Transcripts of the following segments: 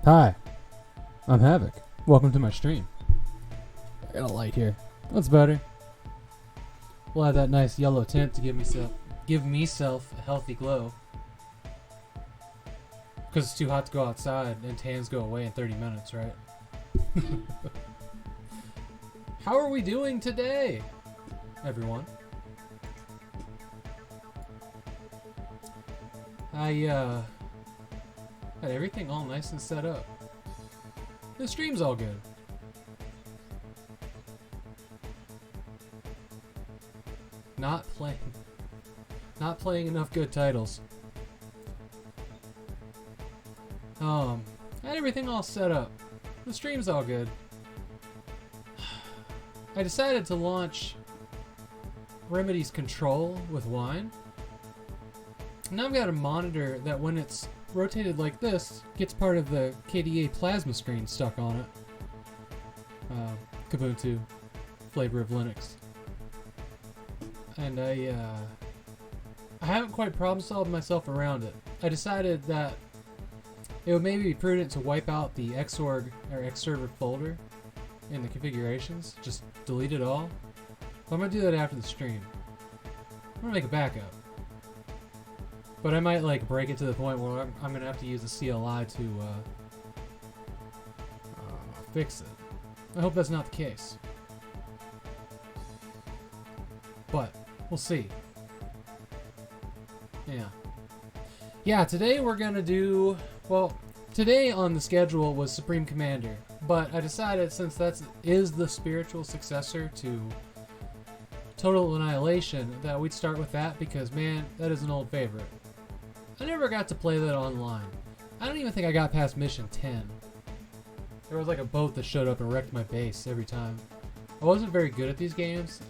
Hi, I'm Havoc. Welcome to my stream. I got a light here. That's better. We'll have that nice yellow tint to give myself a healthy glow. Because it's too hot to go outside and tans go away in 30 minutes, right? How are we doing today, everyone? I had everything all nice and set up. The stream's all good. Not playing enough good titles. I had everything all set up. The stream's all good. I decided to launch Remedy's Control with wine. Now I've got a monitor that when it's rotated like this, gets part of the KDA plasma screen stuck on it. Kubuntu flavor of Linux. And I haven't quite problem solved myself around it. I decided that it would maybe be prudent to wipe out the Xorg or Xserver folder in the configurations. Just delete it all. But I'm going to do that after the stream. I'm going to make a backup. But I might like break it to the point where I'm going to have to use the CLI to fix it. I hope that's not the case. But we'll see. Yeah, today we're going to do... Well, today on the schedule was Supreme Commander. But I decided since that is the spiritual successor to Total Annihilation that we'd start with that because, man, that is an old favorite. I never got to play that online. I don't even think I got past mission 10. There was like a boat that showed up and wrecked my base every time. I wasn't very good at these games,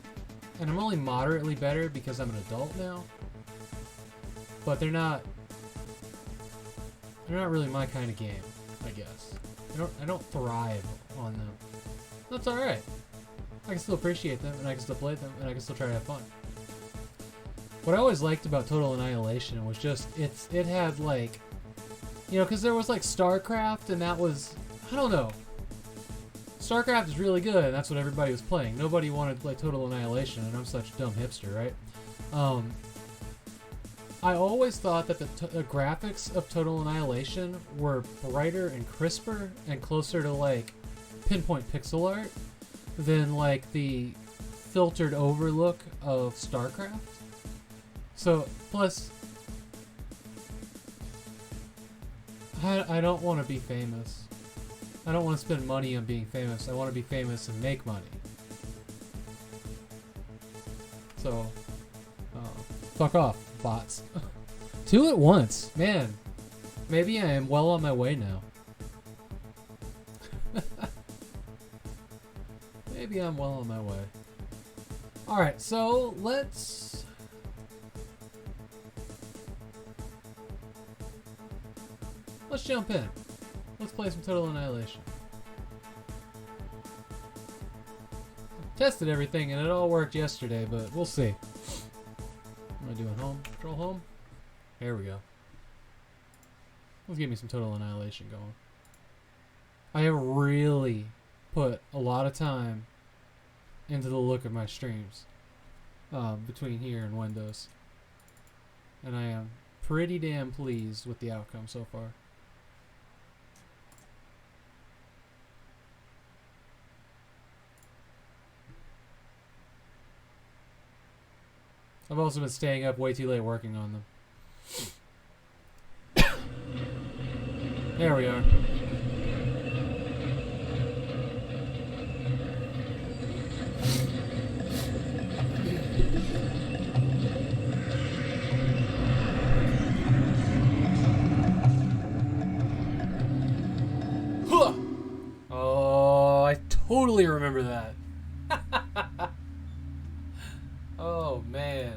and I'm only moderately better because I'm an adult now. But they're not really my kind of game, I guess. I don't thrive on them. That's alright. I can still appreciate them, and I can still play them, and I can still try to have fun. What I always liked about Total Annihilation was just, it had like, you know, because there was like StarCraft, and that was, I don't know. StarCraft is really good, and that's what everybody was playing. Nobody wanted to play Total Annihilation, and I'm such a dumb hipster, right? I always thought that the graphics of Total Annihilation were brighter and crisper and closer to like pinpoint pixel art than like the filtered overlook of StarCraft. So, plus, I don't want to be famous. I don't want to spend money on being famous. I want to be famous and make money. So, fuck off, bots. 2 at once. Man, maybe I am well on my way now. Maybe I'm well on my way. Alright, so let's jump in. Let's play some Total Annihilation. Tested everything and it all worked yesterday, but we'll see. What am I doing? Home? Control home? There we go. Let's get me some Total Annihilation going. I have really put a lot of time into the look of my streams between here and Windows. And I am pretty damn pleased with the outcome so far. I've also been staying up way too late working on them. There we are. Oh, I totally remember that. Oh, man.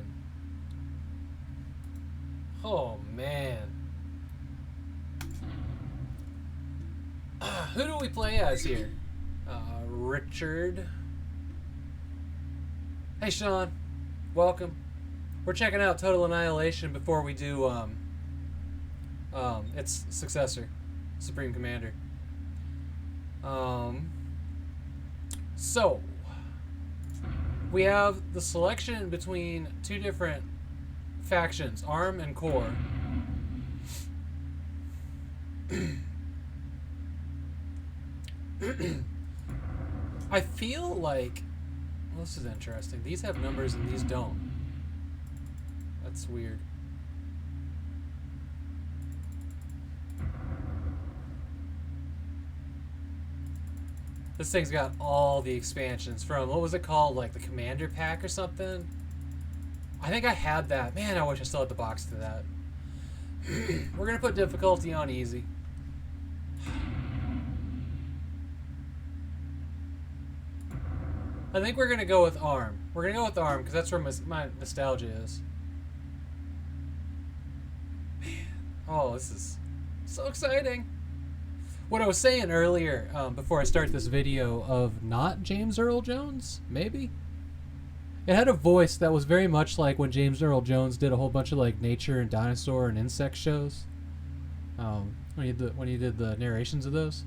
Oh, man. Who do we play as here? Richard. Hey, Sean. Welcome. We're checking out Total Annihilation before we do its successor. Supreme Commander. So we have the selection between two different factions, ARM and Core. I feel like, well, this is interesting. These have numbers and these don't. That's weird. This thing's got all the expansions from, what was it called, like the Commander Pack or something? I think I had that. Man, I wish I still had the box to that. We're going to put difficulty on easy. I think we're going to go with ARM. We're going to go with ARM because that's where my nostalgia is. Man. Oh, this is so exciting. What I was saying earlier, before I start this video, of not James Earl Jones, maybe? It had a voice that was very much like when James Earl Jones did a whole bunch of like nature and dinosaur and insect shows. When he did the narrations of those.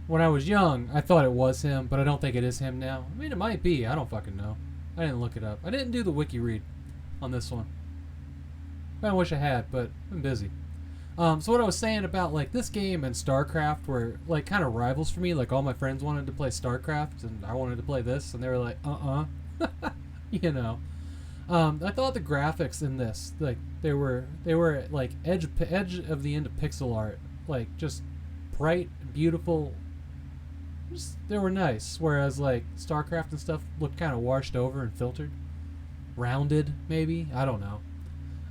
When I was young, I thought it was him, but I don't think it is him now. I mean, it might be. I don't fucking know. I didn't look it up. I didn't do the wiki read on this one. I wish I had, but I'm busy. So what I was saying about like this game and StarCraft were like kind of rivals for me. Like all my friends wanted to play StarCraft and I wanted to play this, and they were like, you know. I thought the graphics in this, like they were like edge of the end of pixel art, like just bright, beautiful. They were nice. Whereas like StarCraft and stuff looked kind of washed over and filtered, rounded maybe. I don't know.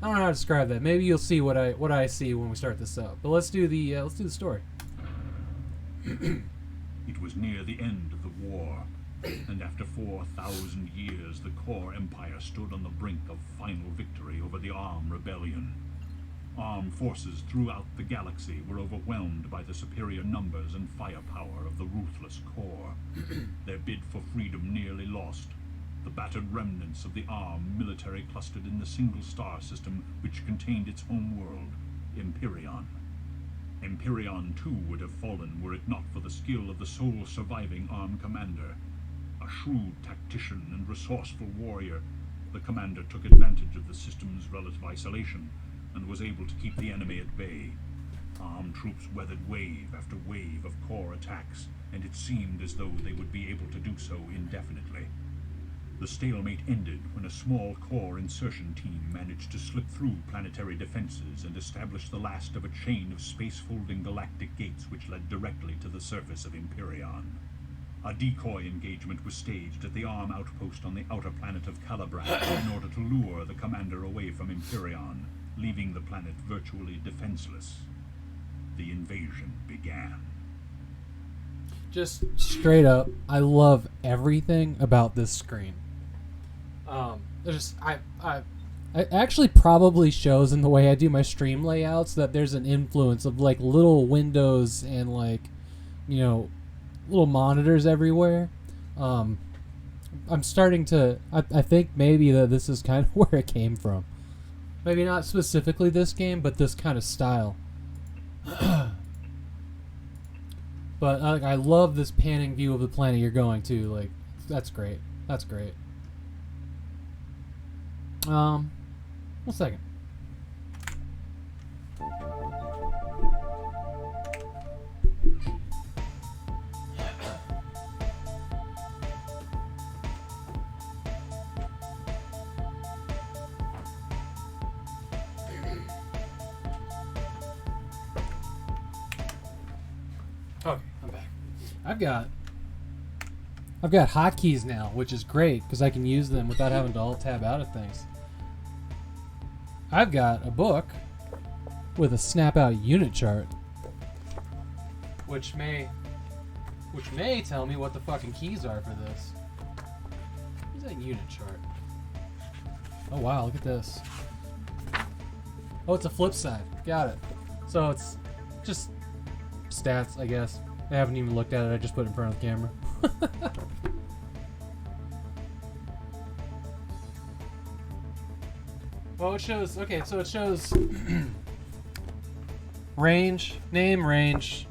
I don't know how to describe that. Maybe you'll see what I see when we start this up. But let's do the story. It was near the end of the war, and after 4,000 years, the Core Empire stood on the brink of final victory over the Arm Rebellion. Armed forces throughout the galaxy were overwhelmed by the superior numbers and firepower of the ruthless Core. Their bid for freedom nearly lost. The battered remnants of the Arm military clustered in the single star system which contained its home world, Empyreon. Empyreon too would have fallen were it not for the skill of the sole surviving Arm commander. A shrewd tactician and resourceful warrior, the commander took advantage of the system's relative isolation and was able to keep the enemy at bay. Armed troops weathered wave after wave of Core attacks, and it seemed as though they would be able to do so indefinitely. The stalemate ended when a small Core insertion team managed to slip through planetary defenses and establish the last of a chain of space-folding galactic gates which led directly to the surface of Empyreon. A decoy engagement was staged at the Arm outpost on the outer planet of Calibran in order to lure the commander away from Empyreon, leaving the planet virtually defenseless. The invasion began. Just straight up, I love everything about this screen. It actually probably shows in the way I do my stream layouts that there's an influence of like little windows and like, you know, little monitors everywhere. I'm starting to, I think maybe that this is kind of where it came from. Maybe not specifically this game, but this kind of style. But I love this panning view of the planet you're going to. Like, that's great. That's great. 1 second. Okay, I'm back. I've got hotkeys now, which is great because I can use them without having to alt tab out of things. I've got a book with a snap out unit chart, which may tell me what the fucking keys are for this. What's that unit chart? Oh wow, look at this. Oh, it's a flip side. Got it. So it's just stats, I guess. I haven't even looked at it. I just put it in front of the camera. Well, it shows. Okay, so it shows. Range, name, range,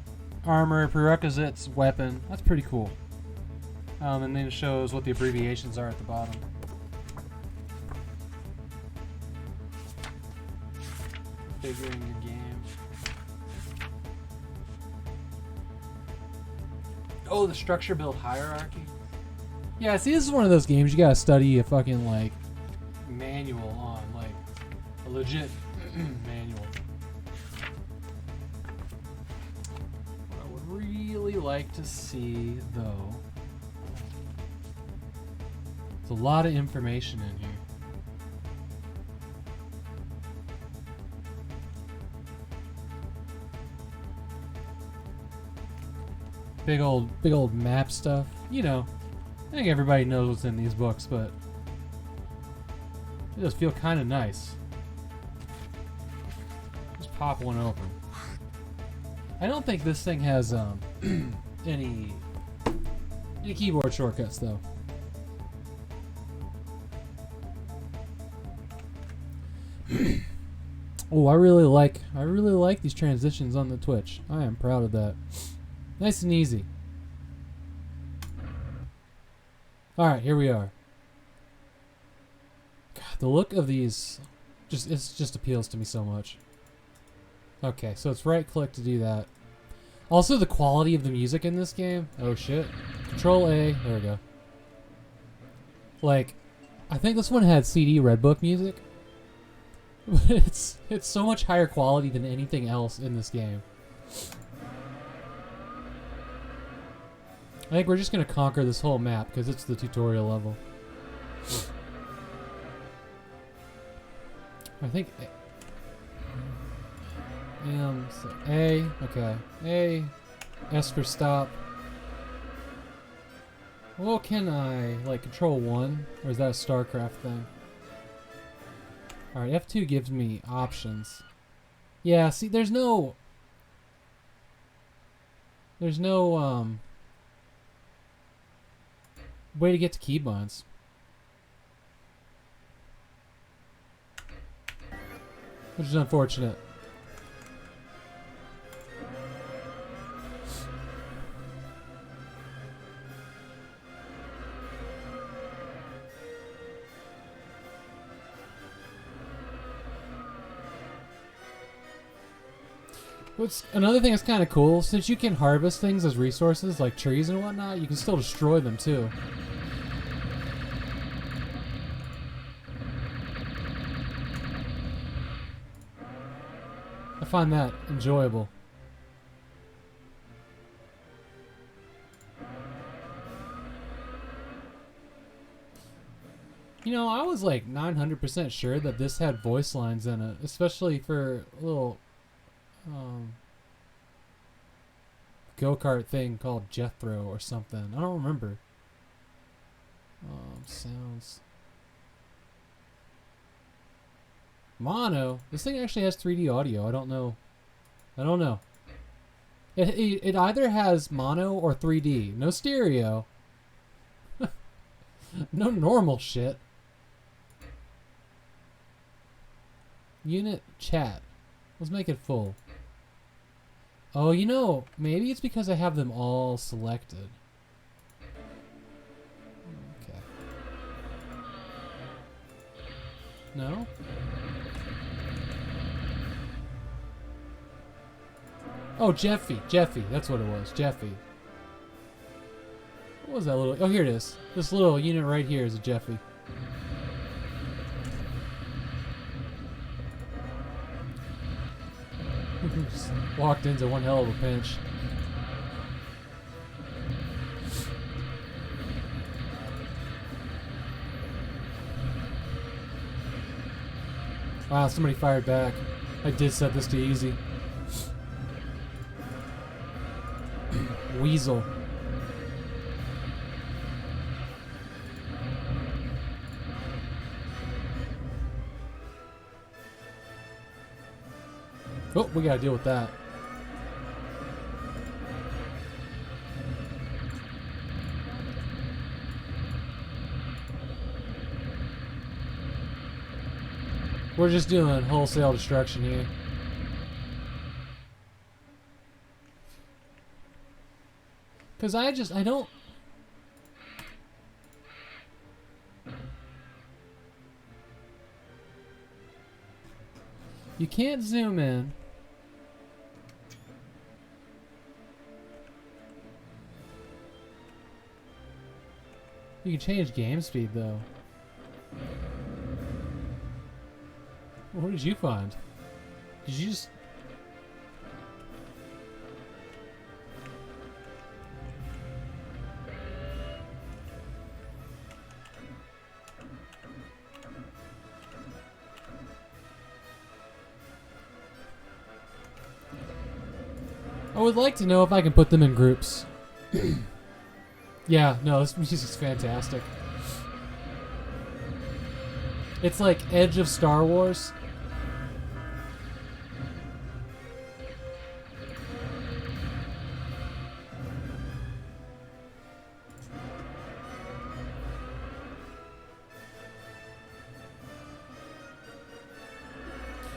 armor, prerequisites, weapon. That's pretty cool. And then it shows what the abbreviations are at the bottom. Figuring your game. Oh, the structure build hierarchy. Yeah, see, this is one of those games you gotta study a fucking like manual on, like a legit manual. What I would really like to see, though, there's a lot of information in here. Big old map stuff. You know, I think everybody knows what's in these books, but it does feel kind of nice. Just pop one open. I don't think this thing has any keyboard shortcuts though. Oh, I really like these transitions on the Twitch. I am proud of that. Nice and easy. Alright, here we are. God, the look of these just appeals to me so much. Okay, so it's right click to do that. Also, the quality of the music in this game. Oh shit. Control A. There we go. Like, I think this one had CD Redbook music. But it's so much higher quality than anything else in this game. I think we're just going to conquer this whole map because it's the tutorial level. I think so A, okay. A, S for stop. Well, can I, like, control 1? Or is that a StarCraft thing? Alright, F2 gives me options. Yeah, see, there's no way to get to keybinds. Which is unfortunate. Another thing that's kind of cool, since you can harvest things as resources, like trees and whatnot, you can still destroy them too. I find that enjoyable. You know, I was like 900% sure that this had voice lines in it, especially for a little go-kart thing called Jethro or something. I don't remember. Sounds. Mono? This thing actually has 3D audio. I don't know. It either has mono or 3D. No stereo. No normal shit. Unit chat. Let's make it full. Oh, you know, maybe it's because I have them all selected. Okay. No? Oh, Jeffy. That's what it was. Jeffy. What was that little... Oh, here it is. This little unit right here is a Jeffy. Just walked into one hell of a pinch. Wow, somebody fired back. I did set this to easy. Weasel. Oh, we gotta deal with that. We're just doing wholesale destruction here. Because I don't... You can't zoom in. You can change game speed, though. What did you find? Did you just... I would like to know if I can put them in groups. Yeah, no, this music's fantastic. It's like Edge of Star Wars.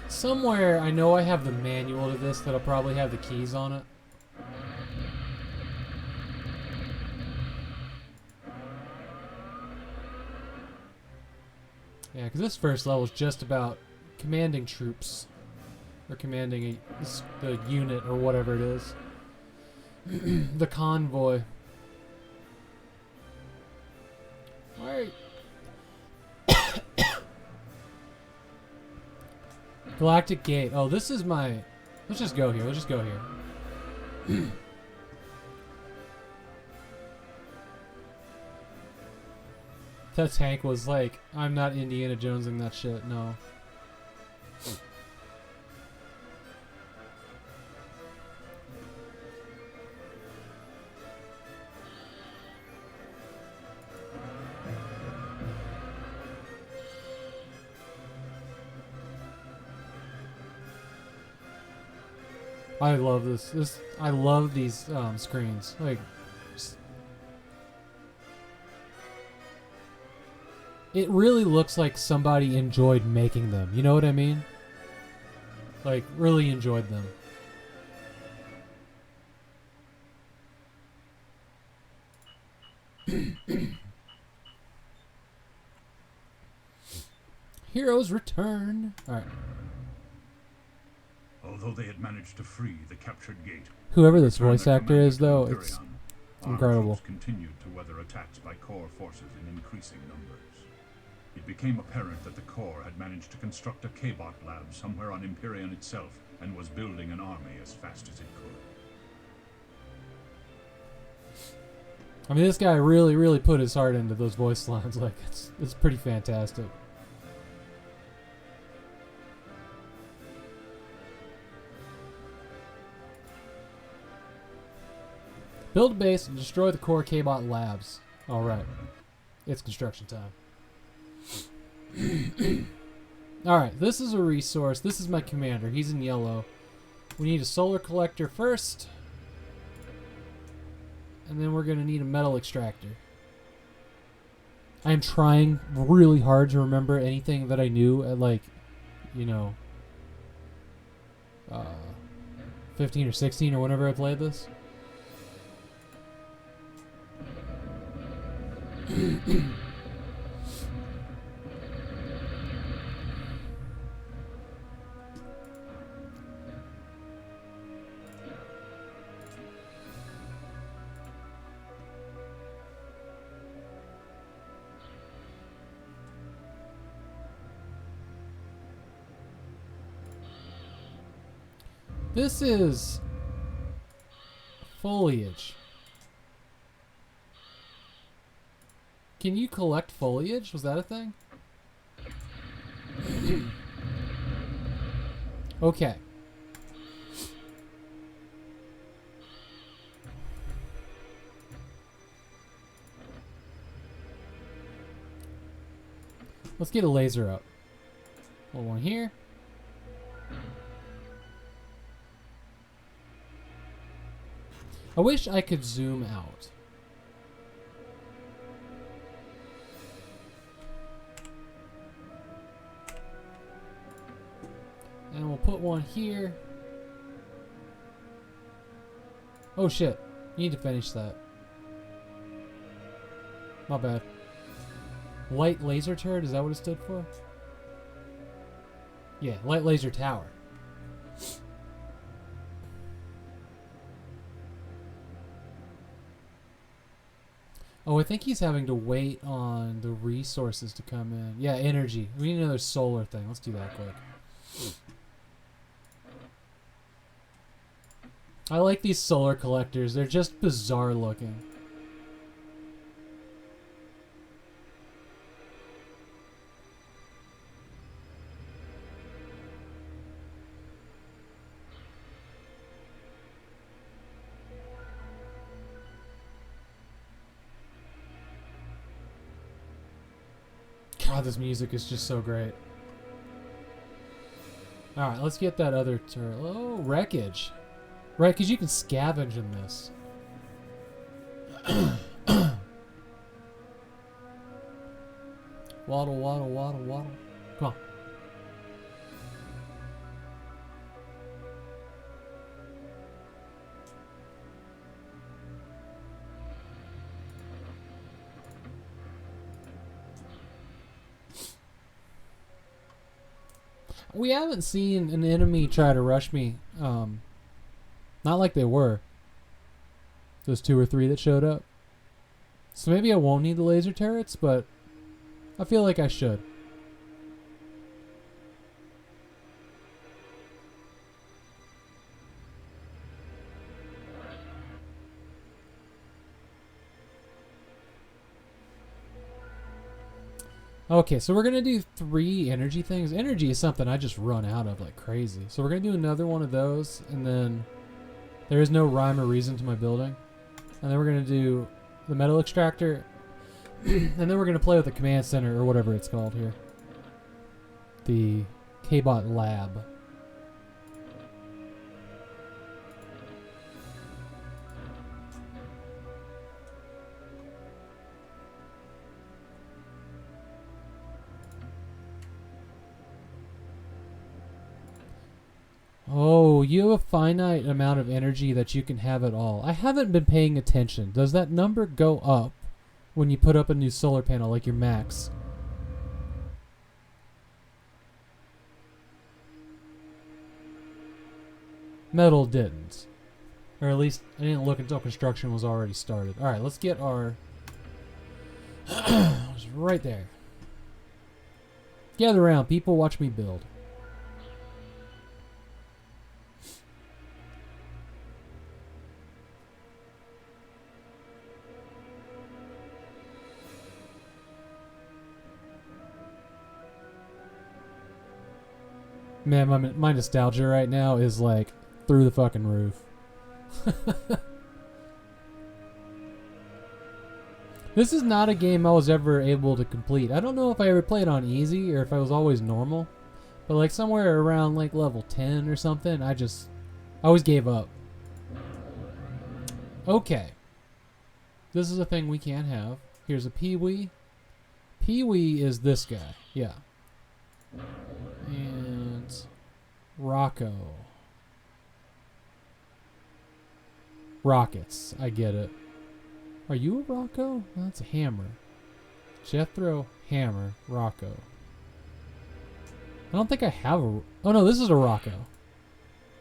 Somewhere I know I have the manual to this that'll probably have the keys on it. Yeah, because this first level is just about commanding troops. Or commanding the unit or whatever it is. The convoy. Alright. Galactic Gate. Oh, this is my... Let's just go here. Let's just go here. That tank was like, I'm not Indiana Jonesing that shit, no. I love this. I love these screens. Like, it really looks like somebody enjoyed making them. You know what I mean? Like, really enjoyed them. Heroes return. All right. Although they had managed to free the captured gate, Whoever this voice actor is, though, it's incredible. Continued to weather attacks by Corps forces in increasing numbers. It became apparent that the Corps had managed to construct a K-bot lab somewhere on Empyrean itself and was building an army as fast as it could. I mean, this guy really, really put his heart into those voice lines. Like, it's pretty fantastic. Build a base and destroy the core K-bot labs. Alright. It's construction time. Alright, this is a resource. This is my commander. He's in yellow. We need a solar collector first. And then we're going to need a metal extractor. I am trying really hard to remember anything that I knew at, like, you know, 15 or 16 or whenever I played this. This is foliage. Can you collect foliage? Was that a thing? Okay. Let's get a laser out. Hold one here. I wish I could zoom out. And we'll put one here. Oh shit. You need to finish that. My bad. Light laser turret, is that what it stood for? Yeah, light laser tower. Oh, I think he's having to wait on the resources to come in. Yeah, energy. We need another solar thing. Let's do that quick. I like these solar collectors. They're just bizarre looking. God, this music is just so great. Alright, let's get that other turret. Oh, wreckage. Right, because you can scavenge in this. Waddle, waddle, waddle, waddle. Come on. We haven't seen an enemy try to rush me. Not like they were. Those 2 or 3 that showed up. So maybe I won't need the laser turrets, but I feel like I should. Okay, so we're going to do 3 energy things. Energy is something I just run out of like crazy. So we're going to do another one of those, and then there is no rhyme or reason to my building. And then we're going to do the metal extractor, and then we're going to play with the command center, or whatever it's called here. The K-Bot Lab. Oh, you have a finite amount of energy that you can have at all. I haven't been paying attention. Does that number go up when you put up a new solar panel, like your max? Metal didn't. Or at least, I didn't look until construction was already started. Alright, let's get our... It's right there. Gather around, people. Watch me build. Man, my nostalgia right now is like through the fucking roof. This is not a game I was ever able to complete. I don't know if I ever played on easy or if I was always normal. But like somewhere around like level 10 or something, I always gave up. Okay. This is a thing we can't have. Here's a Pee-wee. Pee-wee is this guy. Yeah. And Rocco. Rockets. I get it. Are you a Rocco? No, that's a hammer. Jethro, hammer, Rocco. I don't think I have a... Oh no, this is a Rocco.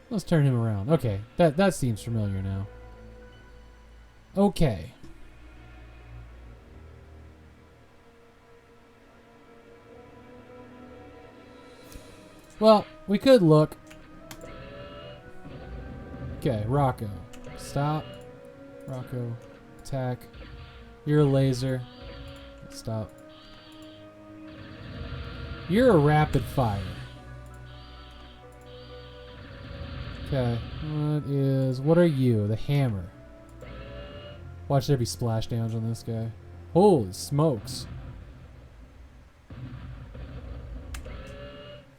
Let's turn him around. Okay, that seems familiar now. Okay. Well, we could look. Okay, Rocco. Stop. Rocco. Attack. You're a laser. Stop. You're a rapid fire. Okay. What are you? The hammer. Watch there be splashdowns on this guy. Holy smokes.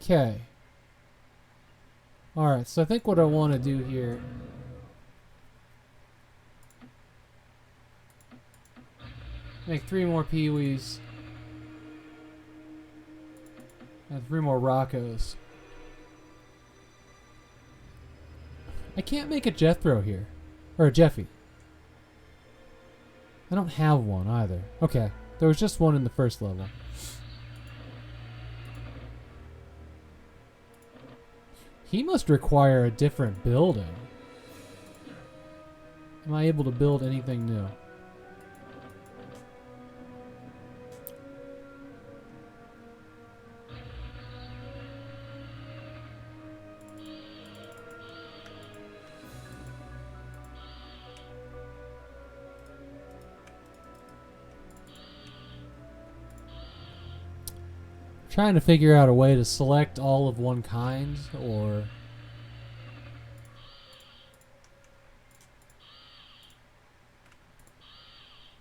Okay. Alright, so I think what I want to do here... Make 3 more Pee-wees. And 3 more Roccos. I can't make a Jethro here. Or a Jeffy. I don't have one either. Okay, there was just one in the first level. He must require a different building. Am I able to build anything new? Trying to figure out a way to select all of one kind, or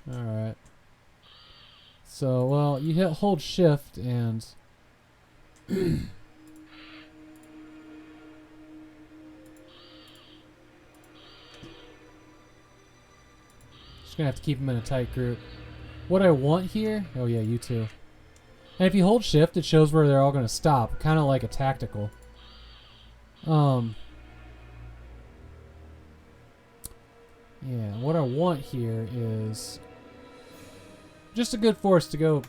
alright. So, well, you hold shift and just gonna have to keep them in a tight group. What I want here, oh yeah, you too. And if you hold shift, it shows where they're all going to stop, kind of like a tactical. Yeah, what I want here is just a good force to go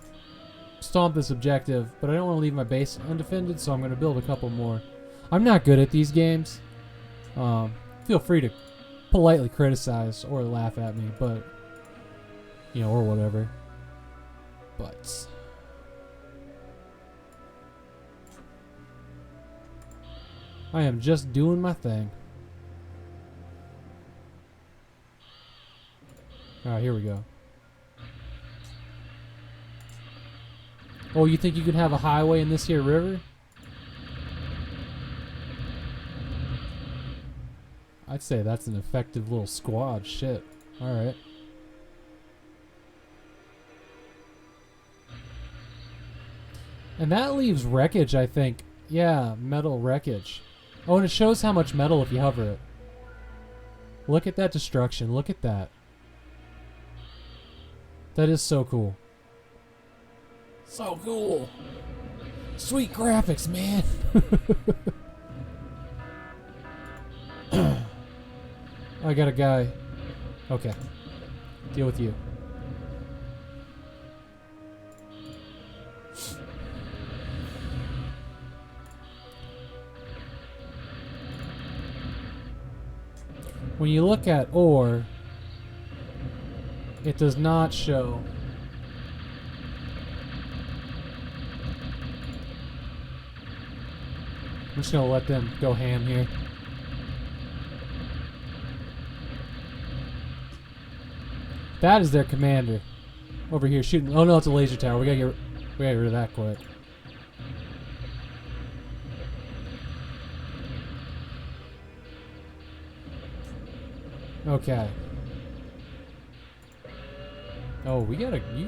stomp this objective, but I don't want to leave my base undefended, so I'm going to build a couple more. I'm not good at these games. Feel free to politely criticize or laugh at me, but, you know, or whatever. But I am just doing my thing. Alright, here we go. Oh, you think you could have a highway in this here river? I'd say that's an effective little squad. Shit. Alright. And that leaves wreckage, I think. Yeah, metal wreckage. Oh, and it shows how much metal if you hover it. Look at that destruction. Look at that. That is so cool. So cool. Sweet graphics, man. I got a guy. Okay. Deal with you. When you look at ore, it does not show. I'm just gonna let them go ham here. That is their commander. Over here shooting. Oh no, it's a laser tower. We gotta get rid of that quick. Okay. Oh, you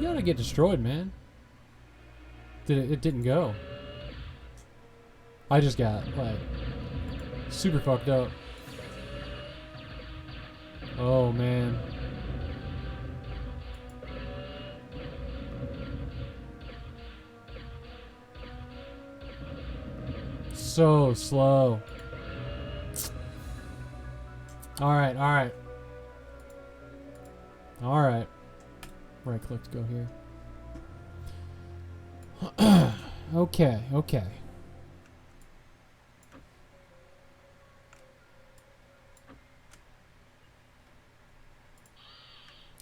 gotta get destroyed, man. It didn't go. I just got, like, super fucked up. Oh, man. So slow. Alright, alright. Alright. Right click to go here. Okay, okay.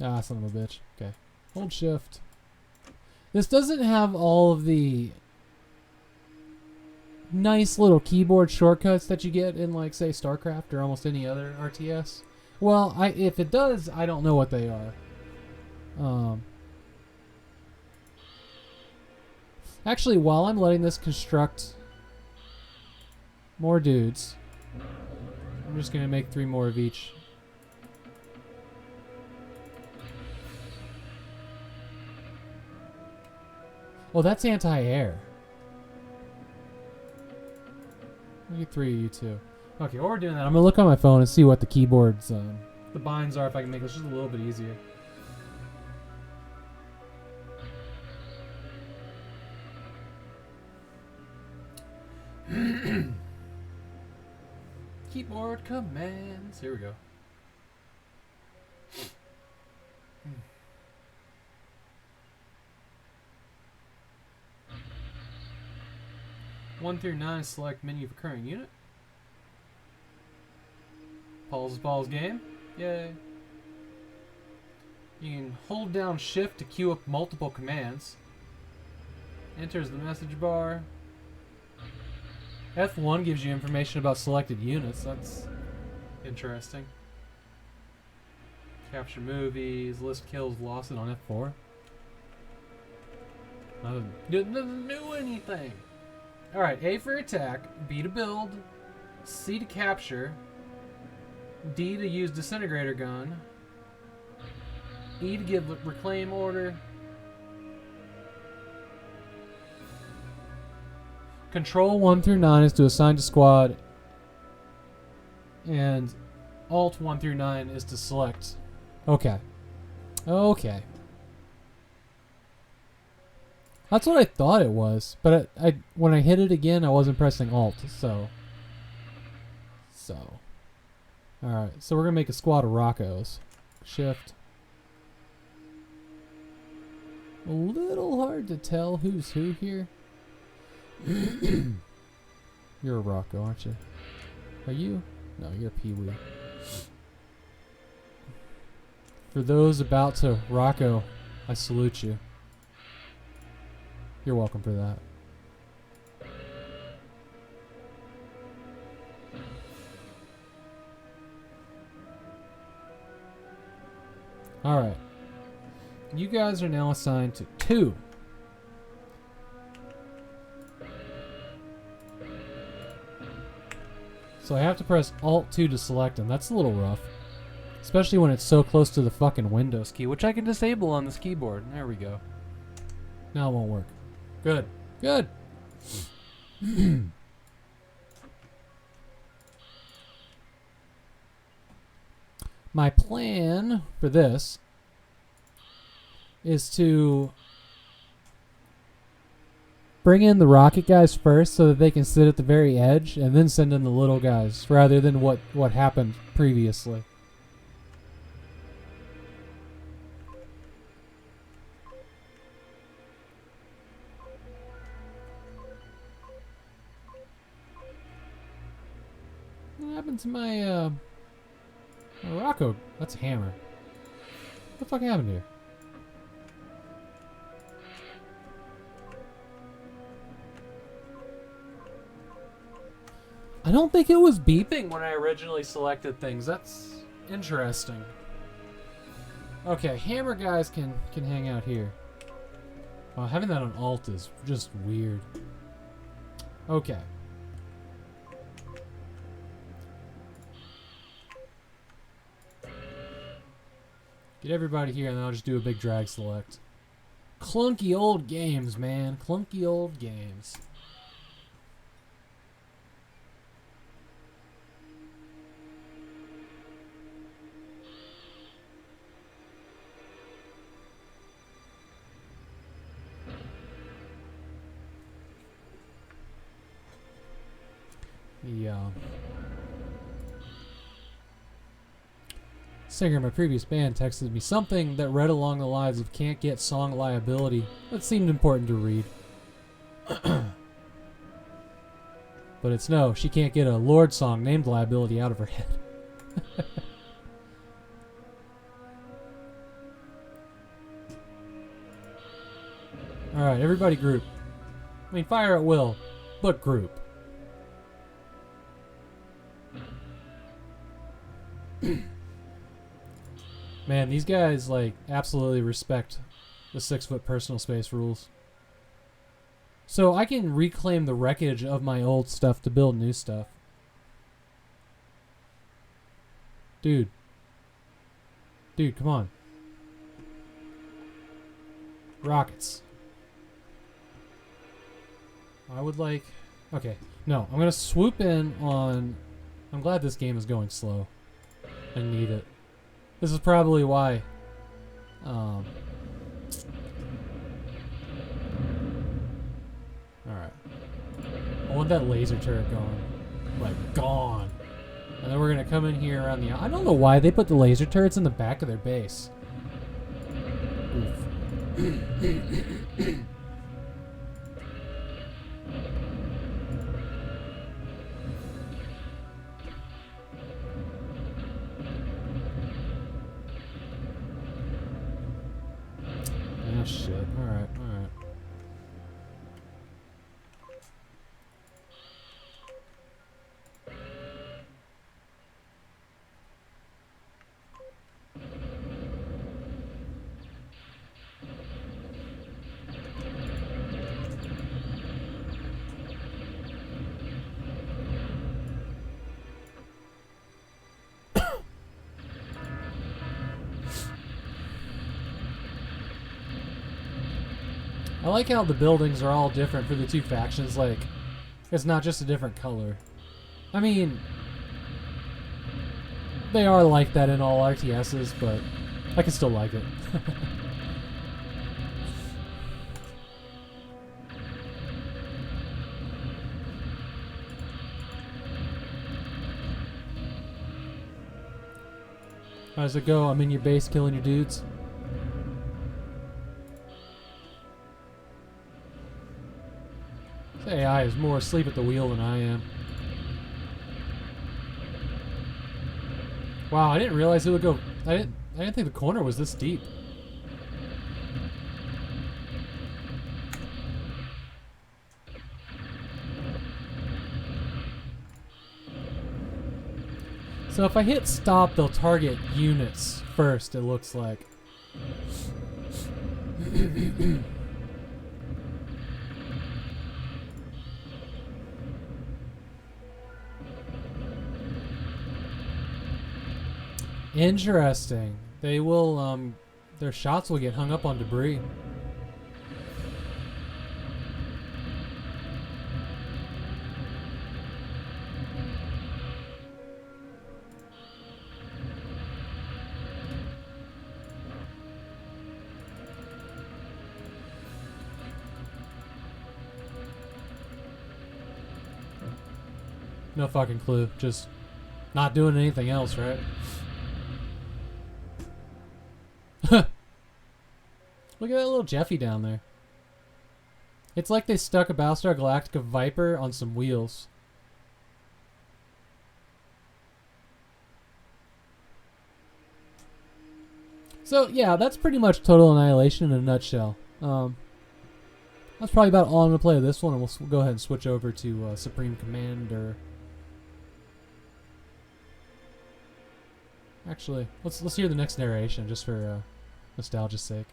Ah, son of a bitch. Okay. Hold shift. This doesn't have all of the nice little keyboard shortcuts that you get in, like, say, StarCraft or almost any other RTS. Well, if it does, I don't know what they are. Actually, while I'm letting this construct more dudes, I'm just going to make 3 more of each. Oh, that's anti-air. I'll get 3 of you too. Okay, while we're doing that, I'm going to look on my phone and see what the keyboards, the binds are, if I can make this just a little bit easier. Keyboard commands. Here we go. 1 through 9, select menu for current unit. Paul's Ball's game. Yay. You can hold down shift to queue up multiple commands. Enters the message bar. F1 gives you information about selected units. That's interesting. Capture movies, list kills, losses on F4. Doesn't do anything. Alright, A for attack, B to build, C to capture, D to use disintegrator gun, E to give reclaim order, Control 1 through 9 is to assign to squad, and Alt 1 through 9 is to select. Okay. Okay. That's what I thought it was, but I when I hit it again, I wasn't pressing Alt, so. Alright, so we're going to make a squad of Roccos. Shift. A little hard to tell who's who here. You're a Rocco, aren't you? Are you? No, you're a Pee-wee. For those about to Rocco, I salute you. You're welcome for that. Alright. You guys are now assigned to 2. So I have to press Alt-2 to select them. That's a little rough. Especially when it's so close to the fucking Windows key, which I can disable on this keyboard. There we go. Now it won't work. Good. Good. My plan for this is to bring in the rocket guys first so that they can sit at the very edge and then send in the little guys rather than what happened previously. What happened to my Rocco? That's a hammer. What the fuck happened here? I don't think it was beeping when I originally selected things. That's interesting. Okay, hammer guys can hang out here. Well, having that on Alt is just weird. Okay. Get everybody here and then I'll just do a big drag select. Clunky old games, man. Clunky old games. Yeah. Singer of my previous band texted me something that read along the lines of can't get song liability. That seemed important to read. But it's no, she can't get a Lord song named liability out of her head. Alright, everybody group. I mean, fire at will, but group. Man, these guys, like, absolutely respect the 6-foot personal space rules. So I can reclaim the wreckage of my old stuff to build new stuff. Dude. Dude, come on. Rockets. I would like... Okay, no, I'm going to swoop in on... I'm glad this game is going slow. I need it. This is probably why. Alright. I want that laser turret going. Like, gone. And then we're going to come in here around the... I don't know why they put the laser turrets in the back of their base. Oof. I like how the buildings are all different for the two factions. Like, it's not just a different color. I mean, they are like that in all RTSs, but I can still like it. How's it go? I'm in your base killing your dudes. This AI is more asleep at the wheel than I am. Wow, I didn't realize it would go. I didn't think the corner was this deep. So if I hit stop, they'll target units first, it looks like. Interesting. They will, their shots will get hung up on debris. No fucking clue. Just not doing anything else, right? Look at that little Jeffy down there. It's like they stuck a Battlestar Galactica Viper on some wheels. So, yeah, that's pretty much Total Annihilation in a nutshell. That's probably about all I'm going to play with this one, and we'll go ahead and switch over to Supreme Commander. Actually, let's hear the next narration, just for nostalgia's sake.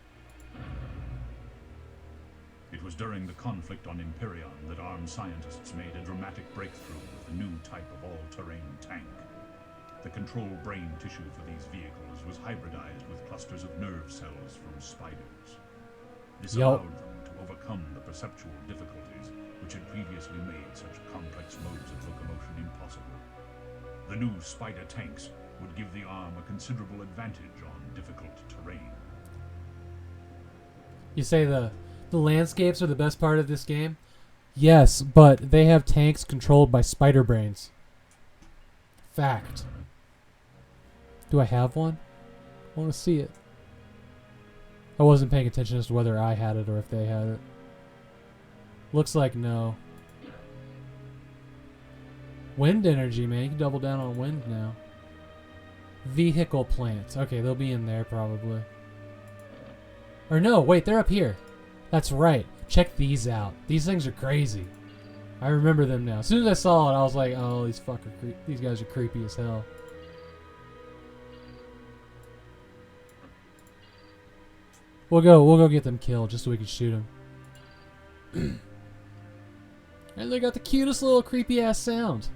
It was during the conflict on Imperion that armed scientists made a dramatic breakthrough with a new type of all-terrain tank. The control brain tissue for these vehicles was hybridized with clusters of nerve cells from spiders. This allowed them to overcome the perceptual difficulties which had previously made such complex modes of locomotion impossible. The new spider tanks would give the arm a considerable advantage on difficult terrain. You say the landscapes are the best part of this game? Yes, but they have tanks controlled by spider brains. Fact. Do I have one? I want to see it. I wasn't paying attention as to whether I had it or if they had it. Looks like no. Wind energy, man. You can double down on wind now. Vehicle plants. Okay, they'll be in there probably. Or no, wait, they're up here. That's right. Check these out. These things are crazy. I remember them now. As soon as I saw it, I was like, oh, these guys are creepy as hell. We'll go get them killed just so we can shoot them. And they got the cutest little creepy ass sound.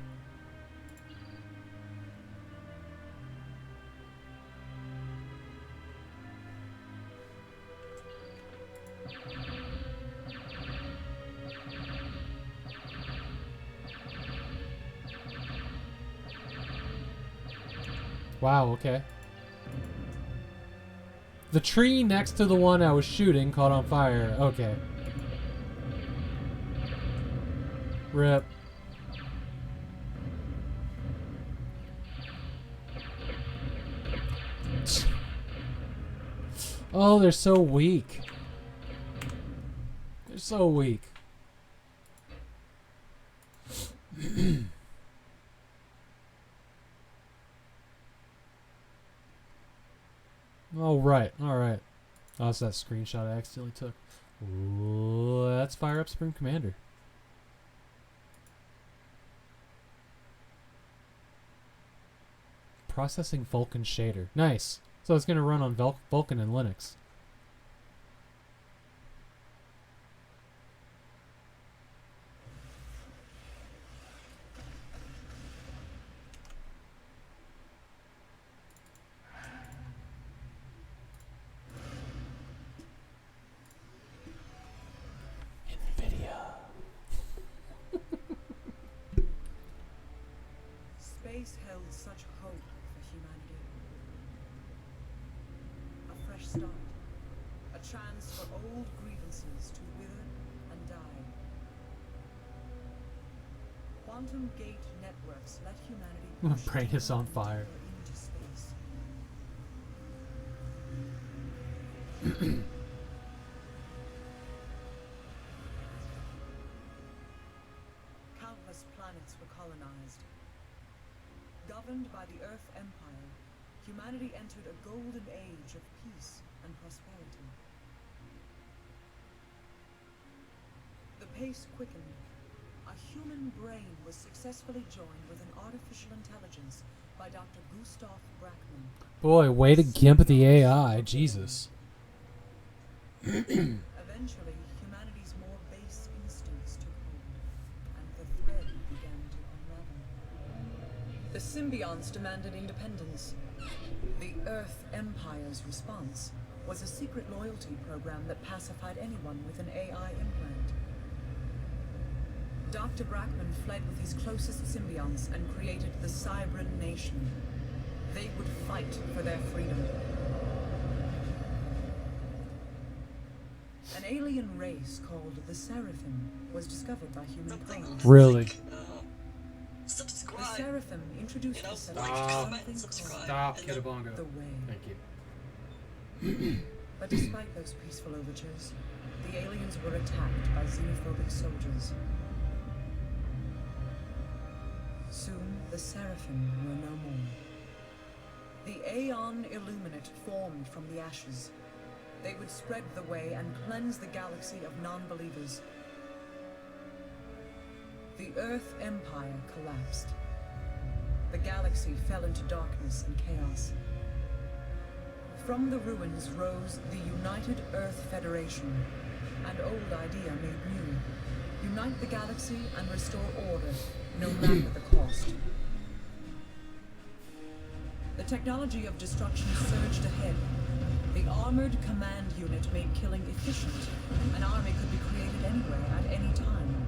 Wow, okay. The tree next to the one I was shooting caught on fire. Okay. Rip. Oh, they're so weak. They're so weak. All right. Oh, that's that screenshot I accidentally took. Let's fire up Supreme Commander. Processing Vulkan shader. Nice. So it's going to run on Vulkan and Linux. quantum gate networks let humanity My push brain is on technology fire. into space. Countless planets were colonized. Governed by the Earth Empire, humanity entered a golden age of peace and prosperity. The pace quickened. A human brain was successfully joined with an artificial intelligence by Dr. Gustav Brackmann. Boy, way to gimp the AI. Jesus. Eventually, humanity's more base instincts took hold, and the thread began to unravel. The symbionts demanded independence. The Earth Empire's response was a secret loyalty program that pacified anyone with an AI implant. Dr. Brackmann fled with his closest symbionts and created the Cybran Nation. They would fight for their freedom. An alien race called the Seraphim was discovered by humankind. Really? The Subscribe. Seraphim introduced the settlement Stop. to something Stop, called Kitabongo. the Way. Thank you. But despite those peaceful overtures, the aliens were attacked by xenophobic soldiers. Soon, the Seraphim were no more. The Aeon Illuminate formed from the ashes. They would spread the way and cleanse the galaxy of non-believers. The Earth Empire collapsed. The galaxy fell into darkness and chaos. From the ruins rose the United Earth Federation, an old idea made new. Unite the galaxy and restore order, no matter the cost. The technology of destruction surged ahead. The armored command unit made killing efficient. An army could be created anywhere, at any time.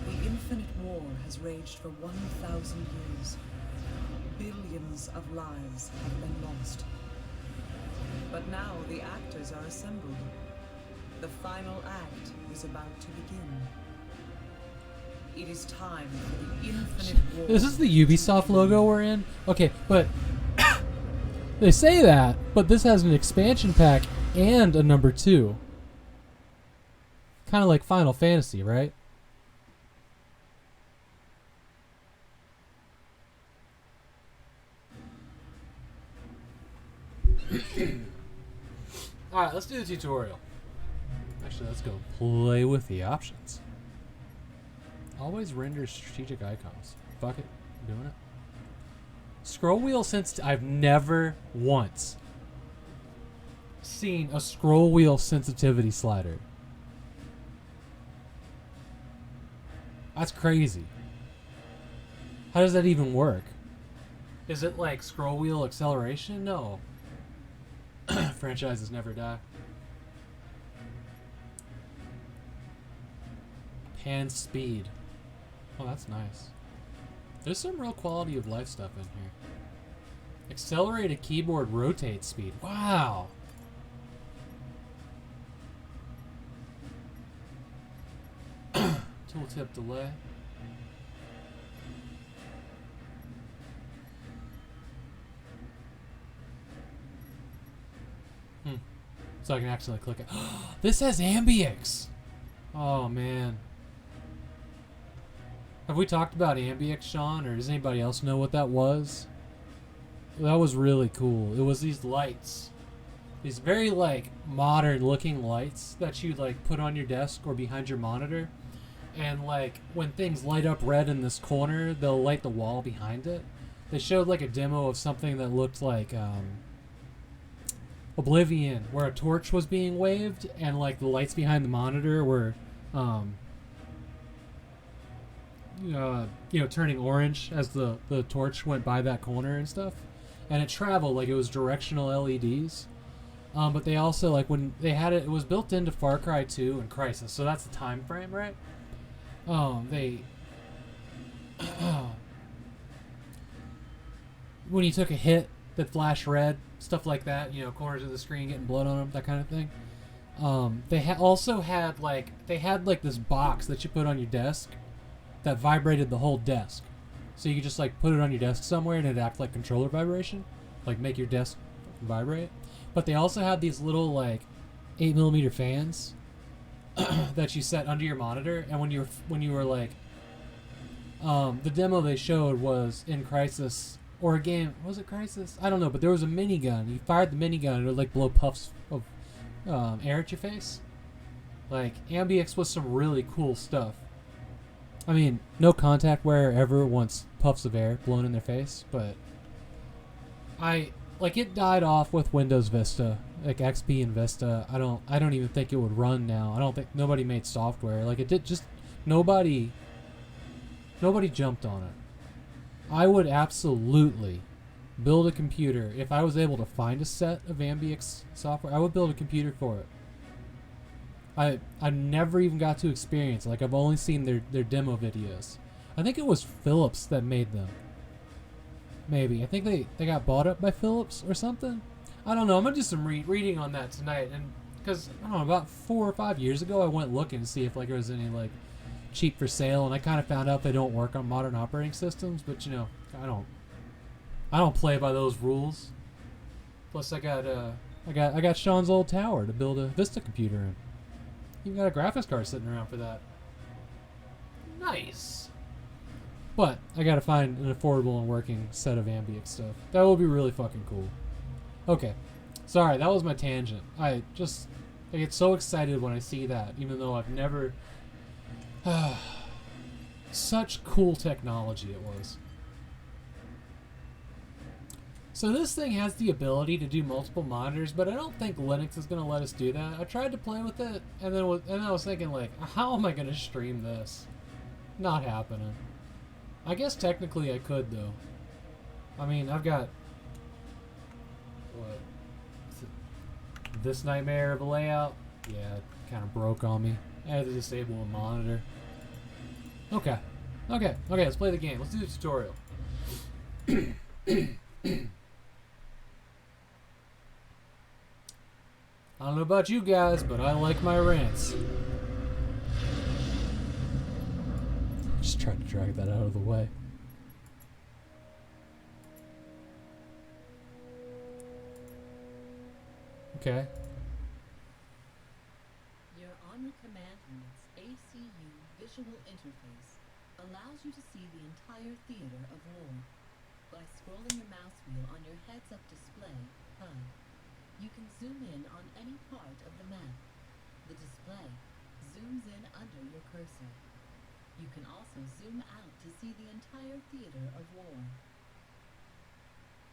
The infinite war has raged for 1,000 years. Billions of lives have been lost. But now the actors are assembled. The final act is about to begin. It is time for the infinite war. Is this the Ubisoft logo we're in? Okay, but they say that, but this has an expansion pack and a number 2. Kind of like Final Fantasy, right? Alright, let's do the tutorial. Actually, let's go play with the options. Always render strategic icons. Fuck it. I'm doing it. Scroll wheel I've never once seen a scroll wheel sensitivity slider. That's crazy. How does that even work? Is it like scroll wheel acceleration? No. Franchises never die. Pan speed. Oh, that's nice. There's some real quality of life stuff in here. Accelerated keyboard rotate speed. Wow. Tooltip delay. So I can actually click it. This has ambience. Oh man. Have we talked about ambience, Sean, or does anybody else know what that was? That was really cool. It was these lights. These very like modern looking lights that you like put on your desk or behind your monitor. And like when things light up red in this corner, they'll light the wall behind it. They showed like a demo of something that looked like Oblivion, where a torch was being waved and like the lights behind the monitor were turning orange as the torch went by that corner and stuff. And it traveled like it was directional LEDs. But they also, like, when they had it, it was built into Far Cry 2 and Crysis, so that's the time frame, right? When you took a hit that flashed red, stuff like that, corners of the screen getting blood on them, that kind of thing. They also had, like, this box that you put on your desk that vibrated the whole desk. So you could just like put it on your desk somewhere and it'd act like controller vibration, like make your desk vibrate. But they also had these little like 8mm fans that you set under your monitor, and when you were like, the demo they showed was in Crisis or a game. Was it Crisis? I don't know, but there was a minigun. You fired the minigun and it would like blow puffs of air at your face. Like Ambix was some really cool stuff. I mean, no contact wearer ever wants puffs of air blown in their face, but it died off with Windows Vista, like XP and Vista. I don't even think it would run now. I don't think nobody made software. Like it did just nobody jumped on it. I would absolutely build a computer if I was able to find a set of Ambix software. I would build a computer for it. I never even got to experience it. Like I've only seen their demo videos. I think it was Philips that made them. Maybe. I think they got bought up by Philips or something. I don't know. I'm going to do some reading on that tonight. And because, I don't know, about 4 or 5 years ago, I went looking to see if like there was any like cheap for sale. And I kind of found out they don't work on modern operating systems. But, you know, I don't play by those rules. Plus, I got Sean's old tower to build a Vista computer in. Even got a graphics card sitting around for that. Nice. But I gotta find an affordable and working set of Ambix stuff. That would be really fucking cool. Okay. Sorry, that was my tangent. I get so excited when I see that, even though I've never... Such cool technology it was. So this thing has the ability to do multiple monitors, but I don't think Linux is going to let us do that. I tried to play with it, and then I was thinking, like, how am I going to stream this? Not happening. I guess technically I could, though. I mean, I've got... What? This nightmare of a layout? Yeah, it kind of broke on me. I had to disable a monitor. Okay, let's play the game. Let's do the tutorial. I don't know about you guys, but I like my rants. Just tried to drag that out of the way. Okay. Your Armor Command Unit's ACU visual interface allows you to see the entire theater of war. By scrolling your mouse wheel on your heads-up display, HUD, you can zoom in on any part of the map. The display zooms in under your cursor. You can also zoom out to see the entire theater of war.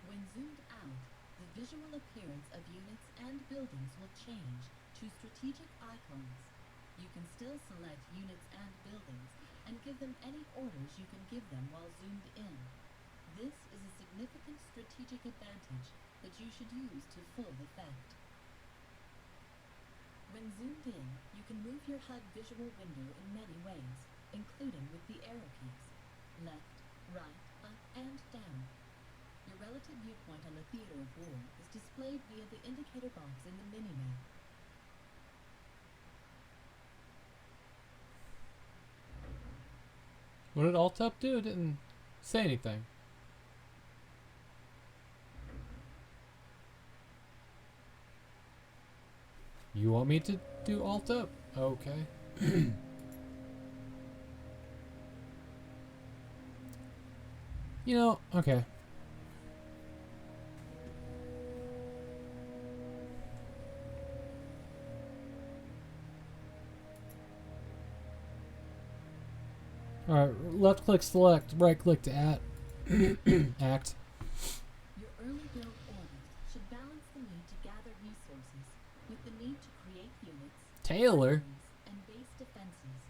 When zoomed out, the visual appearance of units and buildings will change to strategic icons. You can still select units and buildings and give them any orders you can give them while zoomed in. This is a significant strategic advantage that you should use to full effect. When zoomed in, you can move your HUD visual window in many ways, including with the arrow keys, left, right, up, and down. Your relative viewpoint on the theater of war is displayed via the indicator box in the minimap. What did Alt-Up do? It didn't say anything. You want me to do Alt-Up? Okay. You know, okay. Alright, left click select, right click to act. Act. Your early build orders should balance the need to gather resources with the need to create units, Taylor. and base defenses.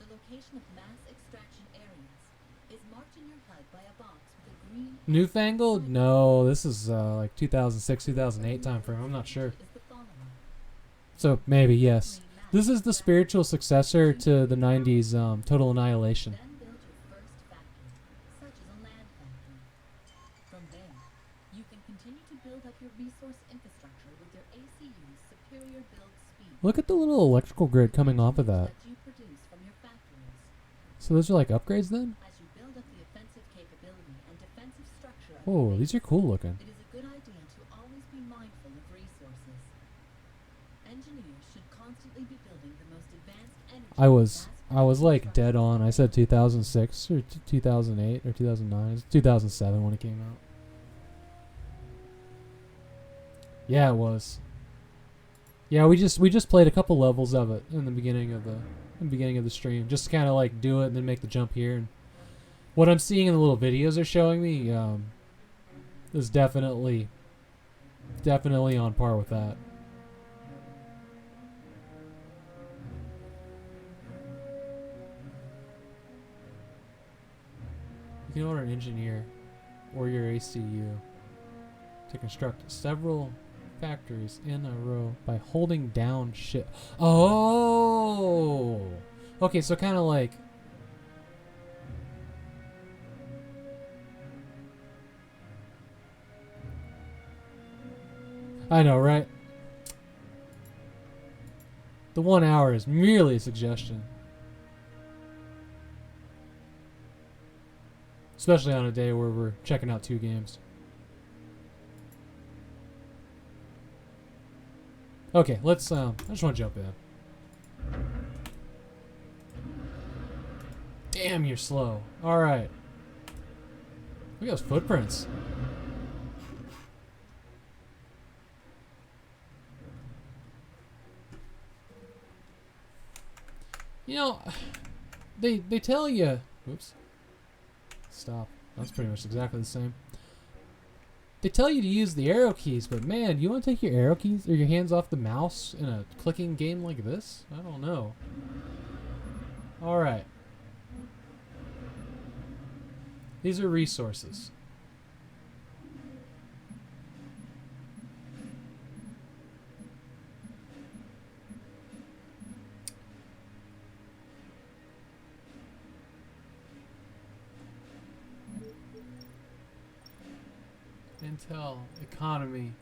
The location of mass extraction areas is marked in your HUD by a box with a green Newfangled? No, this is like 2006, 2008 time frame. I'm not sure. is the following. So maybe yes. This is the spiritual successor to the 90s Total Annihilation. Then build your first factory, such as a land factory. From there, you can continue to build up your resource infrastructure with your ACU's superior build speed. Look at the little electrical grid coming off of that. you produce from your factories. So those are like upgrades then? As you build up the offensive capability and defensive structure of Oh, your these are base, cool looking. it is a good idea to always be mindful of resources. Engineers should constantly be building the most advanced energy. I was like dead on. I said 2006 or 2008 or 2009. It's 2007 when it came out. Yeah, it was. Yeah, we just played a couple levels of it in the beginning of the stream, just to kind of like do it and then make the jump here. And what I'm seeing in the little videos they're showing me is definitely on par with that. You can order an engineer or your ACU to construct several factories in a row by holding down shit. Oh! Okay, so kind of like... I know, right? The 1 hour is merely a suggestion. Especially on a day where we're checking out 2 games. Okay, let's, I just want to jump in. Damn, you're slow. Alright. Look at those footprints. You know, they tell you... Oops. Stop. That's pretty much exactly the same. They tell you to use the arrow keys, but man, you want to take your arrow keys or your hands off the mouse in a clicking game like this? I don't know. Alright. These are resources. Intel, economy.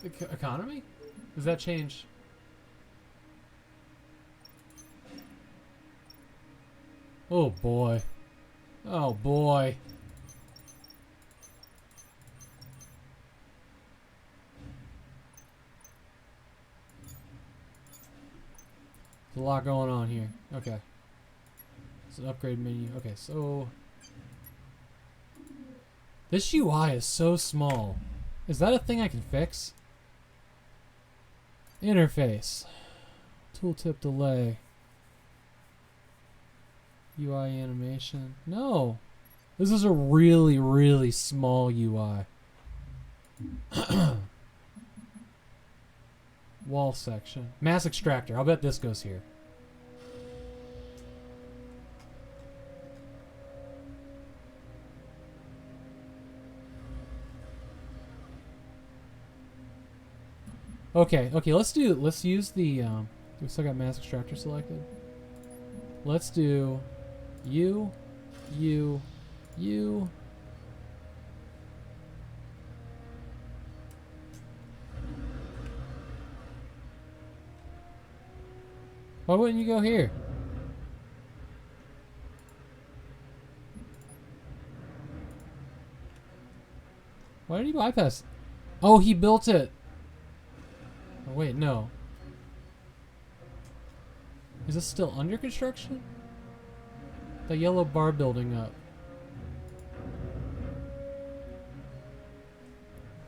Economy? Does that change? Oh boy. Oh boy. There's a lot going on here. Okay. It's an upgrade menu. Okay, so... This UI is so small. Is that a thing I can fix? Interface. Tooltip delay. UI animation. No. This is a really, really small UI. Wall section. Mass extractor. I'll bet this goes here. Okay, let's use the, we still got mass extractor selected. Let's do you. Why wouldn't you go here? Why did he bypass? Oh, he built it. Oh, wait, no. Is this still under construction? The yellow bar building up.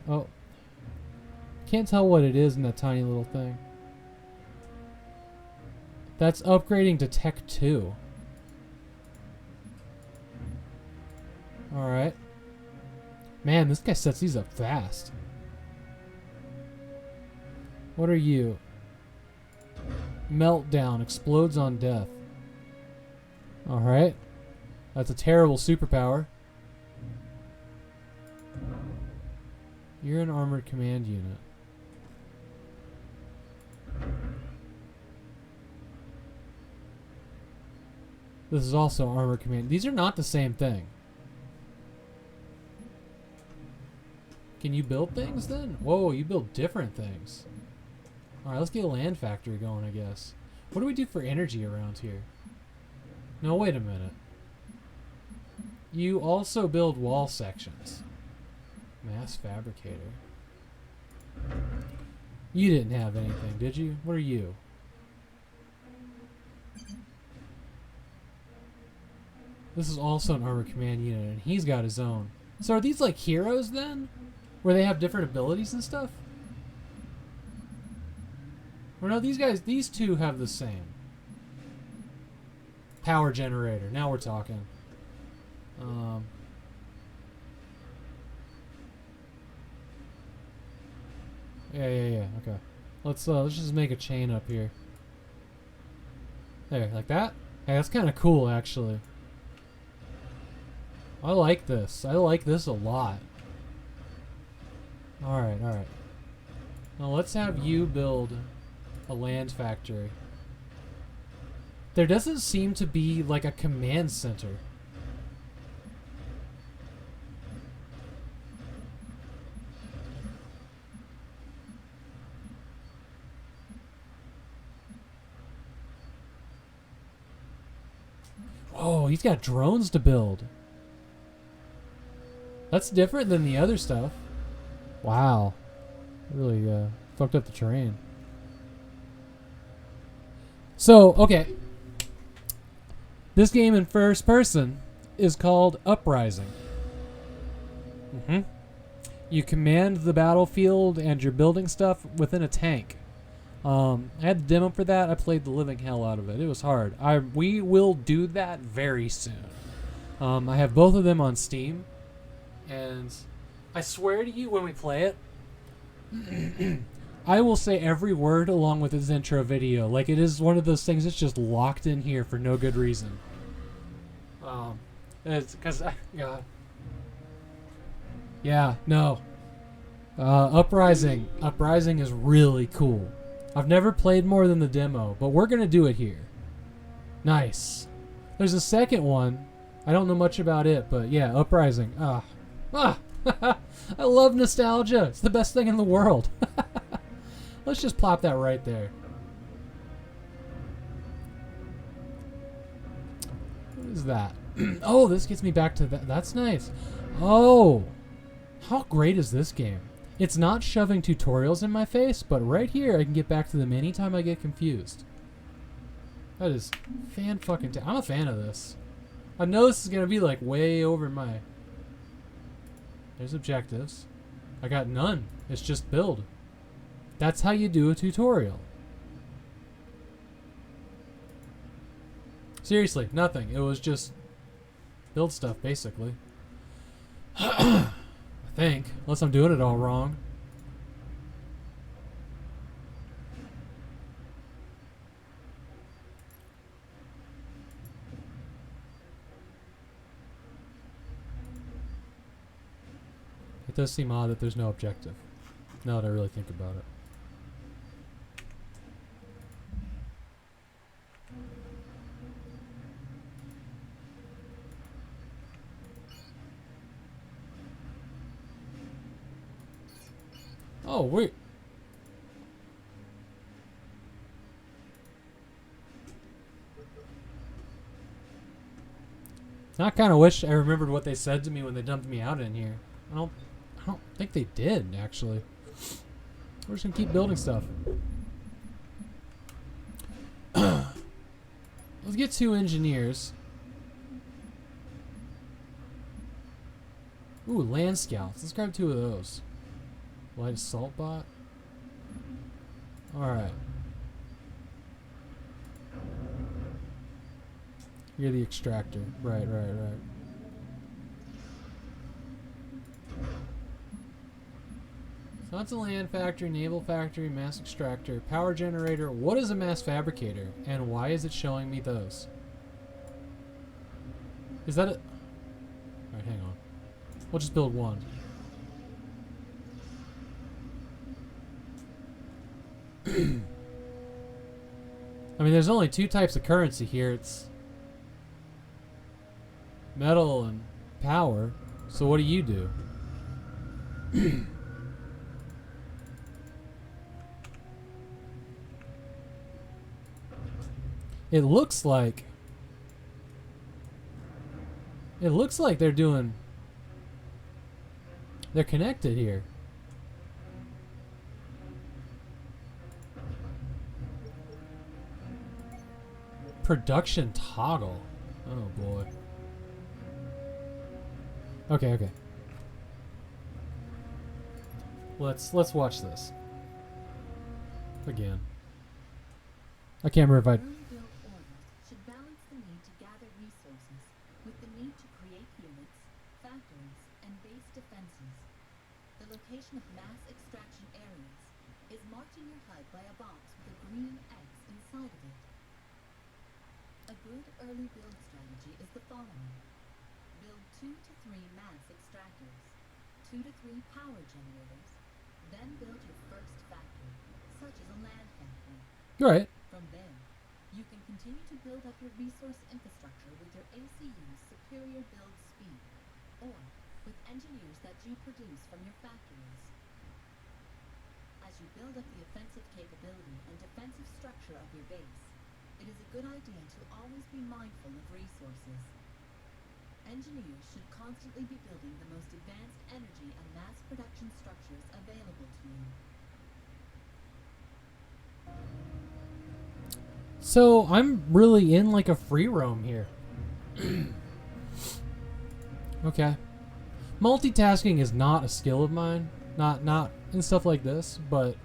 Oh. Can't tell what it is in that tiny little thing. That's upgrading to Tech 2. Alright. Man, this guy sets these up fast. What are you? Meltdown. Explodes on death. Alright. That's a terrible superpower. You're an armored command unit. This is also armored command. These are not the same thing. Can you build things then? Whoa, you build different things. Alright, let's get a land factory going, I guess. What do we do for energy around here? No, wait a minute. You also build wall sections. Mass fabricator. You didn't have anything, did you? What are you? This is also an armored command unit, and he's got his own. So are these like heroes then? Where they have different abilities and stuff? Or no, these two have the same. Power generator. Now we're talking. Yeah. Okay. Let's just make a chain up here. There, like that. Hey, that's kind of cool, actually. I like this. I like this a lot. All right. Now let's have you build a land factory. There doesn't seem to be like a command center. Oh, he's got drones to build. That's different than the other stuff. Wow. Really fucked up the terrain. So, okay. This game in first person is called Uprising. You command the battlefield and you're building stuff within a tank. I had the demo for that. I played the living hell out of it. It was hard. We will do that very soon. I have both of them on Steam. And I swear to you, when we play it, I will say every word along with his intro video. Like, it is one of those things that's just locked in here for no good reason. It's because, God. Yeah, no. Uprising. Uprising is really cool. I've never played more than the demo, but we're going to do it here. Nice. There's a second one. I don't know much about it, but yeah, Uprising. I love nostalgia. It's the best thing in the world. Let's just plop that right there. What is that? Oh, this gets me back to that. That's nice. Oh, how great is this game? It's not shoving tutorials in my face, but right here I can get back to them anytime I get confused. That is fan-fucking-tastic. I'm a fan of this. I know this is going to be like way over my... There's objectives. I got none. It's just build. That's how you do a tutorial. Seriously, nothing. It was just build stuff, basically. I think. Unless I'm doing it all wrong. It does seem odd that there's no objective. Now that I really think about it. Oh, wait. I kind of wish I remembered what they said to me when they dumped me out in here. I don't think they did, actually. We're just gonna keep building stuff. Let's get 2 engineers. Ooh, land scouts. Let's grab 2 of those. Light assault bot. Alright. You're the extractor. Right. So that's a land factory, naval factory, mass extractor, power generator. What is a mass fabricator? And why is it showing me those? Is that a... Alright, hang on. We'll just build one. I mean, there's only 2 types of currency here. It's metal and power. So what do you do? It looks like It looks like they're doing... They're connected here. Production toggle. Oh boy. Okay, okay. Let's watch this. Again. I can't remember if I... Early build orders should balance the need to gather resources with the need to create units, factories, and base defenses. The location of mass extraction areas is marked in your HUD by a box with a green X inside of it. A good early build strategy is the following. Build 2 to 3 mass extractors, 2 to 3 power generators, then build your first factory, such as a land factory. Right. From there, you can continue to build up your resource infrastructure with your ACU's superior build speed, or with engineers that you produce from your factories. As you build up the offensive capability and defensive structure of your base, it is a good idea to always be mindful of resources. Engineers should constantly be building the most advanced energy and mass production structures available to you. So I'm really in like a free roam here. Okay. Multitasking is not a skill of mine. Not in stuff like this, but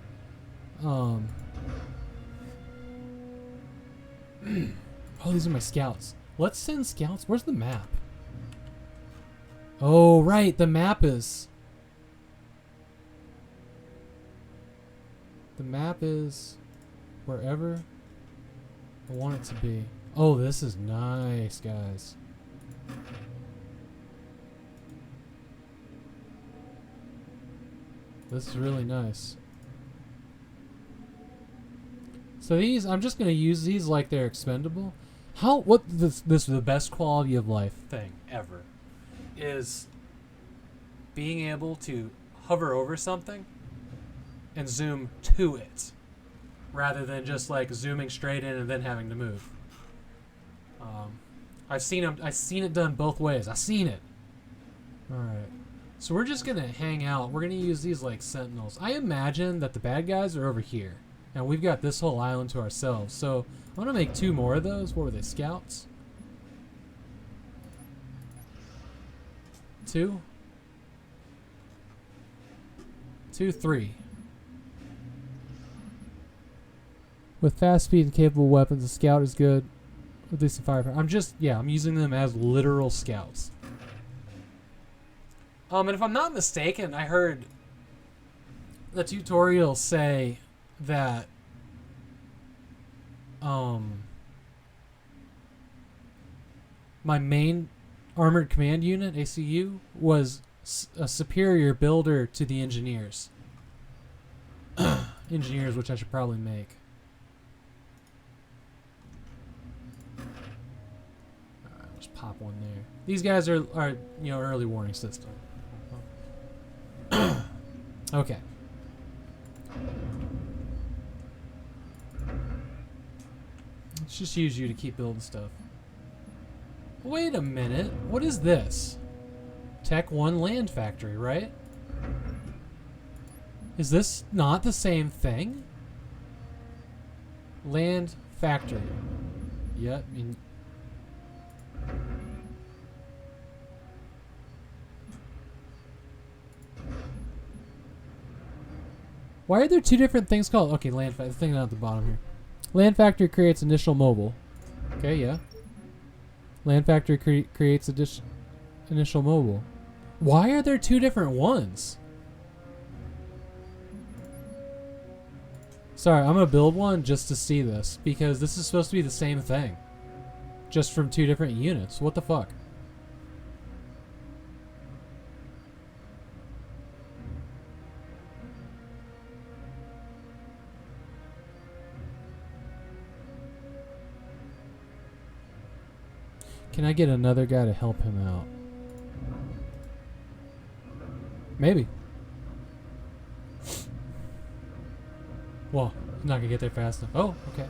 oh, these are my scouts. Let's send scouts. Where's the map? Oh, right. The map is... The map is wherever I want it to be. Oh, this is nice, guys. This is really nice. So these, I'm just going to use these like they're expendable. This is the best quality of life thing ever. Is being able to hover over something and zoom to it rather than just like zooming straight in and then having to move. I've seen it done both ways. I've seen it. All right. So we're just going to hang out. We're going to use these like sentinels. I imagine that the bad guys are over here and we've got this whole island to ourselves. So I'm going to make 2 more of those. What were they? Scouts? 2, 3. With fast speed and capable weapons, a scout is good. With decent firepower. I'm using them as literal scouts. And if I'm not mistaken, I heard the tutorial say that my main Armored Command Unit, ACU, was a superior builder to the engineers. Engineers, which I should probably make. Alright, let's pop one there. These guys are early warning system. Okay. Let's just use you to keep building stuff. Wait a minute. What is this? Tech 1 land factory, right? Is this not the same thing? Land factory. Yep. Why are there 2 different things called? Okay, land factory. The thing down at the bottom here. Land factory creates initial mobile. Okay, yeah. Land factory creates initial mobile. Why are there 2 different ones? Sorry, I'm gonna build one just to see this because this is supposed to be the same thing, just from 2 different units. What the fuck? Can I get another guy to help him out? Maybe. Well, I'm not gonna get there fast enough. Oh, okay.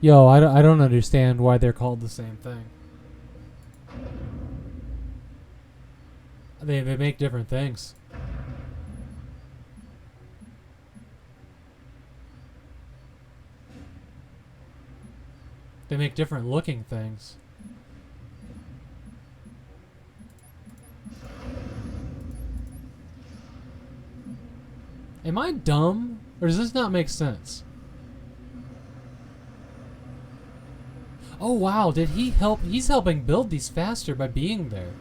Yo, I don't understand why they're called the same thing. They make different things. They make different looking things. Am I dumb? Or does this not make sense? Oh wow, did he help? He's helping build these faster by being there.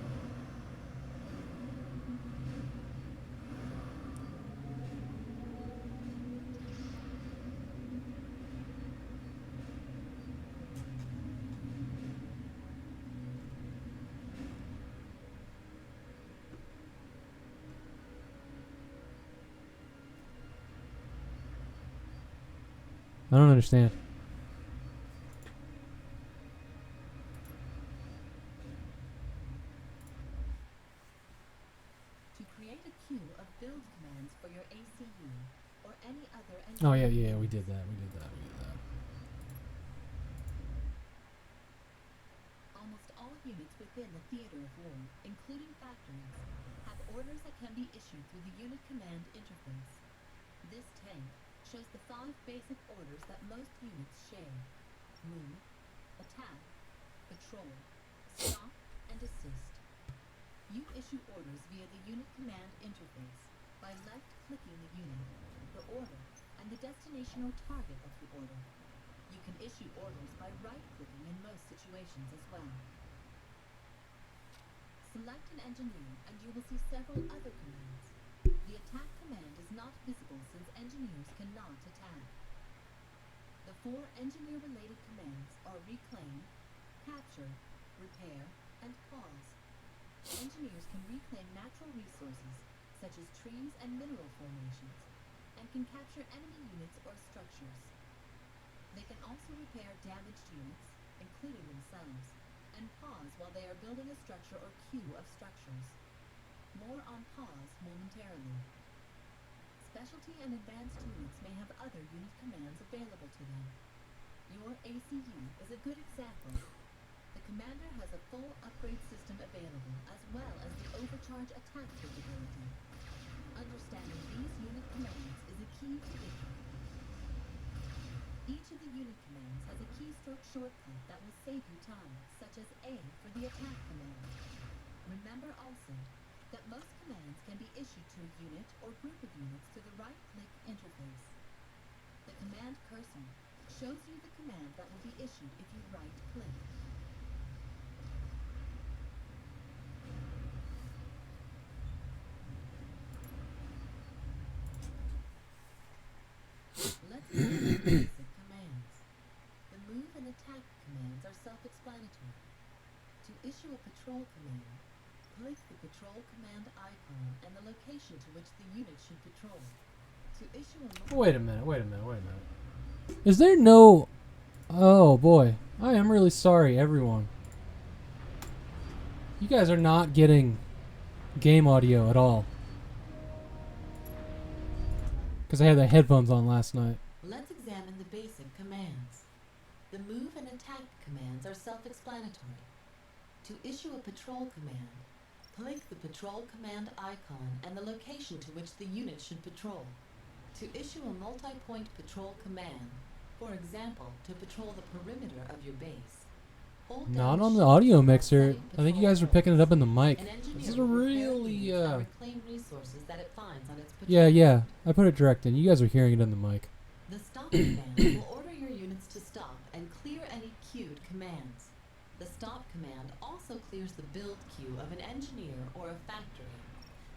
I don't understand. To create a queue of build commands for your ACU or any other Oh yeah, yeah, we did that. We did that. Almost all units within the theater of war, including factories, have orders that can be issued through the unit command interface. This tank shows the 5 basic orders that most units share: move, attack, patrol, stop, and assist. You issue orders via the unit command interface by left-clicking the unit, the order, and the destination or target of the order. You can issue orders by right-clicking in most situations as well. Select an engineer and you will see several other commands. The attack command is not visible since engineers cannot attack. The 4 engineer-related commands are reclaim, capture, repair, and pause. Engineers can reclaim natural resources such as trees and mineral formations, and can capture enemy units or structures. They can also repair damaged units, including themselves, and pause while they are building a structure or queue of structures. More on pause momentarily. Specialty and advanced units may have other unit commands available to them. Your ACU is a good example. The commander has a full upgrade system available, as well as the overcharge attack capability. Understanding these unit commands is a key to victory. Each of the unit commands has a keystroke shortcut that will save you time, such as A for the attack command. Remember also that most commands can be issued to a unit or group of units through the right-click interface. The command cursor shows you the command that will be issued if you right-click. Let's begin with basic commands. The move and attack commands are self-explanatory. To issue a patrol command, click the patrol command icon and the location to which the unit should patrol. To issue a Wait a minute. Is there no... Oh boy. I am really sorry, everyone. You guys are not getting game audio at all. Because I had the headphones on last night. Let's examine the basic commands. The move and attack commands are self-explanatory. To issue a patrol command, click the patrol command icon and the location to which the unit should patrol. To issue a multi-point patrol command, for example, to patrol the perimeter of your base, hold down Not on the Shift audio while mixer. setting I think you patrol guys are picking it up in the mic. An engineer This is will repair really, units and reclaim resources that it finds on its patrol. Yeah. I put it direct in. You guys are hearing it in the mic. The stop command will order your units to stop and clear any queued commands. The stop command also clears the build queue of an engineer or a factory.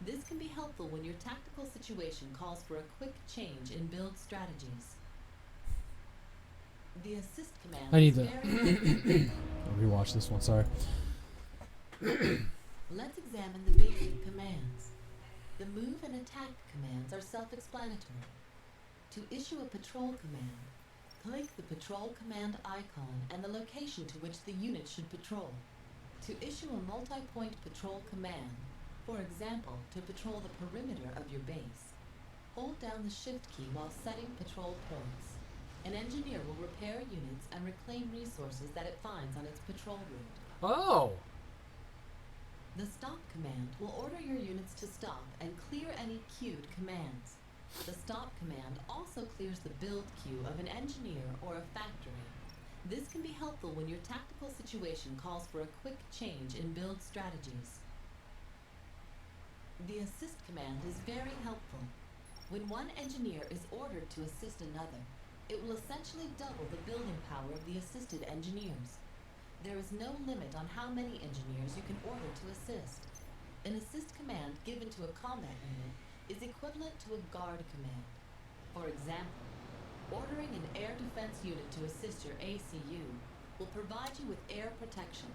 This can be helpful when your tactical situation calls for a quick change in build strategies. The assist command I need is to very I'll rewatch this one, sorry. Let's examine the basic commands. The move and attack commands are self-explanatory. To issue a patrol command, click the patrol command icon and the location to which the unit should patrol. To issue a multi-point patrol command, for example, to patrol the perimeter of your base, hold down the Shift key while setting patrol points. An engineer will repair units and reclaim resources that it finds on its patrol route. Oh. The stop command will order your units to stop and clear any queued commands. The stop command also clears the build queue of an engineer or a factory. This can be helpful when your tactical situation calls for a quick change in build strategies. The assist command is very helpful. When one engineer is ordered to assist another, it will essentially double the building power of the assisted engineers. There is no limit on how many engineers you can order to assist. An assist command given to a combat unit is equivalent to a guard command. For example, ordering an air defense unit to assist your ACU will provide you with air protection.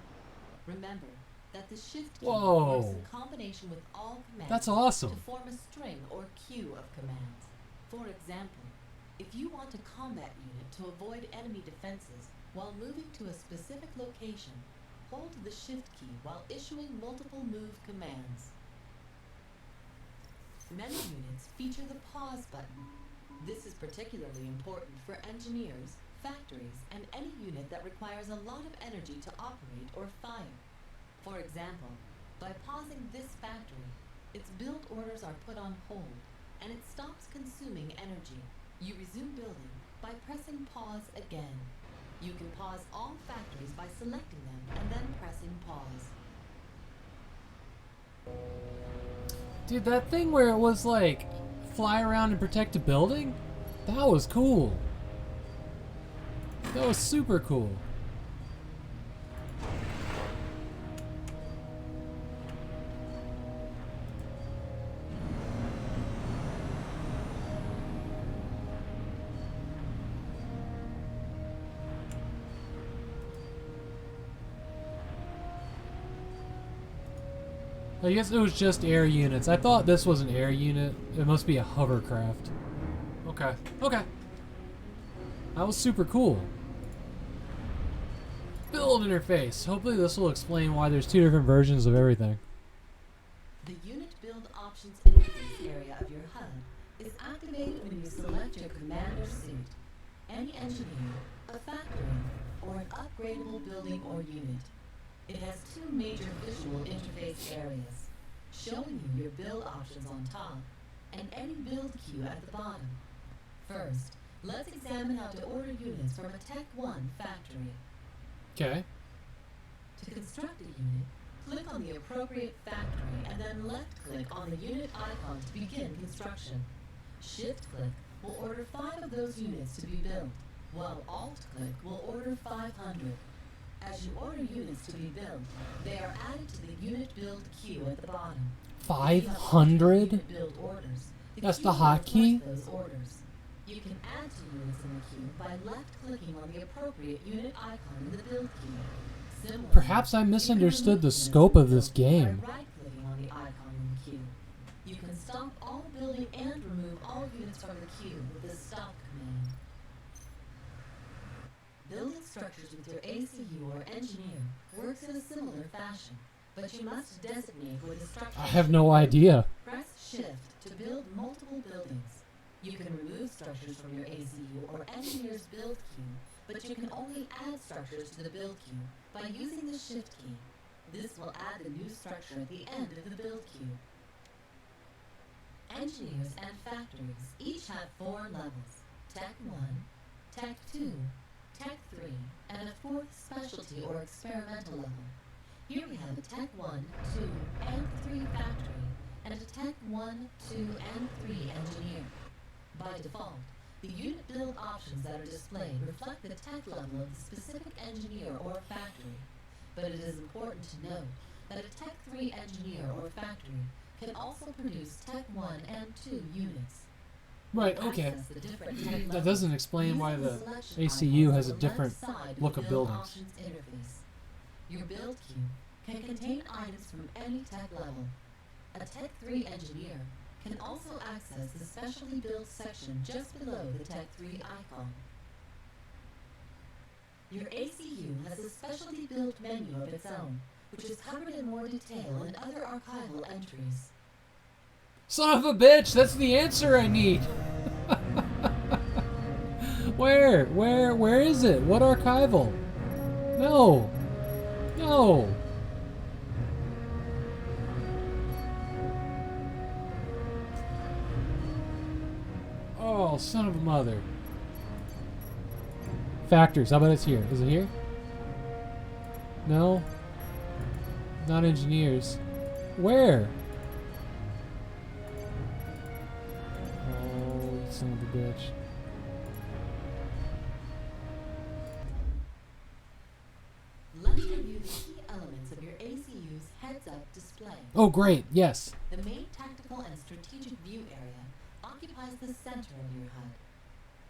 Remember that the shift key Whoa. works in combination with all commands That's awesome. to form a string or queue of commands. For example, if you want a combat unit to avoid enemy defenses while moving to a specific location, hold the shift key while issuing multiple move commands. Many units feature the pause button. This is particularly important for engineers, factories, and any unit that requires a lot of energy to operate or fire. For example, by pausing this factory, its build orders are put on hold, and it stops consuming energy. You resume building by pressing pause again. You can pause all factories by selecting them and then pressing pause. Dude, that thing where it was like fly around and protect a building? That was cool. That was super cool. I guess it was just air units. I thought this was an air unit. It must be a hovercraft. Okay. Okay. That was super cool. Build interface. Hopefully this will explain why there's two different versions of everything. The unit build options interface area of your HUD is activated when you select your commander suit, any engineer, a factory, or an upgradable building or unit. It has two major visual interface areas, showing you your build options on top and any build queue at the bottom. First, let's examine how to order units from a Tech 1 factory. Okay. To construct a unit, click on the appropriate factory and then left-click on the unit icon to begin construction. Shift-click will order 5 of those units to be built, while Alt-click will order 500. As you order units to be built, they are added to the unit build queue at the bottom. 500? Unit build orders, That's queue the will hotkey? reflect those orders. You can add to units in the queue by left-clicking on the appropriate unit icon in the build queue. Similarly, Perhaps I misunderstood the scope of this game. by right-clicking on the icon in the queue. You can stop all building and remove all units from the queue with the stop command. Building structures with your ACU or engineer works in a similar fashion, but you must designate where the structure I have no idea. Press Shift to build multiple buildings. You can remove structures from your ACU or engineer's build queue, but you can only add structures to the build queue by using the Shift key. This will add the new structure at the end of the build queue. Engineers and factories each have 4 levels: Tech 1, Tech 2, Tech 3, and a 4th specialty or experimental level. Here we have a Tech 1, 2, and 3 factory, and a Tech 1, 2, and 3 engineer. By default, the unit build options that are displayed reflect the tech level of the specific engineer or factory, but it is important to note that a Tech 3 engineer or factory can also produce Tech 1 and 2 units. Right, To okay. access the different tech That levels, doesn't explain why using the selection ACU icons has a on the different left side look the of Build buildings. Options interface. Your build queue can contain items from any tech level. A Tech 3 engineer can also access the specialty build section just below the Tech 3 icon. Your ACU has a specialty build menu of its own, which is covered in more detail in other archival entries. Son of a bitch, that's the answer I need. Where is it? What archival? No. No. Oh, son of a mother. Factors. How about it's here? Is it here? No. Not engineers. Where? Oh, you son of a bitch. Let's review the key elements of your ACU's heads-up display. Oh, great. Yes. The main tactical and strategic view area occupies the center of your HUD.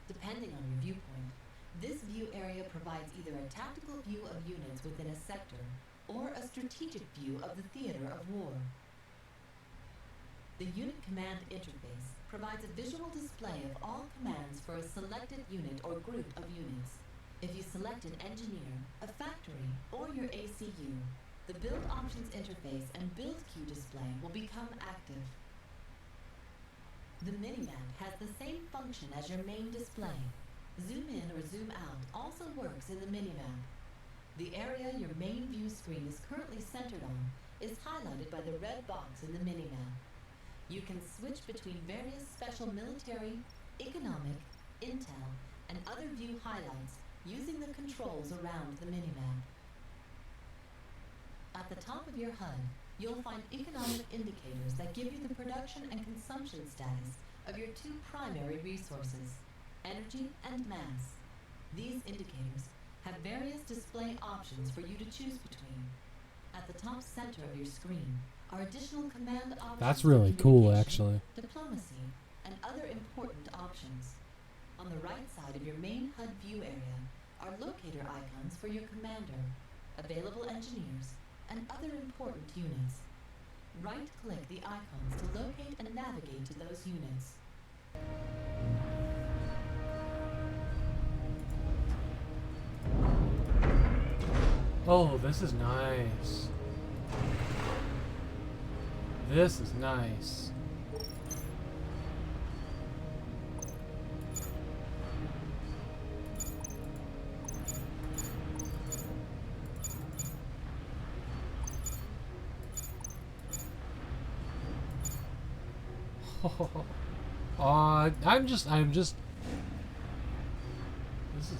Depending on your viewpoint, this view area provides either a tactical view of units within a sector or a strategic view of the theater of war. The Unit Command Interface provides a visual display of all commands for a selected unit or group of units. If you select an engineer, a factory, or your ACU, the Build Options Interface and Build Queue display will become active. The minimap has the same function as your main display. Zoom in or zoom out also works in the minimap. The area your main view screen is currently centered on is highlighted by the red box in the minimap. You can switch between various special military, economic, intel, and other view highlights using the controls around the minimap. At the top of your HUD, you'll find economic indicators that give you the production and consumption status of your two primary resources, energy and mass. These indicators have various display options for you to choose between. At the top center of your screen are additional command options. That's for really cool, communication, actually. diplomacy, and other important options. On the right side of your main HUD view area are locator icons for your commander, available engineers, and other important units. Right-click the icons to locate and navigate to those units. Oh, this is nice. This is nice. I'm just.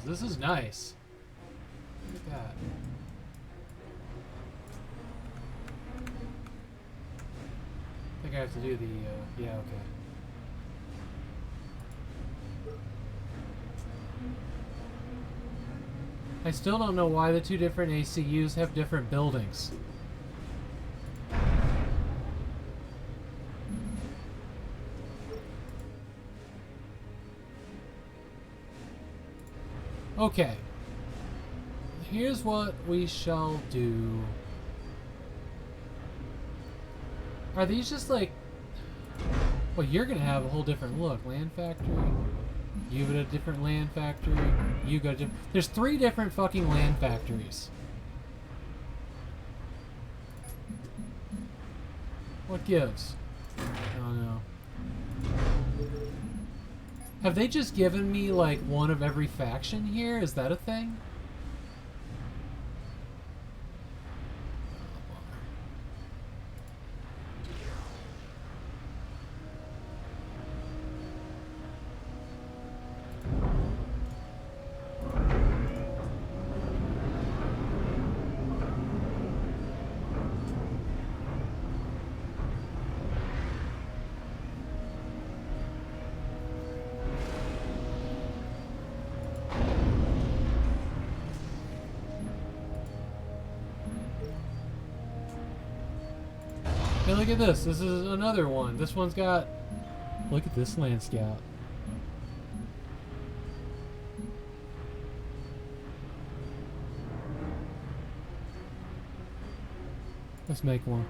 This is nice. Look at that. I think I have to do the. Yeah, okay. I still don't know why the two different ACUs have different buildings. Okay. Here's what we shall do. Are these just like... Well, you're gonna have a whole different look. Land factory. You got a different land factory. You got a different... There's 3 different fucking land factories. What gives? I don't know. Have they just given me, like, one of every faction here? Is that a thing? Hey, look at this. This is another one. This one's got... Look at this land scout. Let's make one.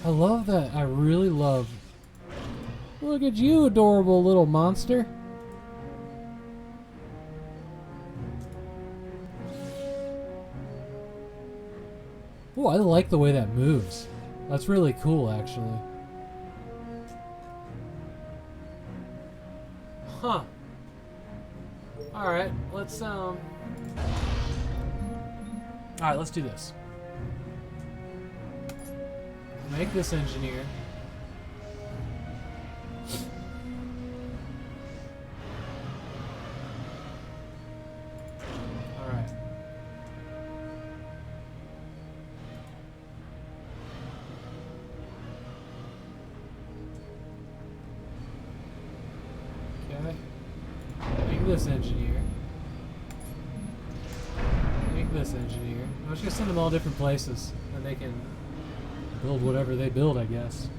I love that. I really love... Look at you, adorable little monster. Oh, I like the way that moves. That's really cool, actually. Huh. Alright, let's Alright, let's do this. Make this engineer. Alright. Okay. Make this engineer. Make this engineer. I was just gonna send them all different places, and they can build whatever they build, I guess.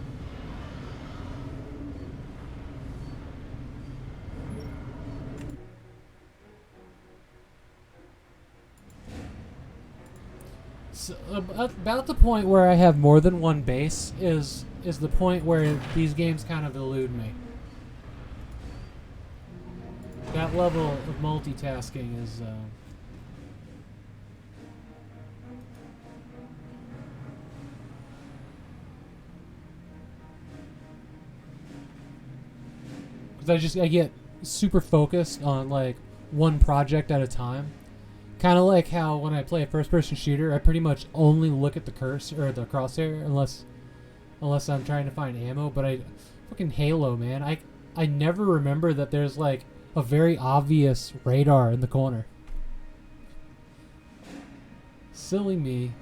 So, about the point where I have more than one base is the point where these games kind of elude me. That level of multitasking is because I get super focused on like one project at a time. Kind of like how when I play a first-person shooter, I pretty much only look at the cursor or the crosshair unless I'm trying to find ammo. But fucking Halo, man, I never remember that there's like a very obvious radar in the corner. Silly me.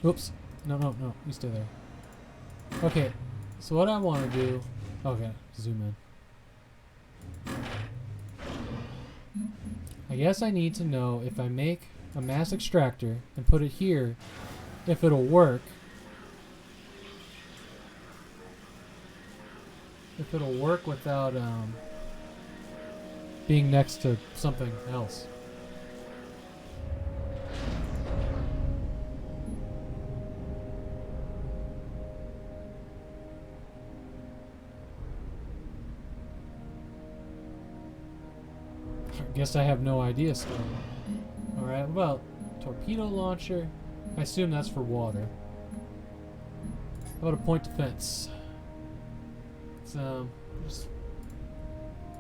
Oops. No. You stay there. Okay. So what I want to do... Okay. Zoom in. I guess I need to know if I make a mass extractor and put it here, if it'll work. If it'll work without being next to something else. I guess I have no idea still. Alright, well, torpedo launcher. I assume that's for water. How about a point defense? Just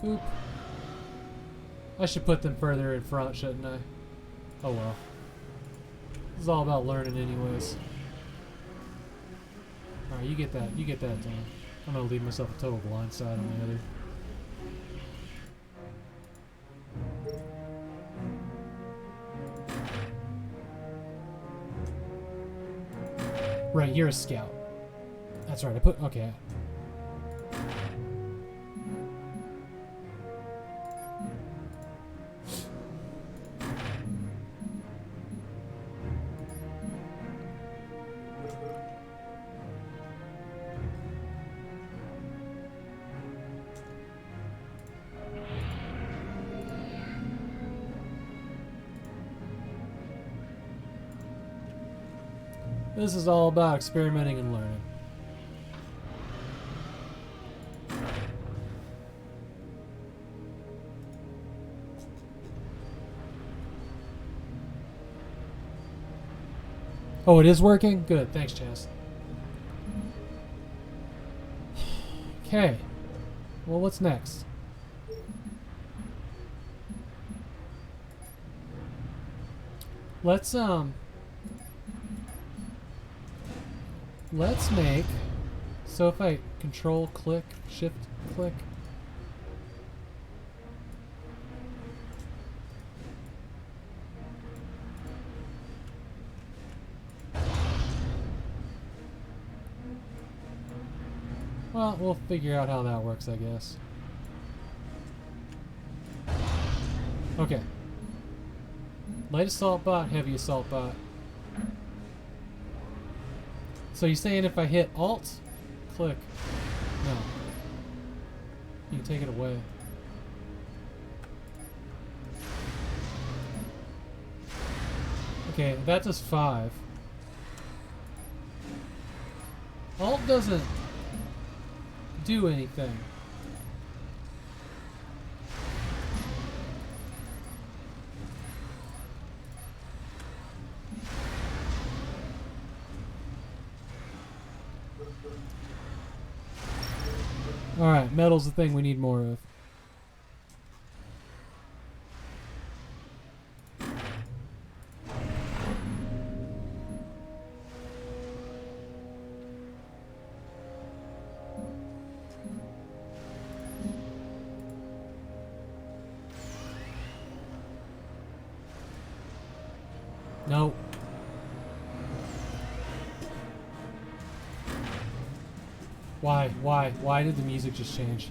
boop. I should put them further in front, shouldn't I? Oh well. This is all about learning anyways. Alright, you get that done. I'm gonna leave myself a total blind side on the other. Right, you're a scout. That's right, okay. This is all about experimenting and learning. Oh, it is working? Good. Thanks, Chaz. Okay. Well, what's next? Let's make, so if I control click, shift click. Well, we'll figure out how that works, I guess. Okay. Light assault bot, heavy assault bot. So you're saying if I hit Alt, click, no. You can take it away. Okay, that does 5. Alt doesn't do anything. Alright, metal's the thing we need more of. No. Why? Why? Why did the music just change?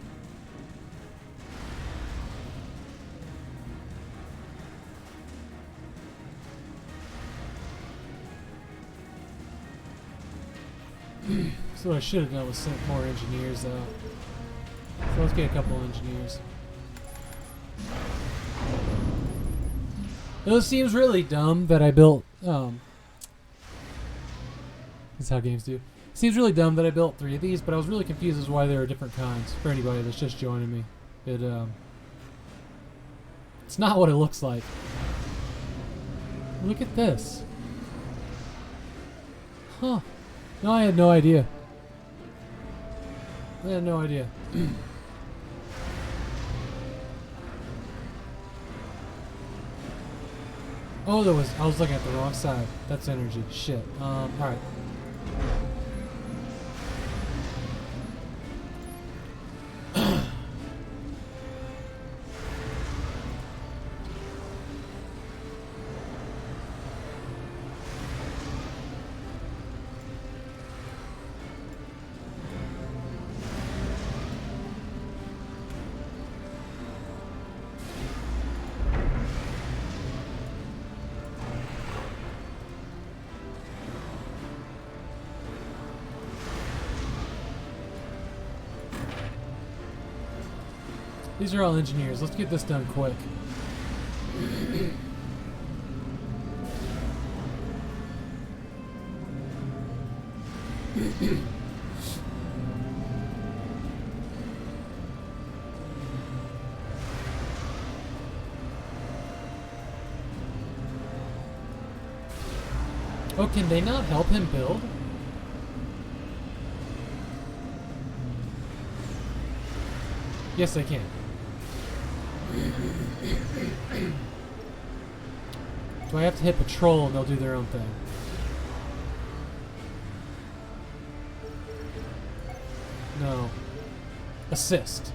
So what I should have done was sent more engineers out. So let's get a couple engineers. It seems really dumb that I built, this is how games do. Seems really dumb that I built 3 of these, but I was really confused as to why there are different kinds for anybody that's just joining me. It's not what it looks like. Look at this. Huh. No, I had no idea. I had no idea. Oh, I was looking at the wrong side. That's energy. Shit. Alright. These are all engineers. Let's get this done quick. Oh, can they not help him build? Yes, they can. Do I have to hit patrol and they'll do their own thing? No. Assist.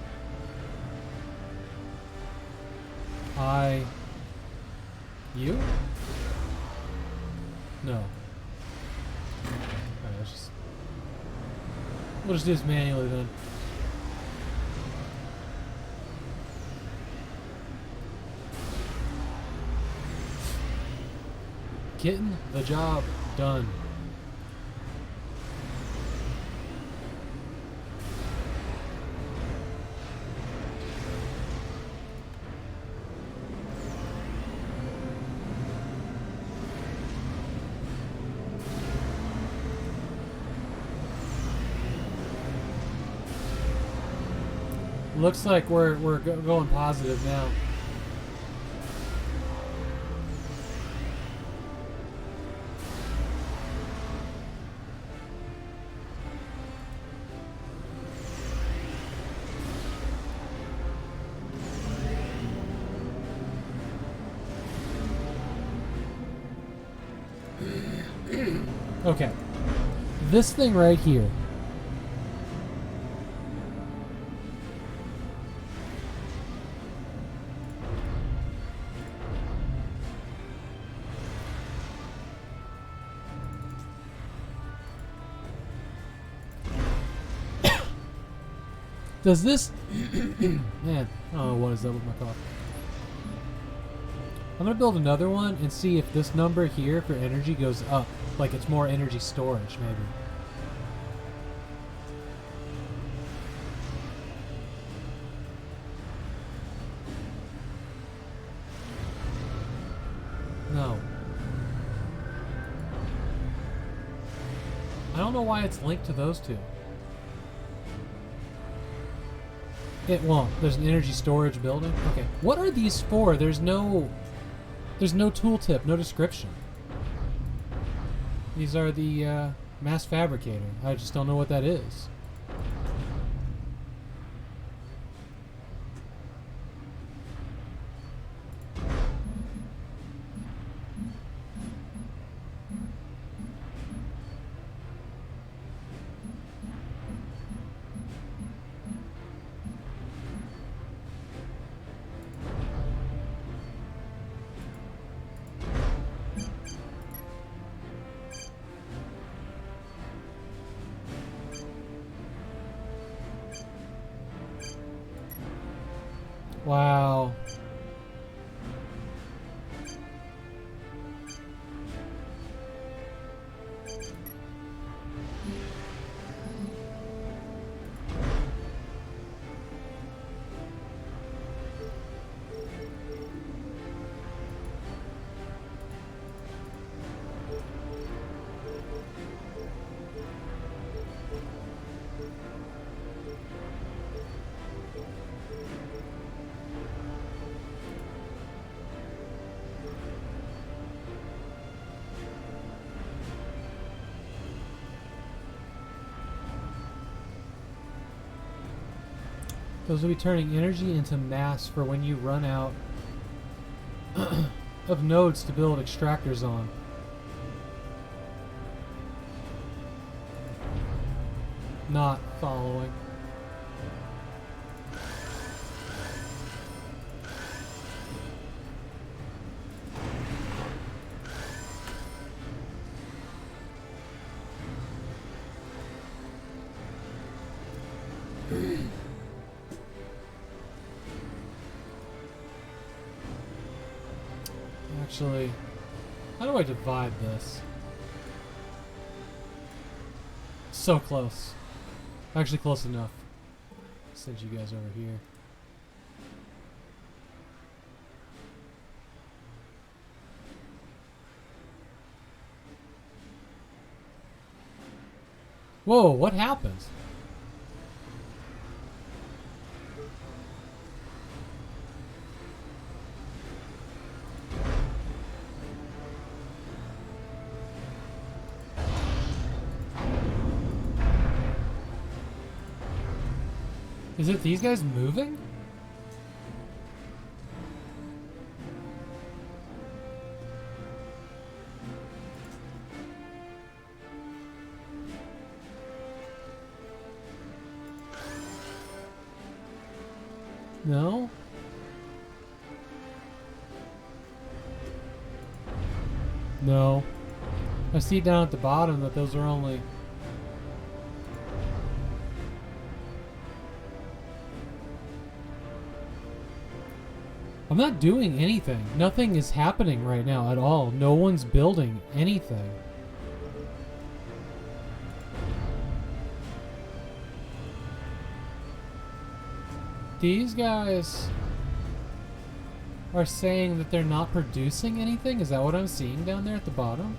You? No. Alright, we'll just do this manually then. Getting the job done. Looks like we're going positive now. Okay. This thing right here. Does this... Man, I don't know what is up with my cough. I'm going to build another one and see if this number here for energy goes up. Like it's more energy storage, maybe. No. I don't know why it's linked to those two. It won't. There's an energy storage building. Okay. What are these for? There's no tooltip, no description. These are the mass fabricator. I just don't know what that is. Wow. Those will be turning energy into mass for when you run out of nodes to build extractors on. Not following. Actually, how do I divide this? So close. Actually close enough. Send you guys over here. Whoa, what happened? Is it these guys moving? No? No. I see down at the bottom that those are only... I'm not doing anything. Nothing is happening right now at all. No one's building anything. These guys are saying that they're not producing anything? Is that what I'm seeing down there at the bottom?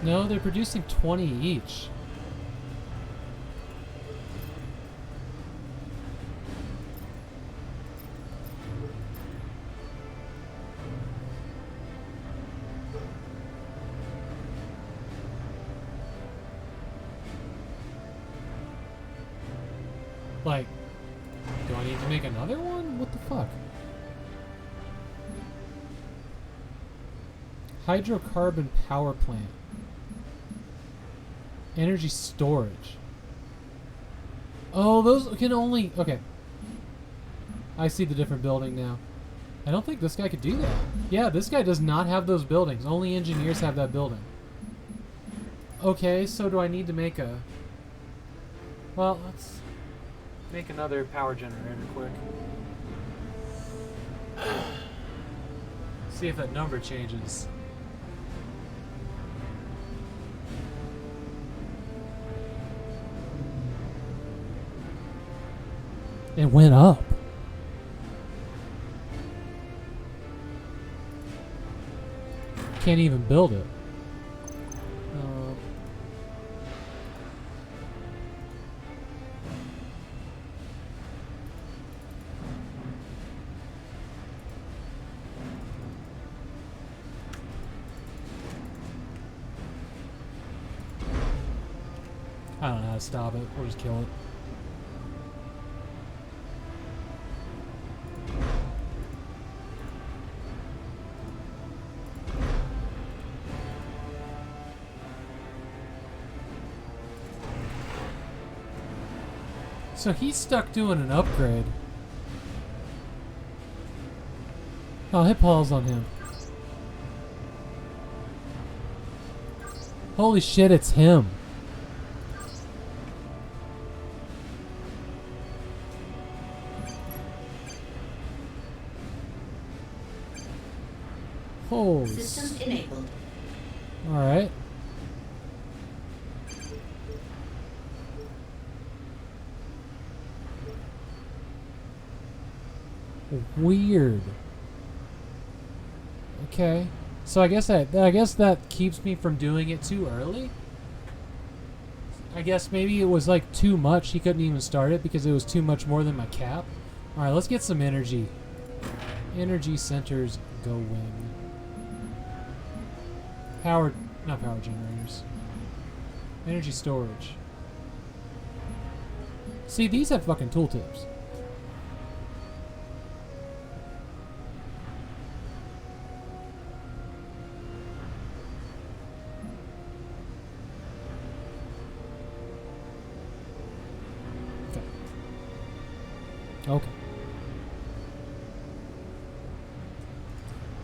No, they're producing 20 each. Like, do I need to make another one? What the fuck? Hydrocarbon power plant. Energy storage. Oh, those can only... Okay. I see the different building now. I don't think this guy could do that. Yeah, this guy does not have those buildings. Only engineers have that building. Okay, so do I need to make a... Well, let's make another power generator quick. See if that number changes. It went up. Can't even build it. I don't know how to stop it. We'll just kill it. So he's stuck doing an upgrade. I'll hit pause on him. Holy shit, it's him. Holy. System enabled. Alright. Weird. Okay. So I guess that keeps me from doing it too early. I guess maybe it was like too much. He couldn't even start it because it was too much more than my cap. All right, let's get some energy. Energy centers going. Not power generators. Energy storage. See, these have fucking tooltips. Okay.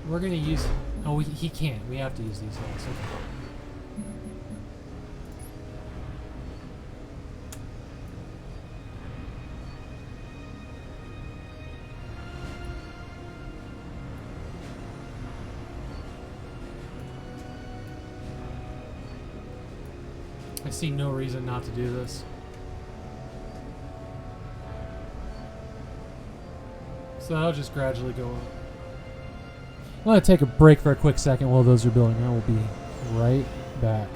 We're gonna use. Oh, he can't. We have to use these guys. Okay. I see no reason not to do this. So that'll just gradually go up. I'm going to take a break for a quick second while those are building. I will be right back.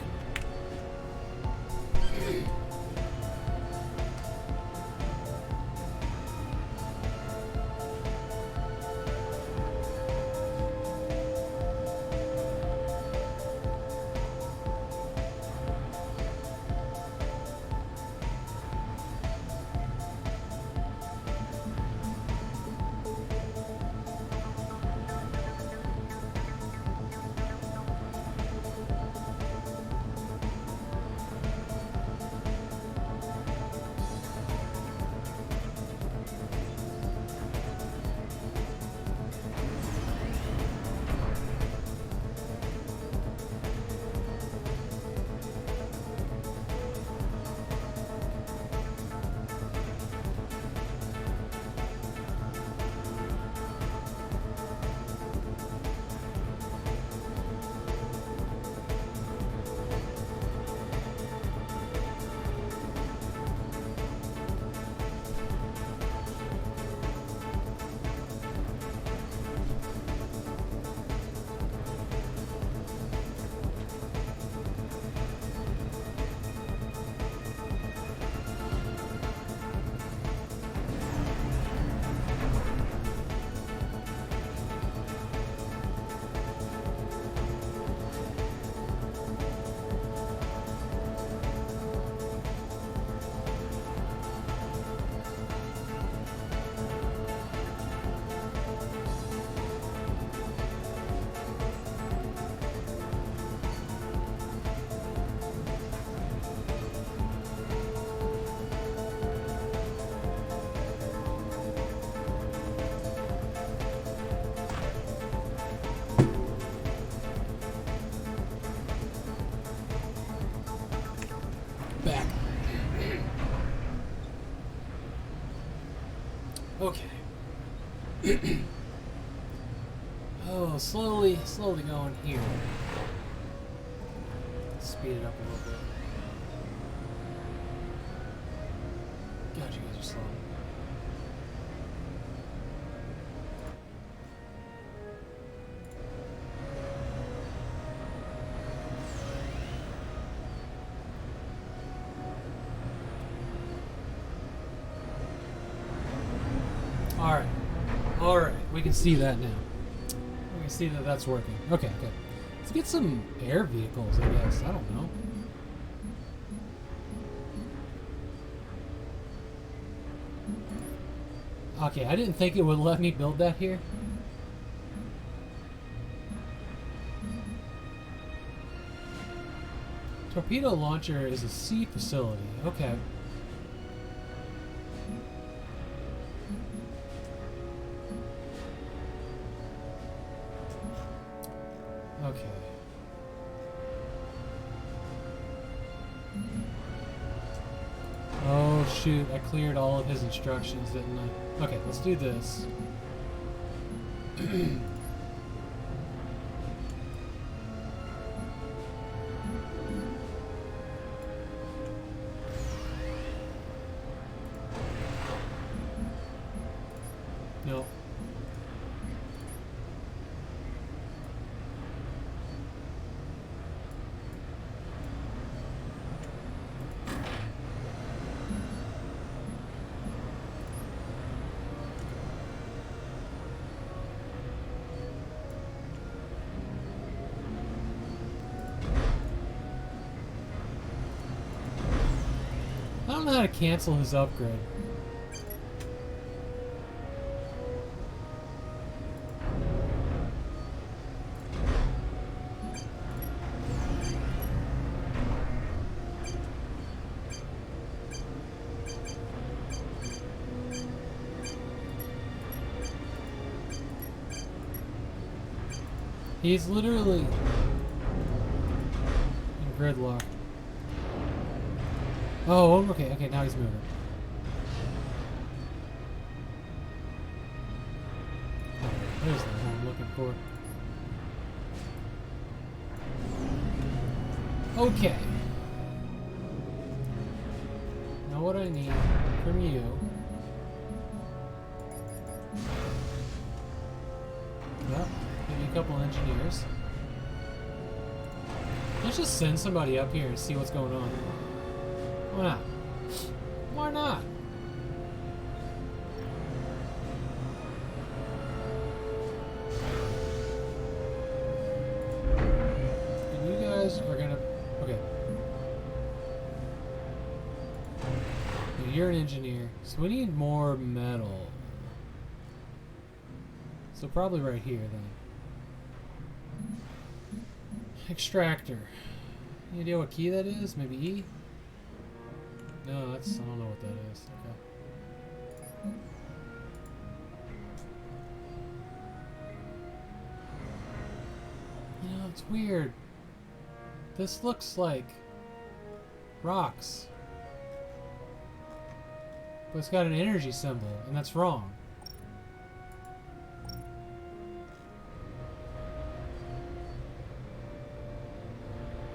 Back. Okay. Oh, slowly going here. Speed it up a little bit. God, you guys are slow. Alright, we can see that now. We can see that that's working. Okay. Let's get some air vehicles, I guess. I don't know. Okay, I didn't think it would let me build that here. Torpedo launcher is a sea facility. Okay. Okay. shoot, I cleared all of his instructions, didn't I? Okay, let's do this. No. I don't know how to cancel his upgrade. He's literally in gridlock. Oh, okay, now he's moving. Oh, there's the one I'm looking for. Okay. Now what I need from you. Well, maybe a couple engineers. Let's just send somebody up here and see what's going on. Why not? Why not? And you guys are gonna... Okay. You're an engineer, so we need more metal. So probably right here, then. Extractor. Any idea what key that is? Maybe E? No, that's... I don't know what that is. Okay. You know, it's weird. This looks like rocks. But it's got an energy symbol, and that's wrong.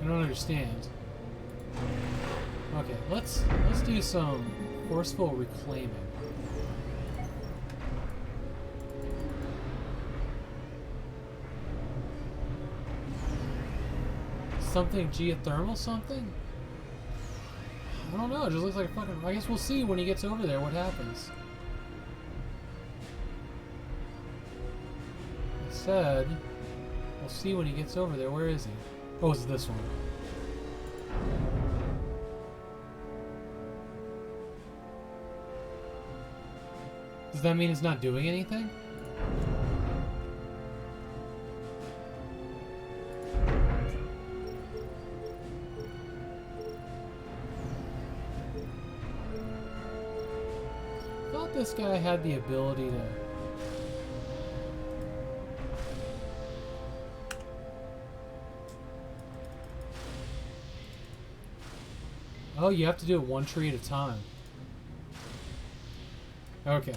I don't understand. Okay, let's do some forceful reclaiming. Something geothermal something? I don't know, it just looks like a fucking... I guess we'll see when he gets over there what happens. I said... We'll see when he gets over there. Where is he? Oh, it's this one. Does that mean it's not doing anything? I thought this guy had the ability to... Oh, you have to do it one tree at a time. Okay.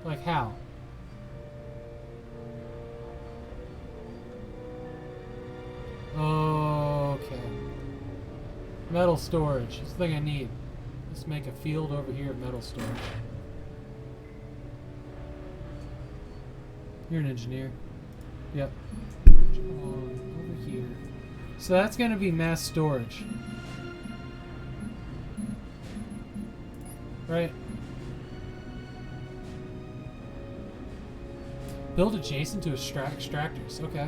Like how? Okay. Metal storage. That's the thing I need. Let's make a field over here of metal storage. You're an engineer. Yep. Over here. So that's going to be mass storage. Right? Build adjacent to extractors. Okay.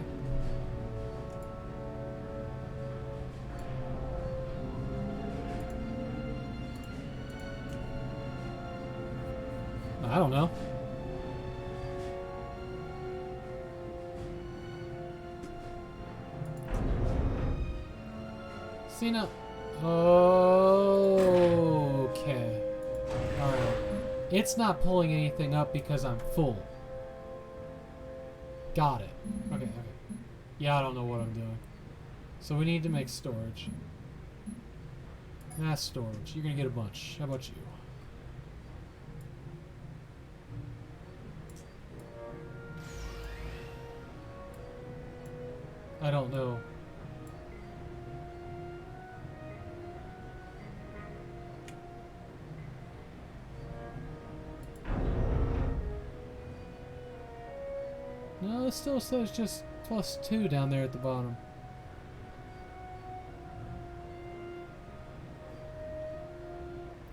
I don't know. See now. Okay. Alright. It's not pulling anything up because I'm full. Got it. Okay, okay. Yeah, I don't know what I'm doing. So we need to make storage. Mass storage. You're gonna get a bunch. How about you? I don't know. No, it still says just +2 down there at the bottom.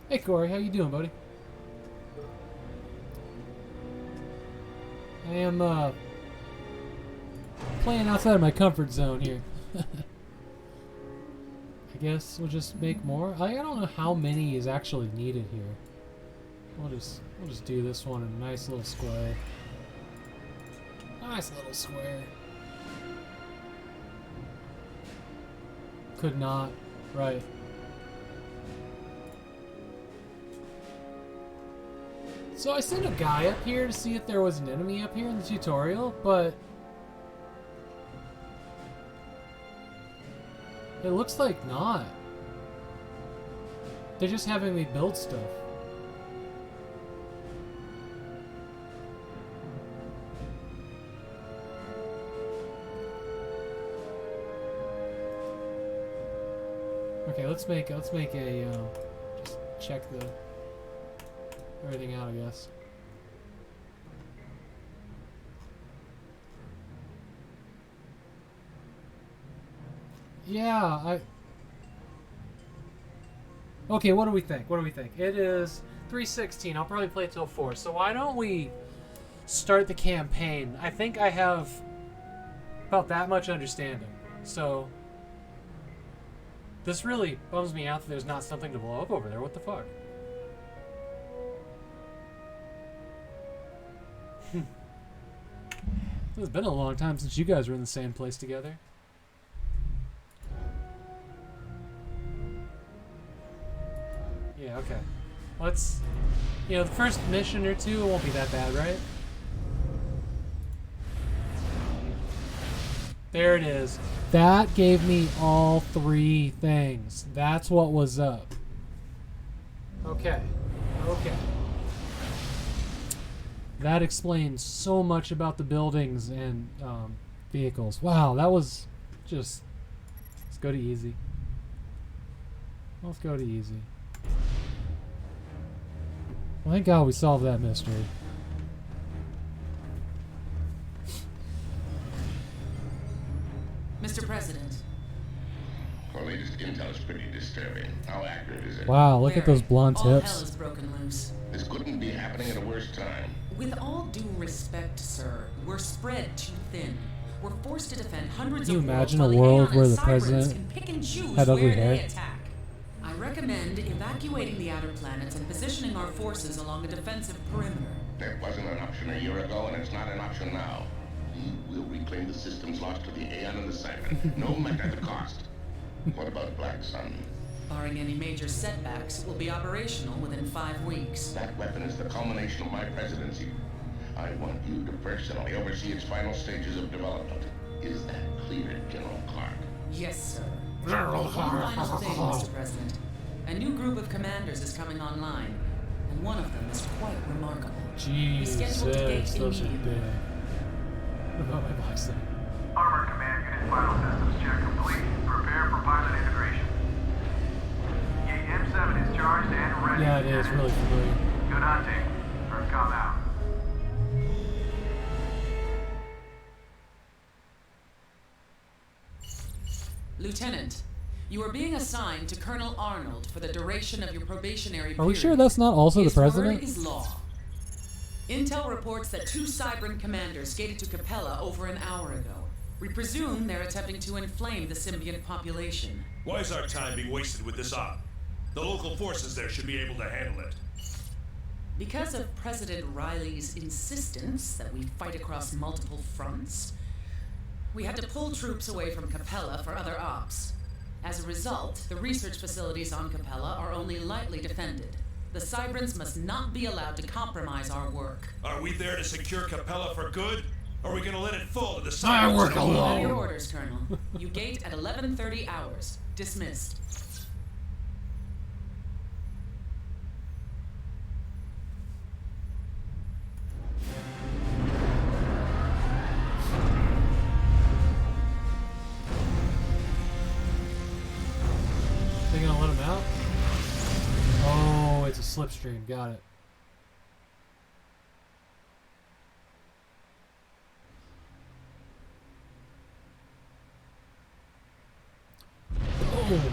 Hey Corey, how you doing, buddy? I am playing outside of my comfort zone here. I guess we'll just make more. I don't know how many is actually needed here. We'll just do this one in a nice little square. Nice little square. Could not. Right. So I sent a guy up here to see if there was an enemy up here in the tutorial, but it looks like not. They're just having me build stuff. Okay, let's make a just check everything out, I guess. Yeah, okay, what do we think? What do we think? It is 3:16. I'll probably play till 4. So why don't we start the campaign? I think I have about that much understanding. So this really bums me out that there's not something to blow up over there. What the fuck? It's been a long time since you guys were in the same place together. Yeah, okay. Let's... You know, the first mission or two, it won't be that bad, right? There it is. That gave me all 3 things. That's what was up. Okay. Okay. That explains so much about the buildings and vehicles. Wow, that was just... Let's go to easy. Let's go to easy. Well, thank God we solved that mystery. Mr. President. Our latest intel is pretty disturbing. How accurate is it? Wow, look at those blonde All hell tips. is broken loose. This couldn't be happening at a worse time. With all due respect, sir, we're spread too thin. We're forced to defend hundreds Can you of imagine worlds a while world Aeon where and the Cybers president can pick and choose had ugly where hair? they attack. I recommend evacuating the outer planets and positioning our forces along a defensive perimeter. That wasn't an option a year ago, and it's not an option now. We will reclaim the systems lost to the Aeon and the Cyber, no matter the cost. What about Black Sun? Barring any major setbacks, it will be operational within 5 weeks. That weapon is the culmination of my presidency. I want you to personally oversee its final stages of development. Is that clear, General Clark? Yes, sir. One final thing, Mr. President. A new group of commanders is coming online, and one of them is quite remarkable. Jesus, scheduled to gate those are immediately. big. What about my box there? Armored Command Unit final systems check complete. Prepare for pilot integration. Gate M7 is charged and ready. Yeah, it is really familiar. Good hunting. Earthcom out. Lieutenant, you are being assigned to Colonel Arnold for the duration of your probationary period. Are we sure that's not also the His president? word is law. Intel reports that 2 Cybran commanders skated to Capella over an hour ago. We presume they're attempting to inflame the symbiont population. Why is our time being wasted with this op? The local forces there should be able to handle it. Because of President Riley's insistence that we fight across multiple fronts, we had to pull troops away from Capella for other ops. As a result, the research facilities on Capella are only lightly defended. The Cybrans must not be allowed to compromise our work. Are we there to secure Capella for good? Or are we gonna let it fall to the I Cybrans? work alone. Your orders, Colonel. You gate at 11:30 hours. Dismissed. They gonna let him out? Oh, it's a slipstream. Got it. Oh.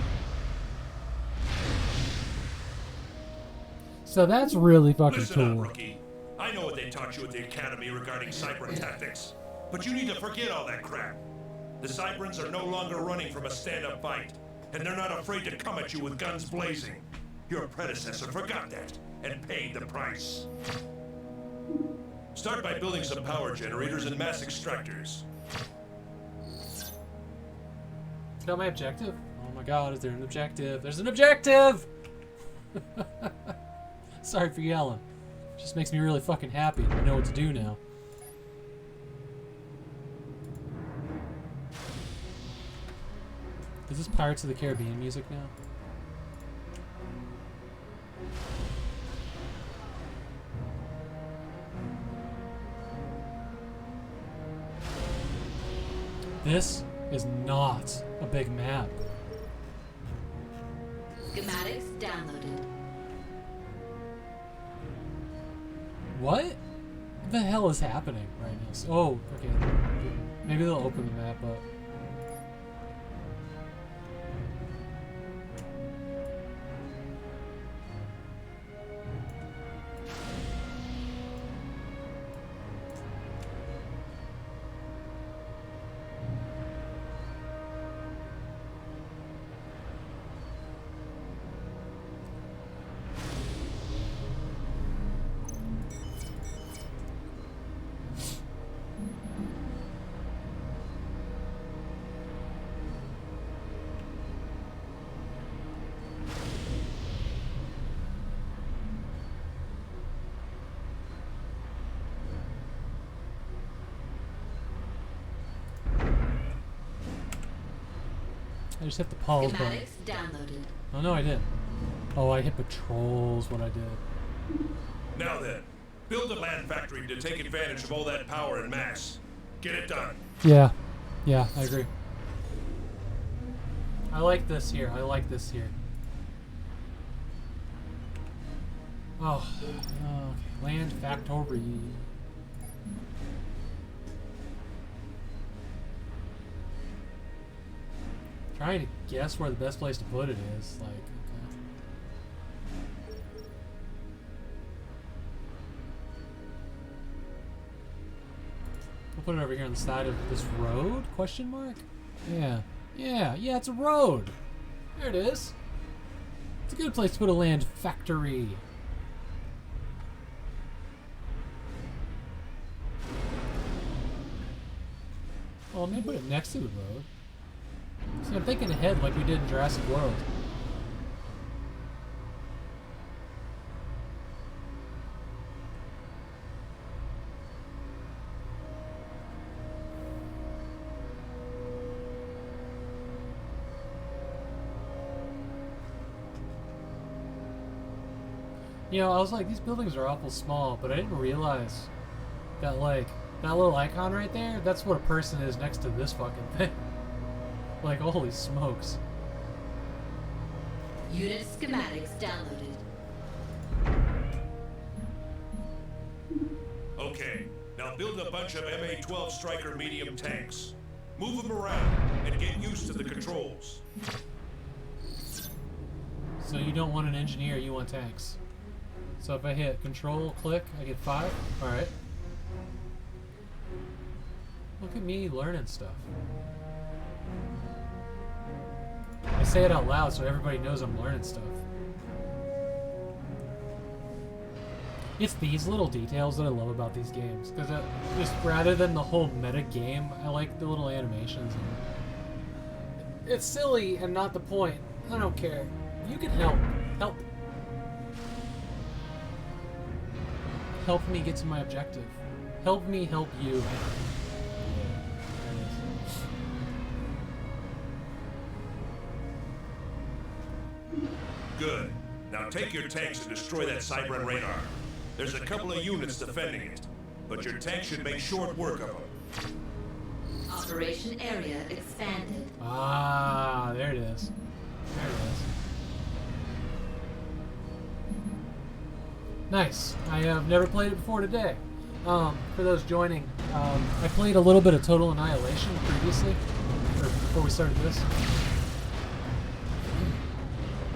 So that's really fucking Listen up, cool. rookie. I know what they taught you at the Academy regarding Cybran tactics, but you need to forget all that crap. The Cybrans are no longer running from a stand-up fight, and they're not afraid to come at you with guns blazing. Your predecessor forgot that, and paid the price. Start by building some power generators and mass extractors. Is that my objective? Oh my god, is there an objective? There's an objective! Sorry for yelling. Just makes me really fucking happy. I know what to do now. Is this Pirates of the Caribbean music now? This is not a big map. Schematics downloaded. What the hell is happening right now? Oh, okay. Maybe they'll open the map up. I just hit the pause button. Schematics downloaded. Oh no, I didn't. Oh, I hit patrols. What I did. Now then, build a land factory to take advantage of all that power and mass. Get it done. Yeah, I agree. I like this here. I like this here. Oh, okay. Land factory. Trying to guess where the best place to put it is. Like, okay. We'll put it over here on the side of this road? Question mark? Yeah, it's a road. There it is. It's a good place to put a land factory. Well, maybe put it next to the road. See, I'm thinking ahead like we did in Jurassic World. You know, I was like, these buildings are awful small, but I didn't realize that, like, that little icon right there, that's what a person is next to this fucking thing. Like, holy smokes. Unit schematics downloaded. Okay, now build a bunch of MA-12 Striker medium tanks. Move them around and get used to the controls. So you don't want an engineer, you want tanks. So if I hit control, click, I get 5? Alright. Look at me learning stuff. I say it out loud so everybody knows I'm learning stuff. It's these little details that I love about these games, because just rather than the whole meta game, I like the little animations. It's silly and not the point. I don't care. You can help. Help. Help me get to my objective. Help me help you. Good. Now take your tanks and destroy that Cybran radar. There's a couple of units defending it, but your tank should make short work of them. Operation area expanded. Ah, there it is. There it is. Nice. I have never played it before today. For those joining, I played a little bit of Total Annihilation previously, or before we started this.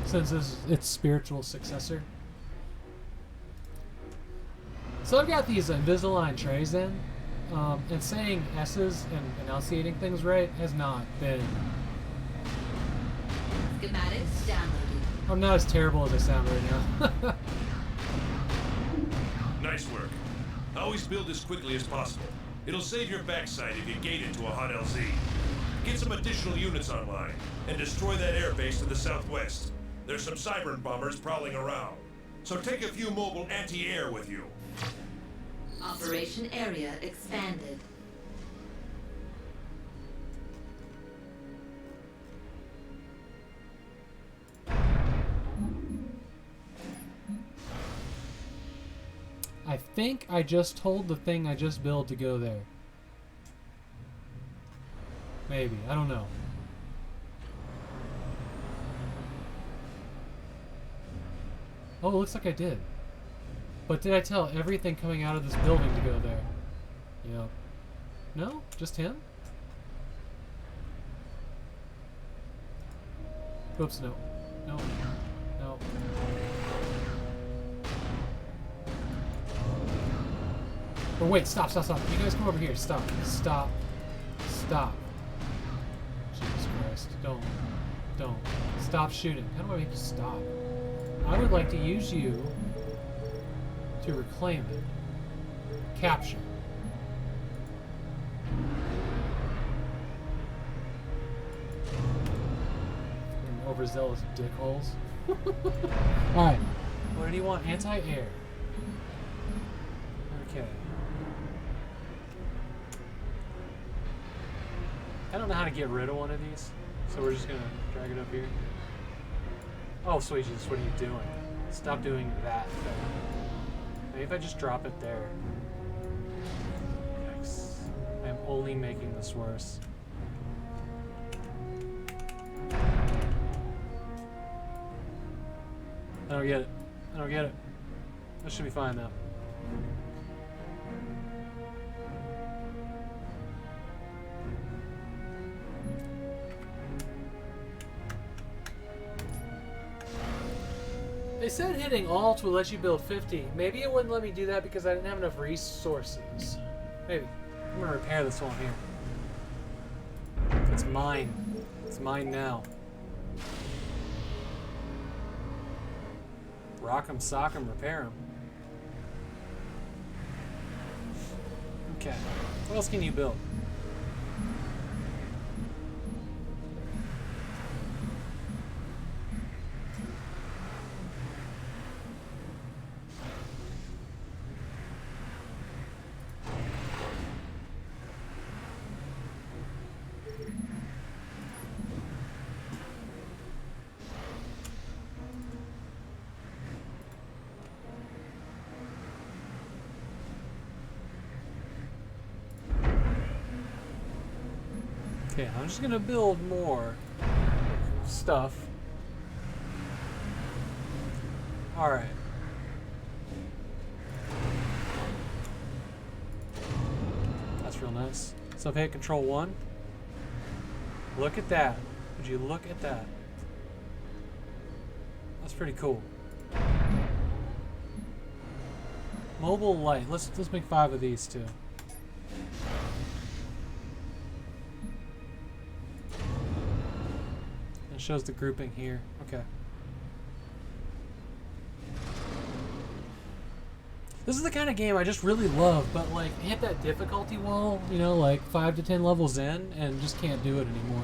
Since this is its spiritual successor. So I've got these Invisalign trays in, and saying S's and enunciating things right has not been... Schematics downloaded. I'm not as terrible as I sound right now. Nice work. Always build as quickly as possible. It'll save your backside if you gate into a hot LZ. Get some additional units online, and destroy that airbase to the southwest. There's some Cybran bombers prowling around. So take a few mobile anti-air with you. Operation area expanded. I think I just told the thing I just built to go there. Maybe. I don't know. Oh, it looks like I did. But did I tell everything coming out of this building to go there? Yep. No? Just him? Oops, no. No. No. Oh, wait, stop, stop, stop. You guys come over here. Stop. Stop. Stop. Jesus Christ. Don't. Don't. Stop shooting. How do I make you stop? I would like to use you to reclaim it. Capture. Overzealous dickholes. Alright. What do you want? Anti-air. Okay. I don't know how to get rid of one of these, so we're just gonna drag it up here. Oh, sweet Jesus, what are you doing? Stop doing that thing. Maybe if I just drop it there. Yikes. I'm only making this worse. I don't get it. I don't get it. That should be fine though. They said hitting Alt would let you build 50. Maybe it wouldn't let me do that because I didn't have enough resources. Maybe. I'm gonna repair this one here. It's mine. It's mine now. Rock 'em, sock 'em, repair 'em. Okay. What else can you build? Okay, I'm just gonna build more stuff. Alright. That's real nice. So if I hit Control 1, look at that. Would you look at that? That's pretty cool. Mobile light. Let's make 5 of these too. It shows the grouping here. Okay. This is the kind of game I just really love, but like hit that difficulty wall, you know, like 5 to 10 levels in, and just can't do it anymore.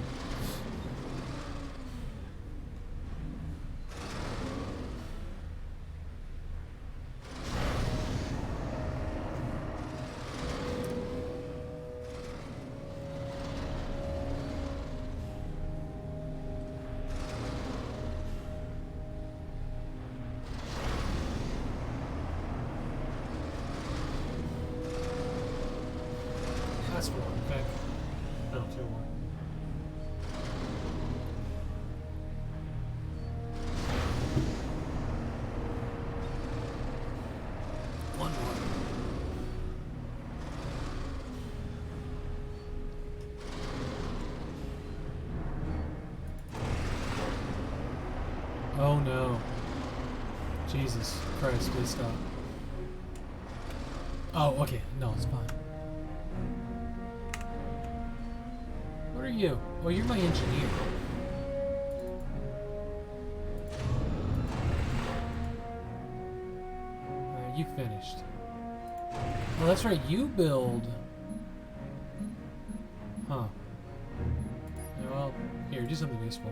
That's one, okay. No, 2 more. One more. Oh no. Jesus Christ, please stop. Oh, okay. No, it's fine. What are you? Oh, you're my engineer. Alright, you finished. Oh, that's right, you build. Huh. Yeah, well, here, do something useful.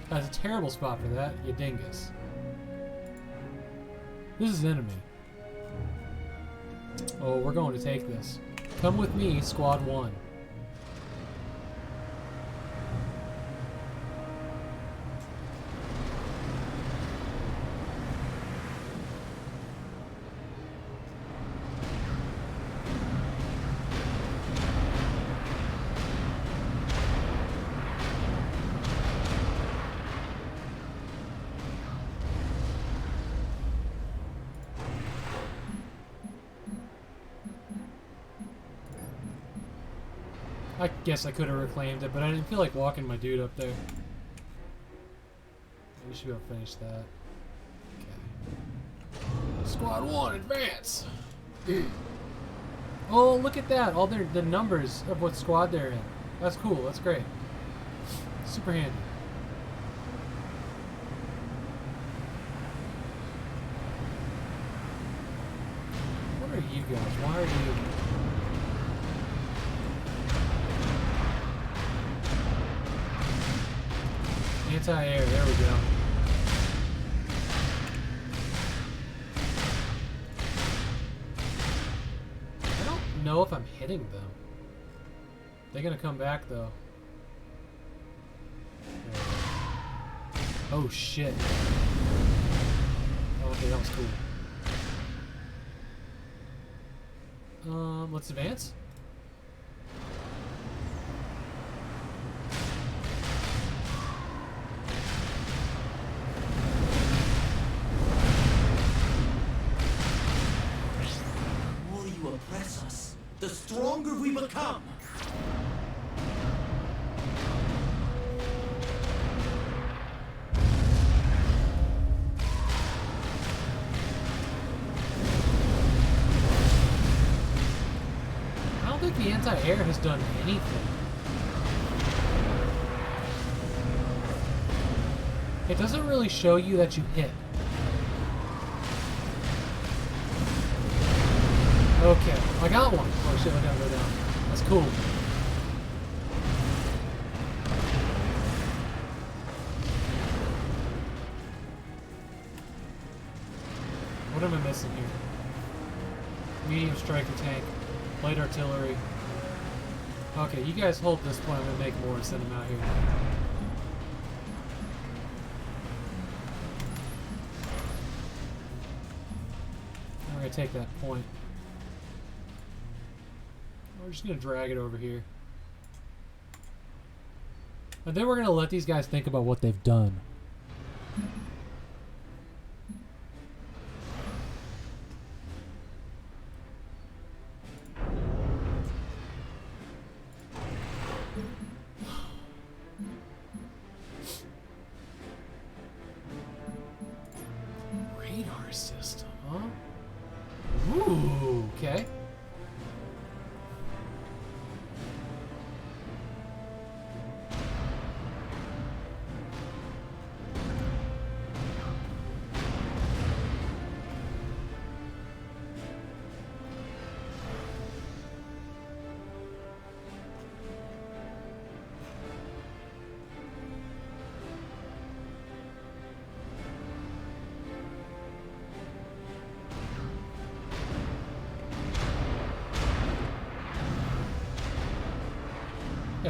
That's a terrible spot for that, you dingus. This is enemy. Oh, we're going to take this. Come with me, Squad 1. I guess I could have reclaimed it, but I didn't feel like walking my dude up there. We should be able to finish that. Okay. Squad 1, advance! Oh, look at that! All the numbers of what squad they're in. That's cool, that's great. Super handy. What are you guys? Why are you... Anti-air, there we go. I don't know if I'm hitting them. They're gonna come back though. Oh shit. Okay, that was cool. Let's advance. The stronger we become. I don't think the anti-air has done anything. It doesn't really show you that you hit. Okay, I got one. Oh shit, I gotta go down. That's cool. What am I missing here? Medium striker tank, light artillery. Okay, you guys hold this point. I'm gonna make more and send them out here. I'm gonna take that point. We're just gonna drag it over here. And then we're gonna let these guys think about what they've done. Radar system, huh? Ooh, okay.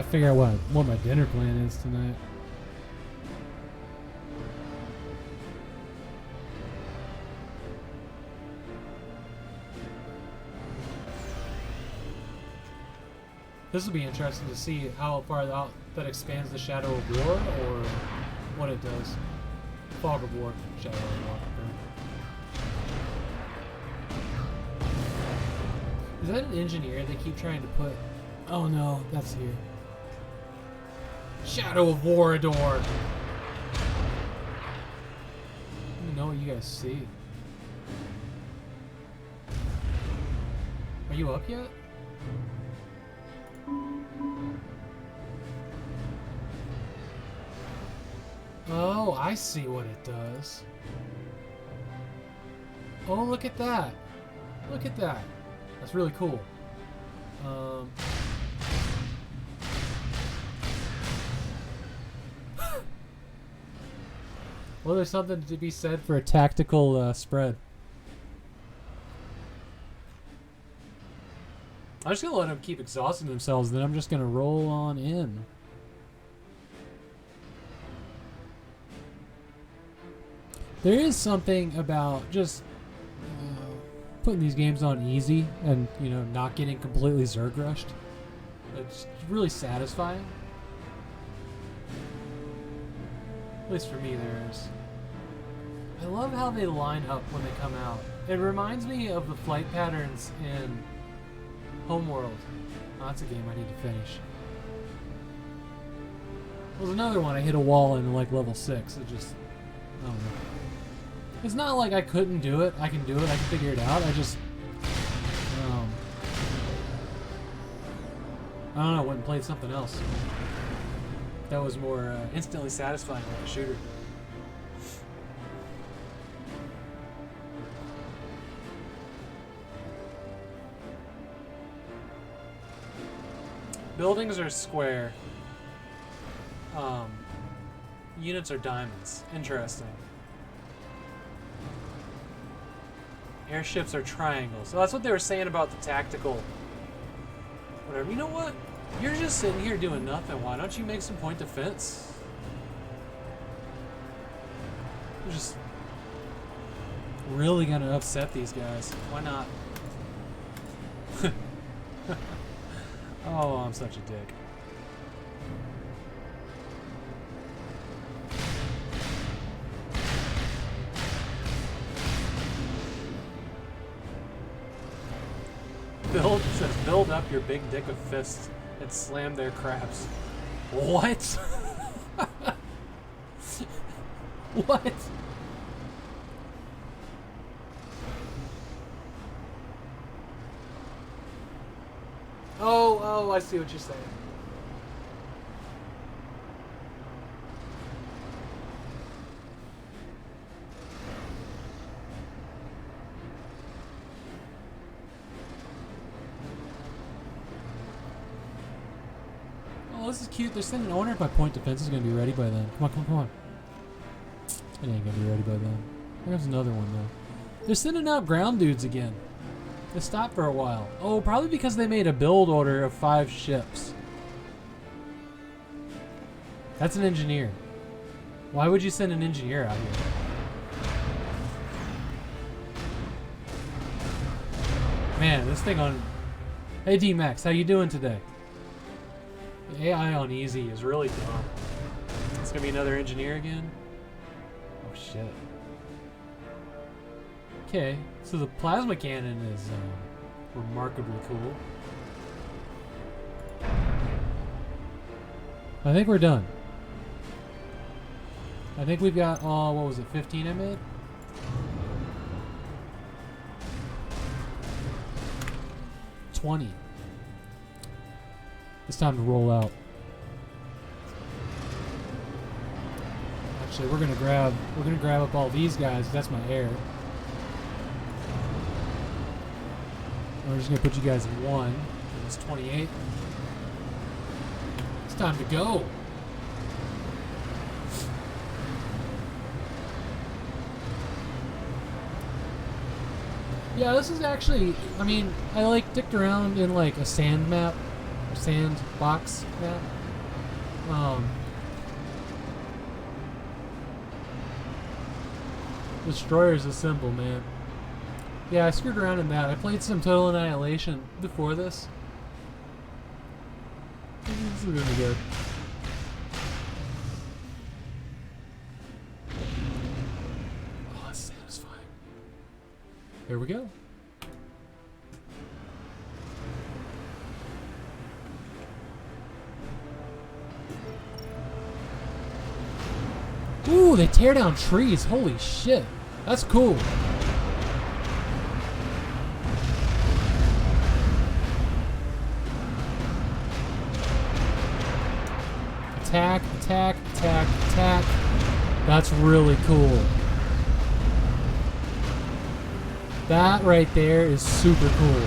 Gotta figure out what my dinner plan is tonight. This will be interesting to see how far out that expands the Shadow of War, or what it does. Fog of War, Shadow of War. Is that an engineer they keep trying to put? Oh no, that's here. Shadow of Warador. I don't know what you guys see. Are you up yet? Oh, I see what it does. Oh, look at that. Look at that. That's really cool. Well, there's something to be said for a tactical spread. I'm just gonna let them keep exhausting themselves, then I'm just gonna roll on in. There is something about just putting these games on easy and, you know, not getting completely Zerg rushed. It's really satisfying. At least for me, there is. I love how they line up when they come out. It reminds me of the flight patterns in Homeworld. Oh, that's a game I need to finish. There's another one I hit a wall in like level 6. It just, I don't know. It's not like I couldn't do it. I can do it. I can figure it out. I just, I don't know. Went and played something else. That was more instantly satisfying like a shooter. Buildings are square. Units are diamonds. Interesting. Airships are triangles. So that's what they were saying about the tactical. Whatever. You know what? You're just sitting here doing nothing. Why don't you make some point defense? You're just really gonna upset these guys. Why not? Oh, I'm such a dick. Build up your big dick of fists and slam their crabs. What? What? Oh, I see what you're saying. Oh, this is cute. They're sending. I wonder if my point defense is going to be ready by then. Come on. It ain't going to be ready by then. There's another one, though. They're sending out ground dudes again. They stopped for a while. Oh, probably because they made a build order of 5 ships. That's an engineer. Why would you send an engineer out here? Man, this thing on... Hey, D-Max, how you doing today? The AI on easy is really dumb. It's gonna be another engineer again? Oh, shit. Okay, so the plasma cannon is remarkably cool. I think we're done. I think we've got, what was it, 15 I made? $20. It's time to roll out. Actually, we're gonna grab up all these guys. That's my air. We're just gonna put you guys in 1. It's 28. It's time to go. Yeah, this is actually, I mean, I like dicked around in like a sand map sandbox map. Destroyer's a symbol, man. Yeah, I screwed around in that. I played some Total Annihilation before this. This is gonna be good. Oh, that's satisfying. Here we go. Ooh, they tear down trees. Holy shit. That's cool. Attack, attack, attack, attack. That's really cool. That right there is super cool.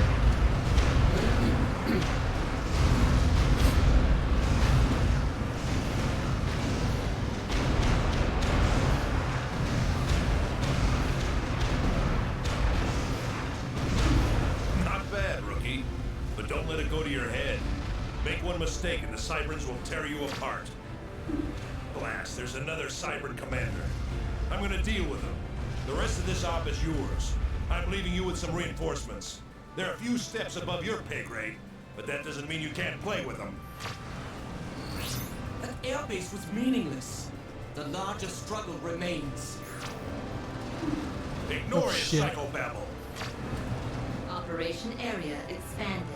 Not bad, rookie. But don't let it go to your head. Make one mistake and the Cyberns will tear you apart. Blast, there's another Cybern commander. I'm gonna deal with him. The rest of this op is yours. I'm leaving you with some reinforcements. They're a few steps above your pay grade, but that doesn't mean you can't play with them. That airbase was meaningless. The larger struggle remains. Ignore Oh, his shit. psychobabble. Operation area expanded.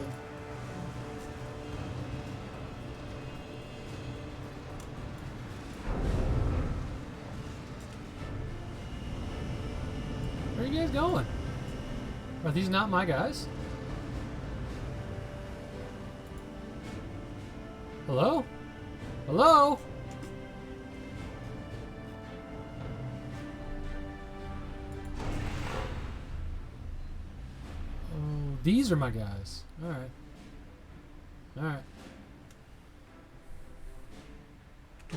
Where are you guys going? Are these not my guys? Hello? Hello? Oh, these are my guys. Alright. Alright.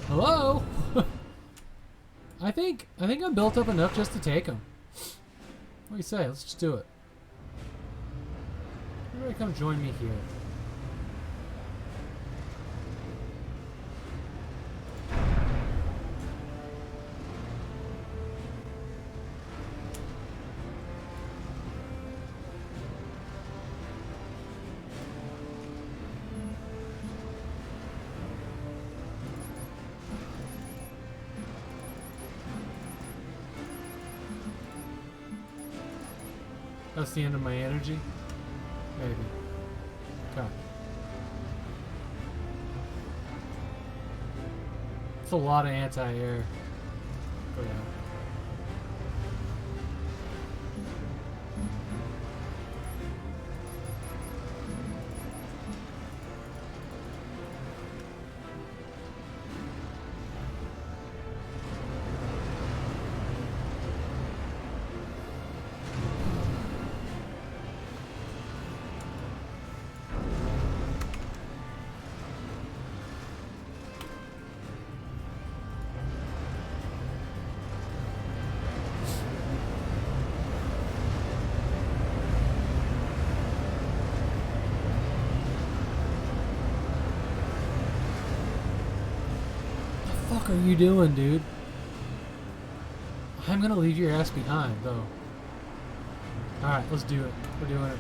Hello? I think I'm built up enough just to take them. What do you say? Let's just do it. Everybody come join me here. That's the end of my energy? Maybe. Okay. It's a lot of anti-air. Go down. What the fuck are you doing, dude? I'm gonna leave your ass behind, though. Alright, let's do it. We're doing it.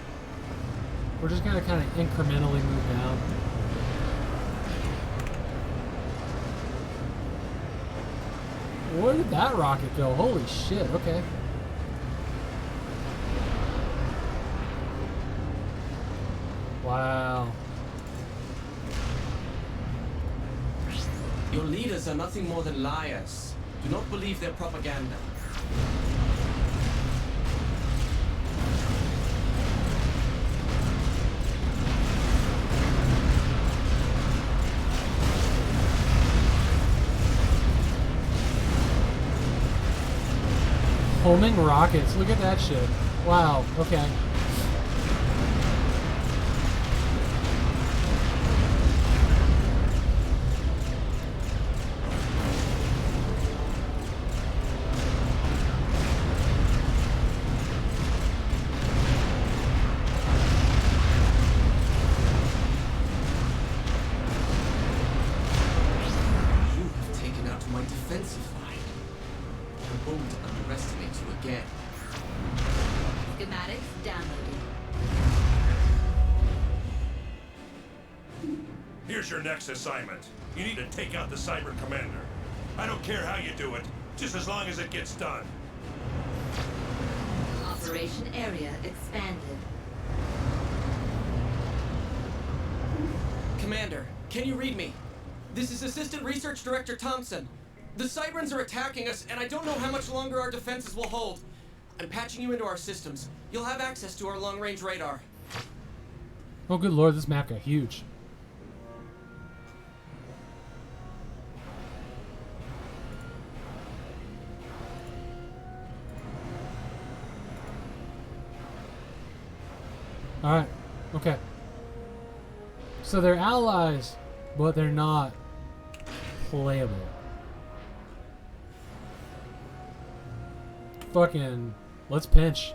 We're just gonna kind of incrementally move down. Where did that rocket go? Holy shit, okay. Wow. Your leaders are nothing more than liars. Do not believe their propaganda. Homing rockets. Look at that shit. Wow, okay. Schematics downloaded. Here's your next assignment. You need to take out the Cyber Commander. I don't care how you do it, just as long as it gets done. Operation area expanded. Commander, can you read me? This is Assistant Research Director Thompson. The Cyberns are attacking us, and I don't know how much longer our defenses will hold. I'm patching you into our systems. You'll have access to our long-range radar. Oh, good lord, this map got huge. Alright, okay. So they're allies, but they're not playable. Fucking, let's pinch.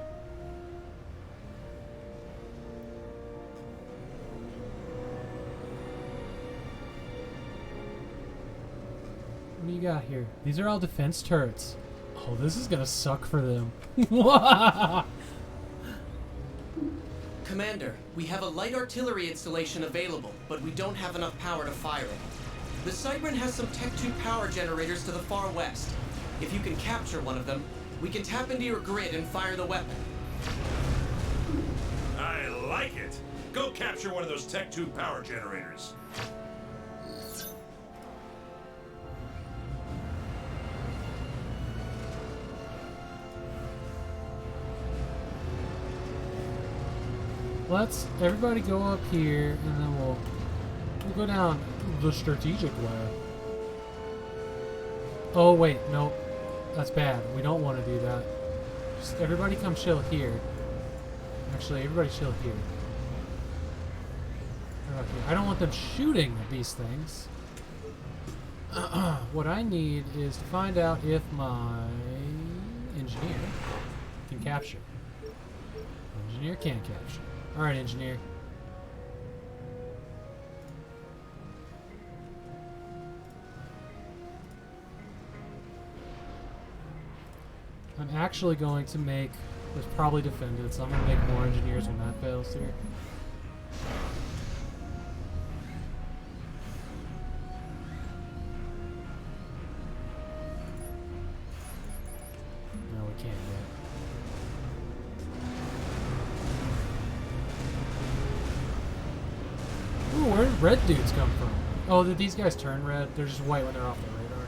What do you got here? These are all defense turrets. Oh, this is gonna suck for them. Commander, we have a light artillery installation available, but we don't have enough power to fire it. The Cybern has some Tech 2 power generators to the far west. If you can capture one of them, we can tap into your grid and fire the weapon. I like it. Go capture one of those Tech 2 power generators. Let's everybody go up here, and then we'll go down the strategic way. Oh wait, no, that's bad. We don't want to do that. Just everybody come chill here. Actually, everybody chill here. Okay, I don't want them shooting these things. What I need is to find out if my engineer can capture. Engineer can capture. Alright, engineer. I'm actually going to make this probably defended, so I'm going to make more engineers when that fails here. No, we can't yet. Ooh, where did red dudes come from? Oh, did these guys turn red? They're just white when they're off the radar.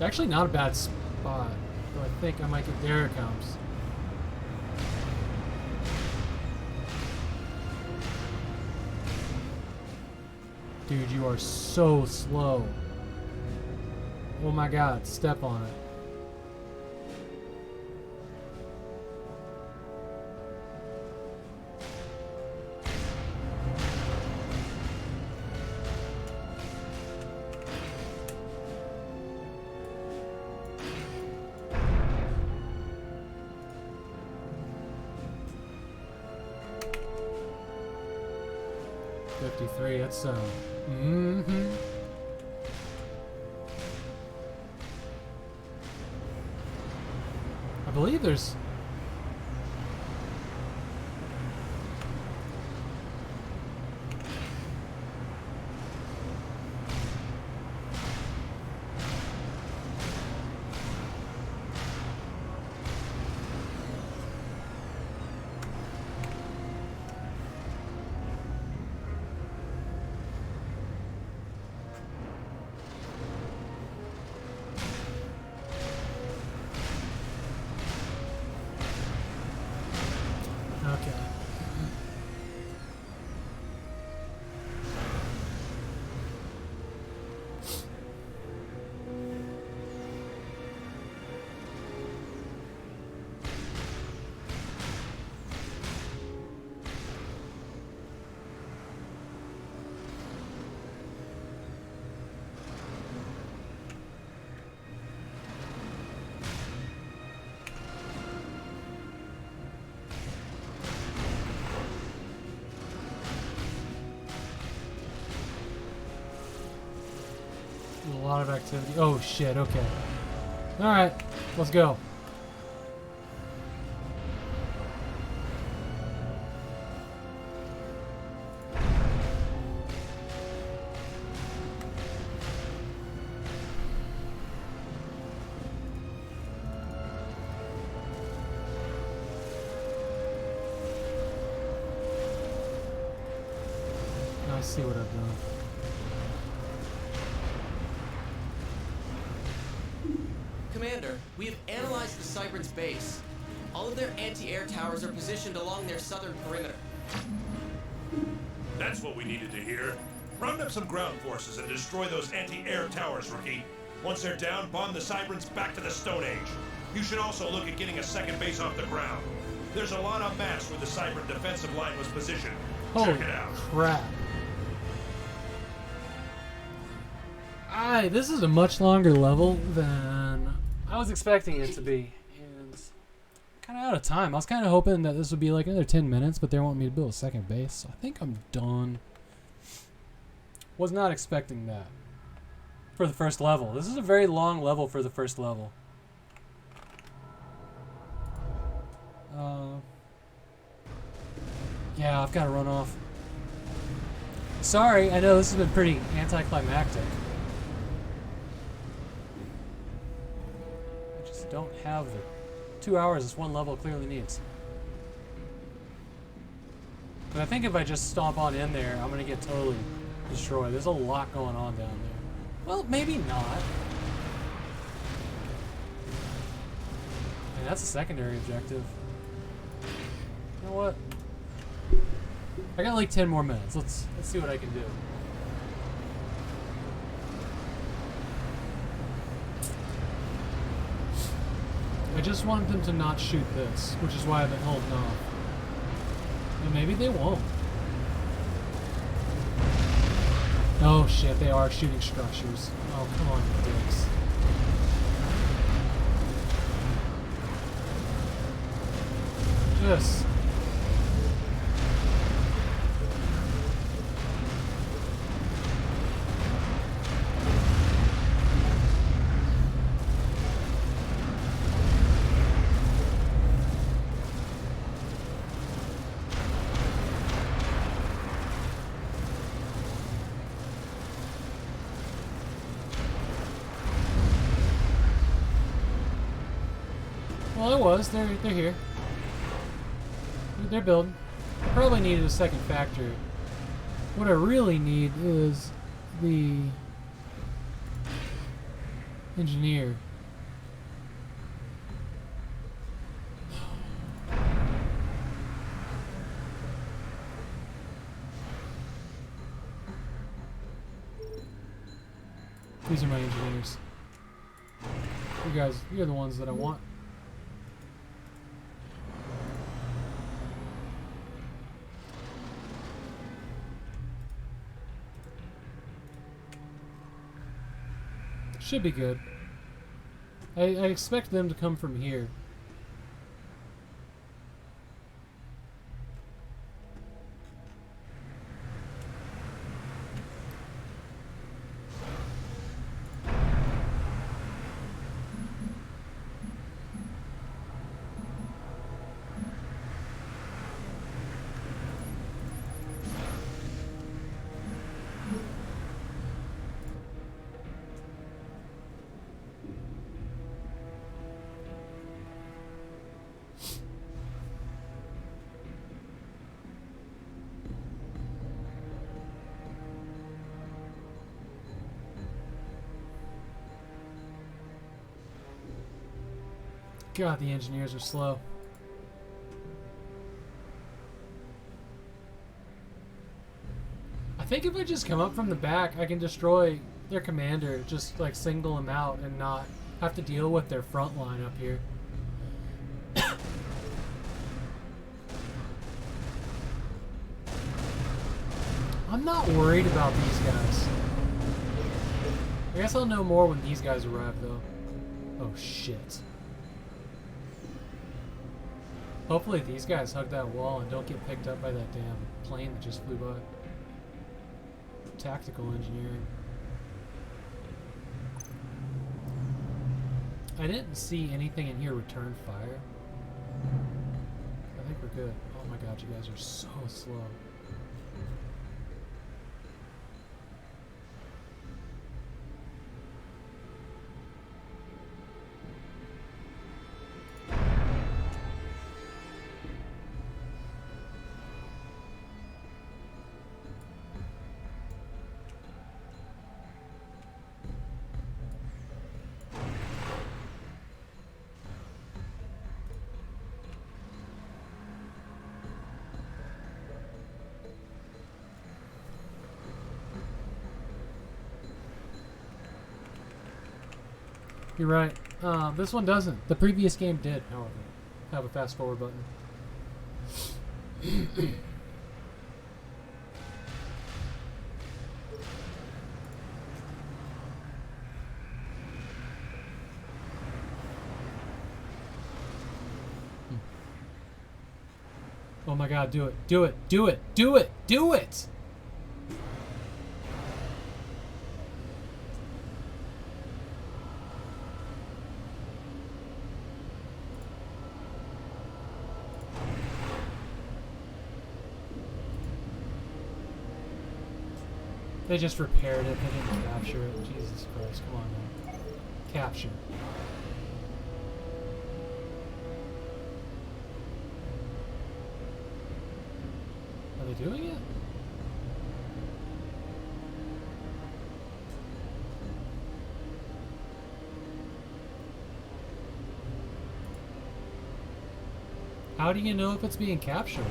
Actually, not a bad spot. Though I think I might get. There it comes. Dude, you are so slow. Oh my god, step on it. That's I believe there's a lot of activity. Oh shit, okay. Alright, let's go. see what I've done. Commander, we have analyzed the Cybern's base. All of their anti-air towers are positioned along their southern perimeter. That's what we needed to hear. Round up some ground forces and destroy those anti-air towers, Rookie. Once they're down, bomb the Cyberns back to the Stone Age. You should also look at getting a second base off the ground. There's a lot of mass where the Cybern defensive line was positioned. Holy Check it out. crap. This is a much longer level than I was expecting it to be. And kind of out of time. I was kind of hoping that this would be like another 10 minutes, but they want me to build a second base. So I think I'm done. Was not expecting that for the first level. This is a very long level for the first level. Yeah, I've got to run off. Sorry, I know this has been pretty anticlimactic. I just don't have the 2 hours this one level clearly needs. But I think if I just stomp on in there, I'm going to get totally destroyed. There's a lot going on down there. Well, maybe not. And that's a secondary objective. You know what? I got like 10 more minutes. Let's see what I can do. I just want them to not shoot this, which is why I've been holding off. But maybe they won't. Oh shit, they are shooting structures. Oh, come on, you dicks. Just... Well, it was. They're here. They're building. Probably needed a second factory. What I really need is the engineer. These are my engineers. You guys, you're the ones that I want. Should be good. I expect them to come from here. God, the engineers are slow. I think if I just come up from the back, I can destroy their commander, just like single him out and not have to deal with their front line up here. I'm not worried about these guys. I guess I'll know more when these guys arrive, though. Oh, shit. Hopefully these guys hug that wall and don't get picked up by that damn plane that just flew by. Tactical engineering. I didn't see anything in here return fire. I think we're good. Oh my god, you guys are so slow. You're right. This one doesn't. The previous game did, however, have a fast forward button. Oh my god, do it. Do it. Do it. Do it. Do it! They just repaired it. They didn't capture it. Jesus Christ. Come on now. Capture. Are they doing it? How do you know if it's being captured?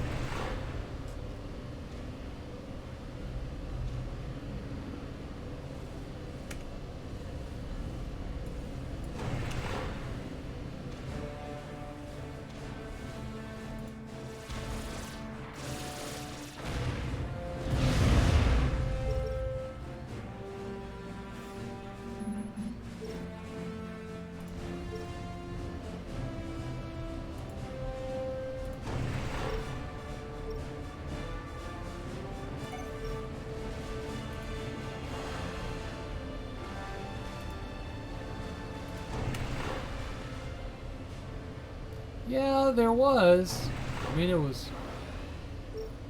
Yeah, there was. I mean, it was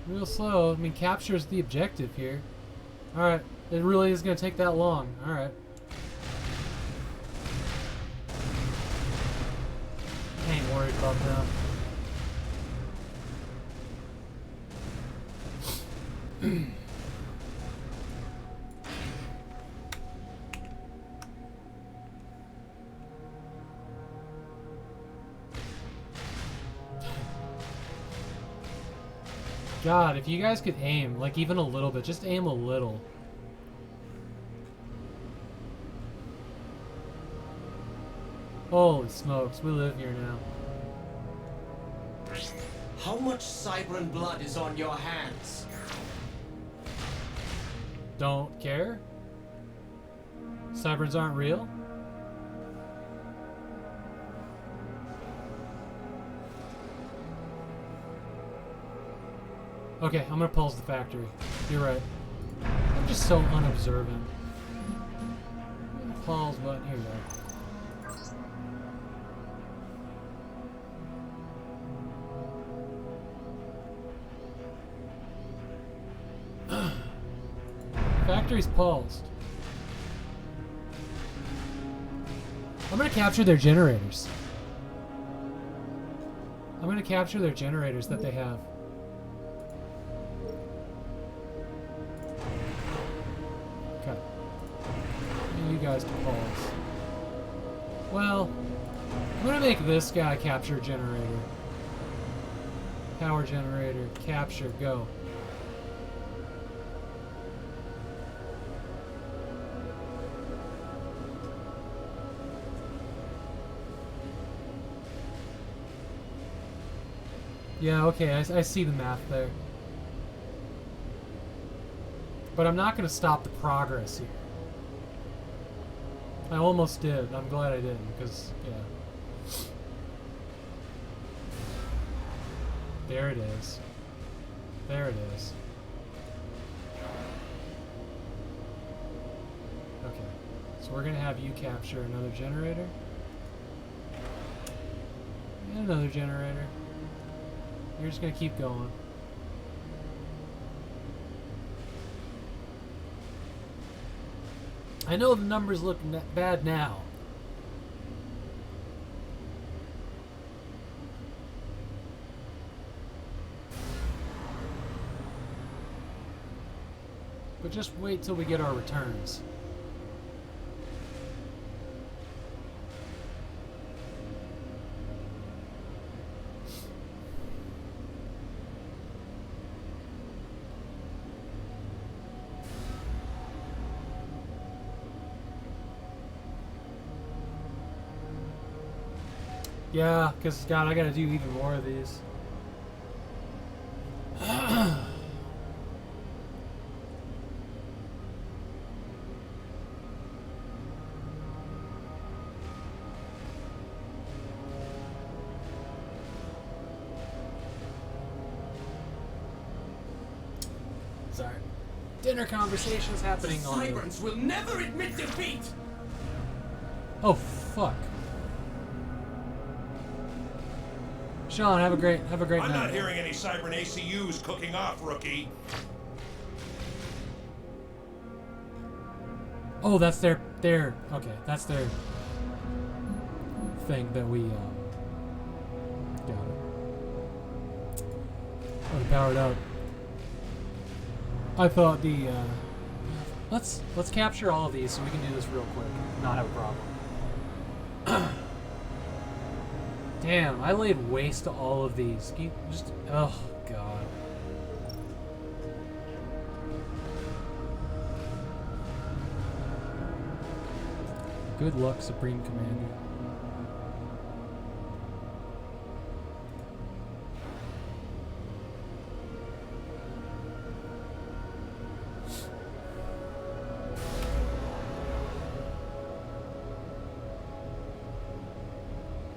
real slow. I mean, capture's the objective here. Alright, it really is going to take that long. Alright. I ain't worried about them. God, if you guys could aim, like even a little bit, just aim a little. Holy smokes, we live here now. How much Cybran blood is on your hands? Don't care? Cyberns aren't real? Okay, I'm gonna pulse the factory. You're right. I'm just so unobservant. Pause button. Here we go. Factory's paused. I'm gonna capture their generators. I'm gonna capture their generators that they have. Okay. You guys can pause. Well, I'm gonna make this guy capture generator. Power generator, capture, go. Yeah, okay, I see the math there. But I'm not going to stop the progress here. I almost did. I'm glad I didn't, because, yeah. There it is. There it is. Okay. So we're going to have you capture another generator. And another generator. You're just gonna keep going. I know the numbers look bad now. But just wait till we get our returns. Yeah, because, God, I gotta do even more of these. Sorry. Dinner conversations happening on the... Cyberns will never admit defeat! Oh, fuck. Sean, have a great I'm night. not hearing any Cybern ACUs cooking off, rookie. Oh, that's their okay, that's their thing that we got it. Oh, powered up. I thought the let's capture all of these so we can do this real quick. Not have a problem. Damn, I laid waste to all of these. Just oh god. Good luck, Supreme Commander.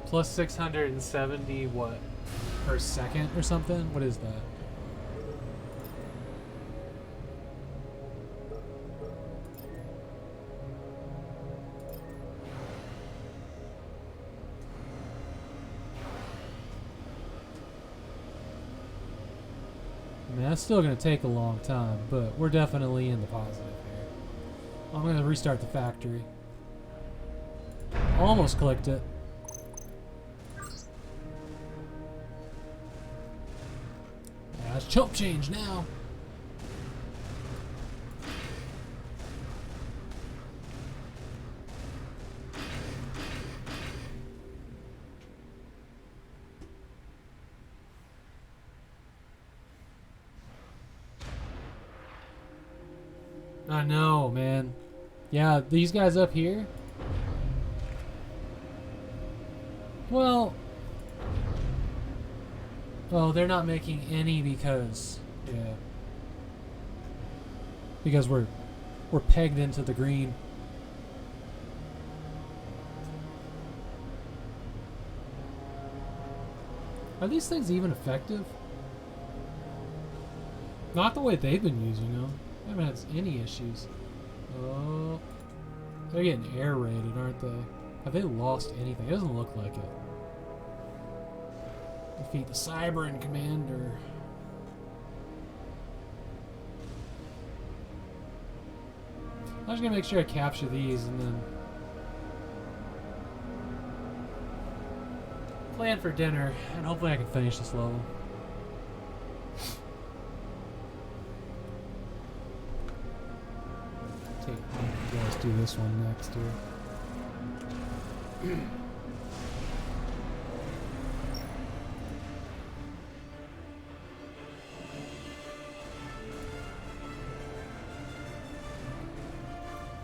Plus 670 what? Per second or something? What is that? I mean, that's still going to take a long time, but we're definitely in the positive here. I'm going to restart the factory. Almost clicked it. Yeah, it's chump change now. I know, man. Yeah, these guys up here. Well, they're not making any because, yeah, because we're pegged into the green. Are these things even effective? Not the way they've been using them. I haven't had any issues. Oh, they're getting air raided, aren't they? Have they lost anything? It doesn't look like it. Defeat the Cybern Commander. I'm just gonna make sure I capture these and then plan for dinner, and hopefully I can finish this level. You guys do this one next here.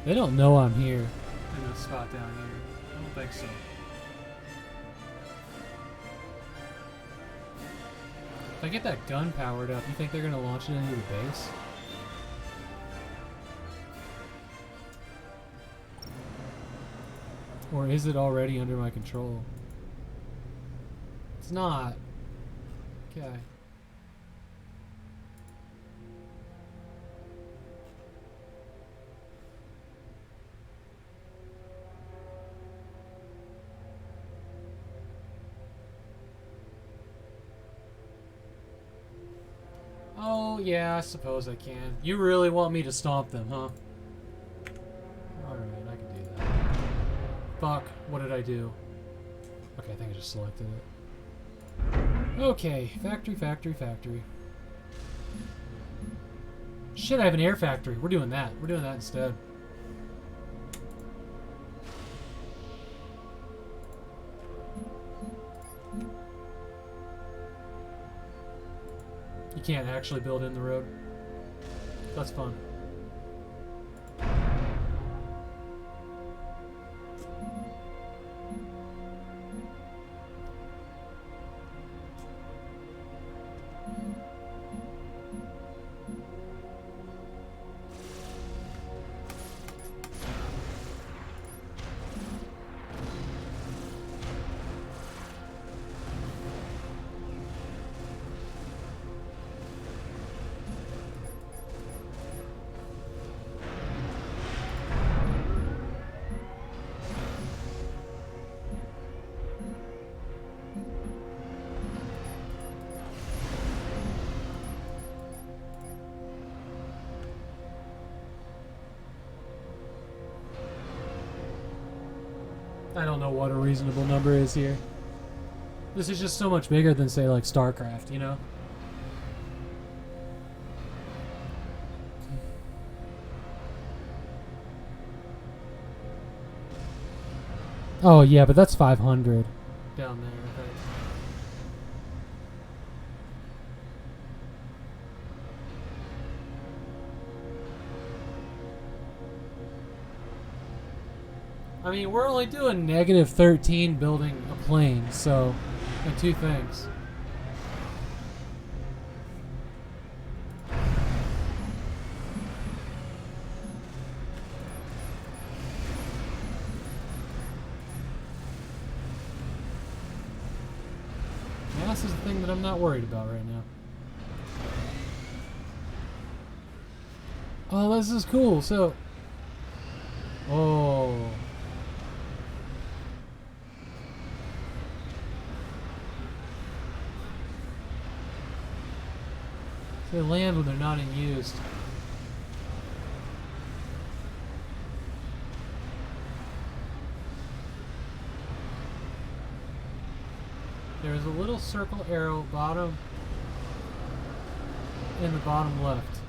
They don't know I'm here in this spot down here. I don't think so. If I get that gun powered up, you think they're gonna launch it into the base? Or is it already under my control? It's not. Okay. Oh, yeah, I suppose I can. You really want me to stomp them, huh? Alright, I can do that. Fuck, what did I do? Okay, I think I just selected it. Okay, factory, factory, factory. Shit, I have an air factory. We're doing that. We're doing that instead. You can't actually build in the road. That's fun. I don't know what a reasonable number is here. This is just so much bigger than, say, like StarCraft, you know? Oh, yeah, but that's 500 down there, I think. I mean, we're only doing negative 13 building a plane, so, and two things. Mass is the thing that I'm not worried about right now. Oh, this is cool, so... Oh... They land when they're not in use. There's a little circle arrow bottom in the bottom left.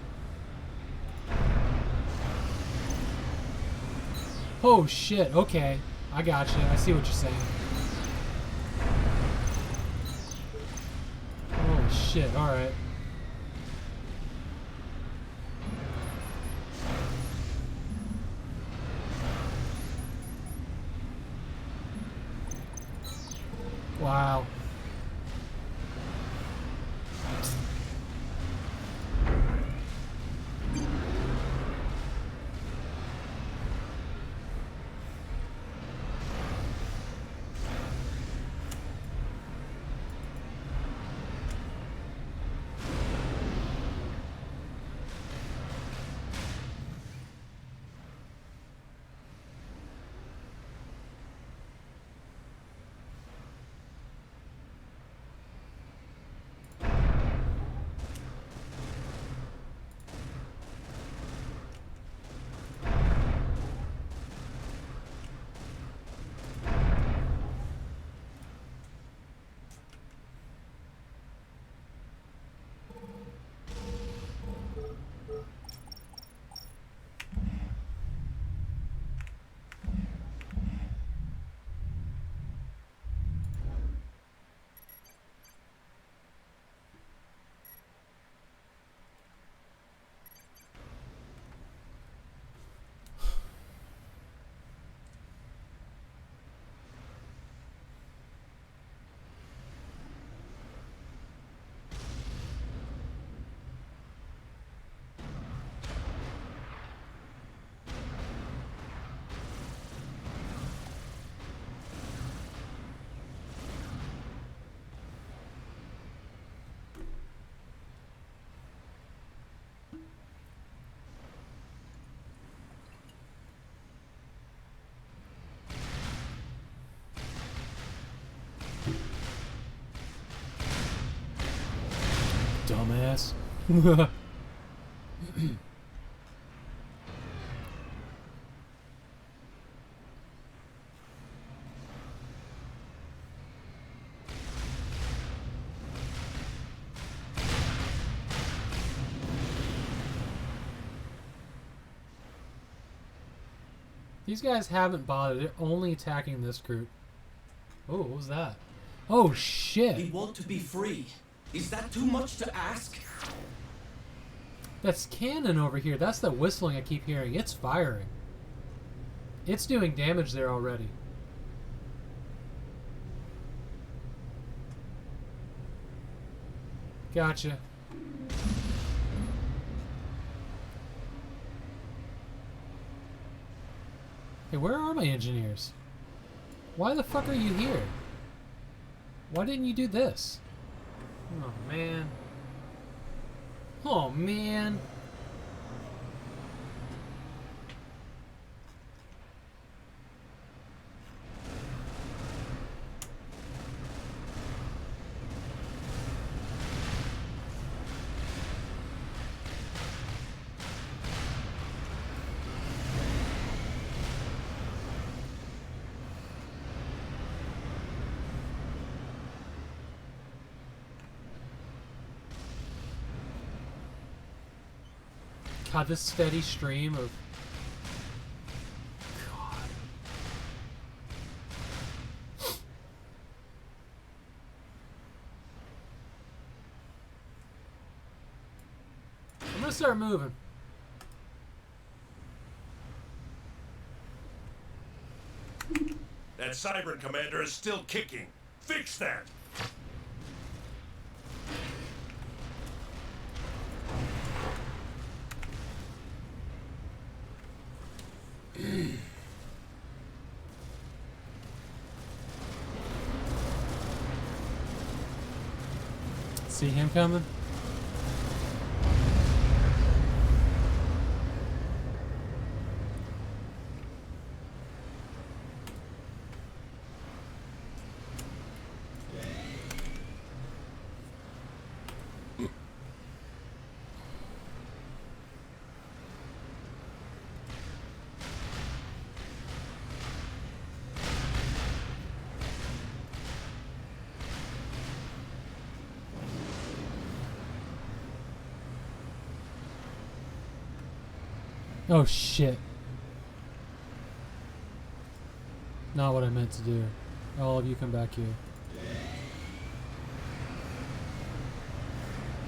Oh shit, okay. I gotcha. I see what you're saying. Oh shit, alright. Wow. Dumbass. These guys haven't bothered. They're only attacking this group. Oh, what was that? Oh, shit. We want to be free. Is that too much to ask? That's cannon over here. That's the whistling I keep hearing. It's firing. It's doing damage there already. Gotcha. Hey, where are my engineers? Why the fuck are you here? Why didn't you do this? Oh, man. Oh, man. God, this steady stream of... God. I'm gonna start moving. That Cybern commander is still kicking. Fix that! See him coming? Oh shit. Not what I meant to do. All of you come back here.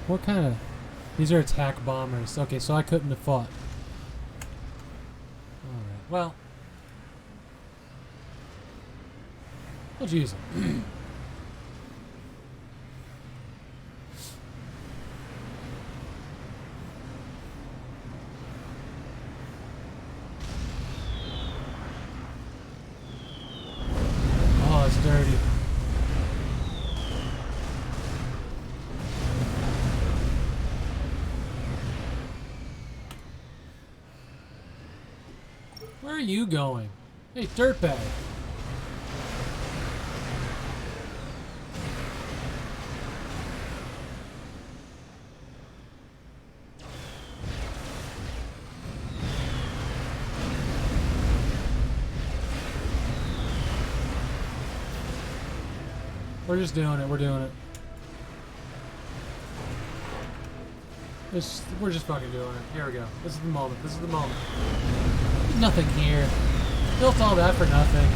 What kind of... These are attack bombers. Okay, so I couldn't have fought. Alright, well. I'll use it. Dirty. Where are you going? Hey, dirtbag. We're just doing it. We're doing it. We're just fucking doing it. Here we go. This is the moment. This is the moment. Nothing here. Built all that for nothing.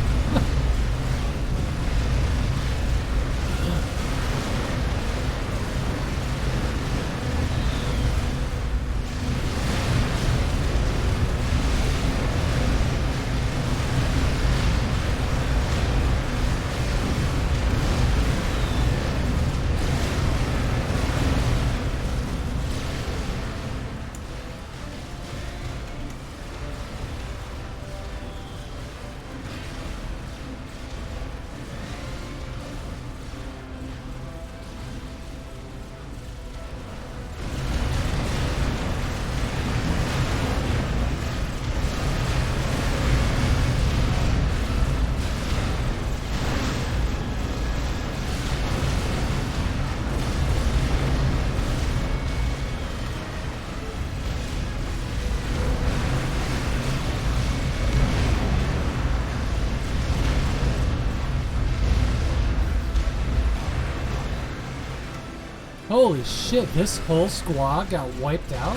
Holy shit, this whole squad got wiped out?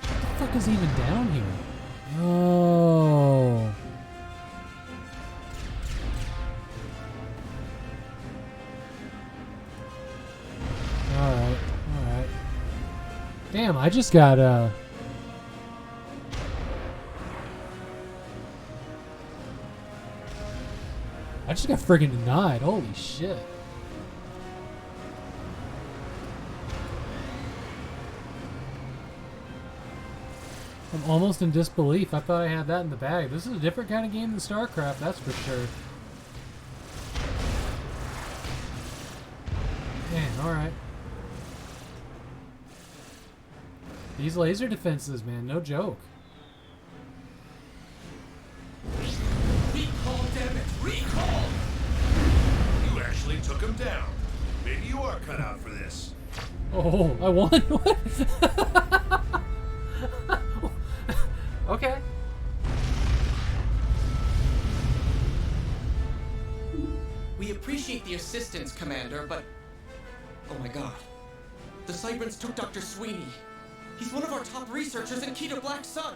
What the fuck is even down here? Oh. Alright, alright. Damn, I just got, I just got friggin' denied. Holy shit. I'm almost in disbelief. I thought I had that in the bag. This is a different kind of game than StarCraft, that's for sure. Man, alright. These laser defenses, man, no joke. Recall, damn it! Recall! You actually took him down. Maybe you are cut out for this. Oh, I won? What? Okay. We appreciate the assistance, Commander, but... Oh my god. The Cybrans took Dr. Sweeney. He's one of our top researchers in Keter Black's son.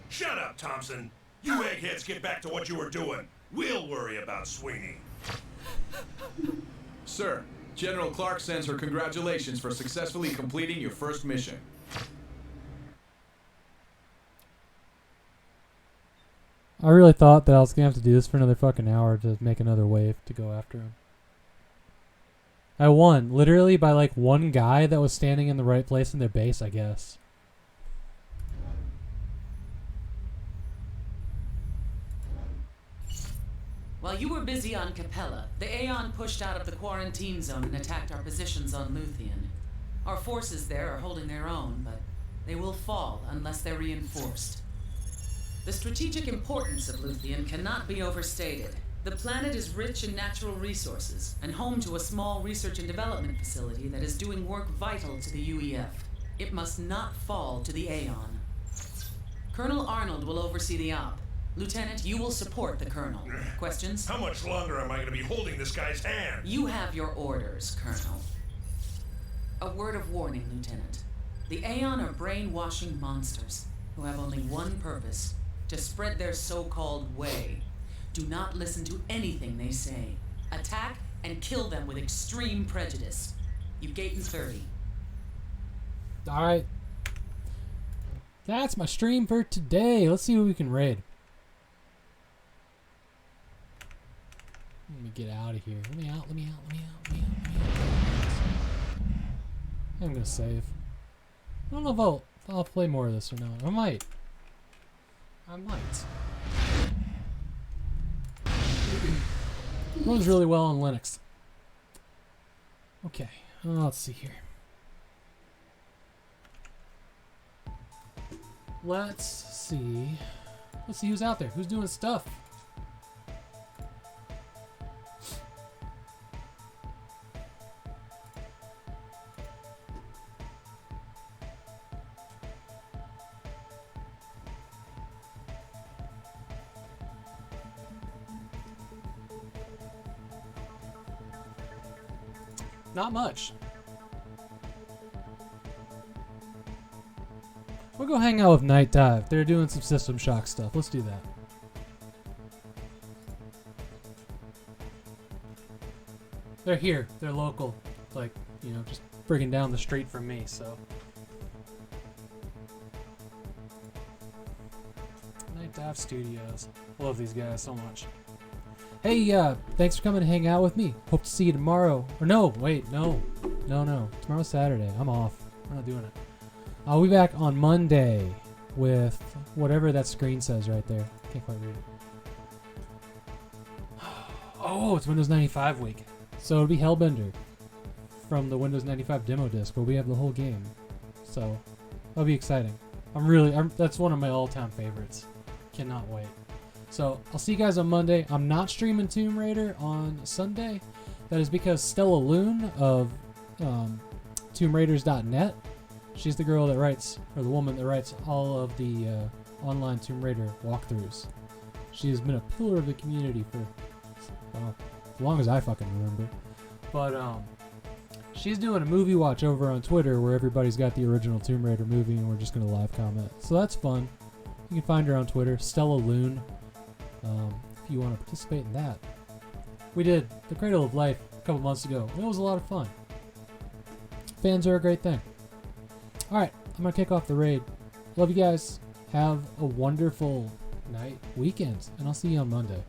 Shut up, Thompson. You eggheads get back to what you were doing. We'll worry about Sweeney. Sir, General Clark sends her congratulations for successfully completing your first mission. I really thought that I was going to have to do this for another fucking hour to make another wave to go after him. I won, literally by like one guy that was standing in the right place in their base, I guess. While you were busy on Capella, the Aeon pushed out of the quarantine zone and attacked our positions on Luthien. Our forces there are holding their own, but they will fall unless they're reinforced. The strategic importance of Luthien cannot be overstated. The planet is rich in natural resources and home to a small research and development facility that is doing work vital to the UEF. It must not fall to the Aeon. Colonel Arnold will oversee the op. Lieutenant, you will support the Colonel. Questions? How much longer am I going to be holding this guy's hand? You have your orders, Colonel. A word of warning, Lieutenant. The Aeon are brainwashing monsters who have only one purpose: to spread their so-called way. Do not listen to anything they say. Attack and kill them with extreme prejudice. You've gained 30. Alright. That's my stream for today. Let's see what we can raid. Let me get out of here. Let me out. I'm gonna save. I don't know if I'll play more of this or not. I might. Runs really well on Linux. Okay, let's see here. Let's see who's out there. Who's doing stuff? Not much. We'll go hang out with Night Dive. They're doing some System Shock stuff. Let's do that. They're here. They're local. Like, you know, just friggin' down the street from me, so. Night Dive Studios. I love these guys so much. Hey, thanks for coming to hang out with me. Hope to see you tomorrow. Or no, wait, no. Tomorrow's Saturday. I'm off. We're not doing it. I'll be back on Monday with whatever that screen says right there. Can't quite read it. Oh, it's Windows 95 week. So it'll be Hellbender from the Windows 95 demo disc where we have the whole game. So that'll be exciting. That's one of my all-time favorites. Cannot wait. So, I'll see you guys on Monday. I'm not streaming Tomb Raider on Sunday. That is because Stella Loon of TombRaiders.net, she's the girl that writes, or the woman that writes all of the online Tomb Raider walkthroughs. She has been a pillar of the community for as long as I fucking remember. But she's doing a movie watch over on Twitter where everybody's got the original Tomb Raider movie and we're just going to live comment. So that's fun. You can find her on Twitter, Stella Loon. If you want to participate in that. We did The Cradle of Life a couple months ago. It was a lot of fun. Fans are a great thing. Alright, I'm going to kick off the raid. Love you guys. Have a wonderful night, weekend, and I'll see you on Monday.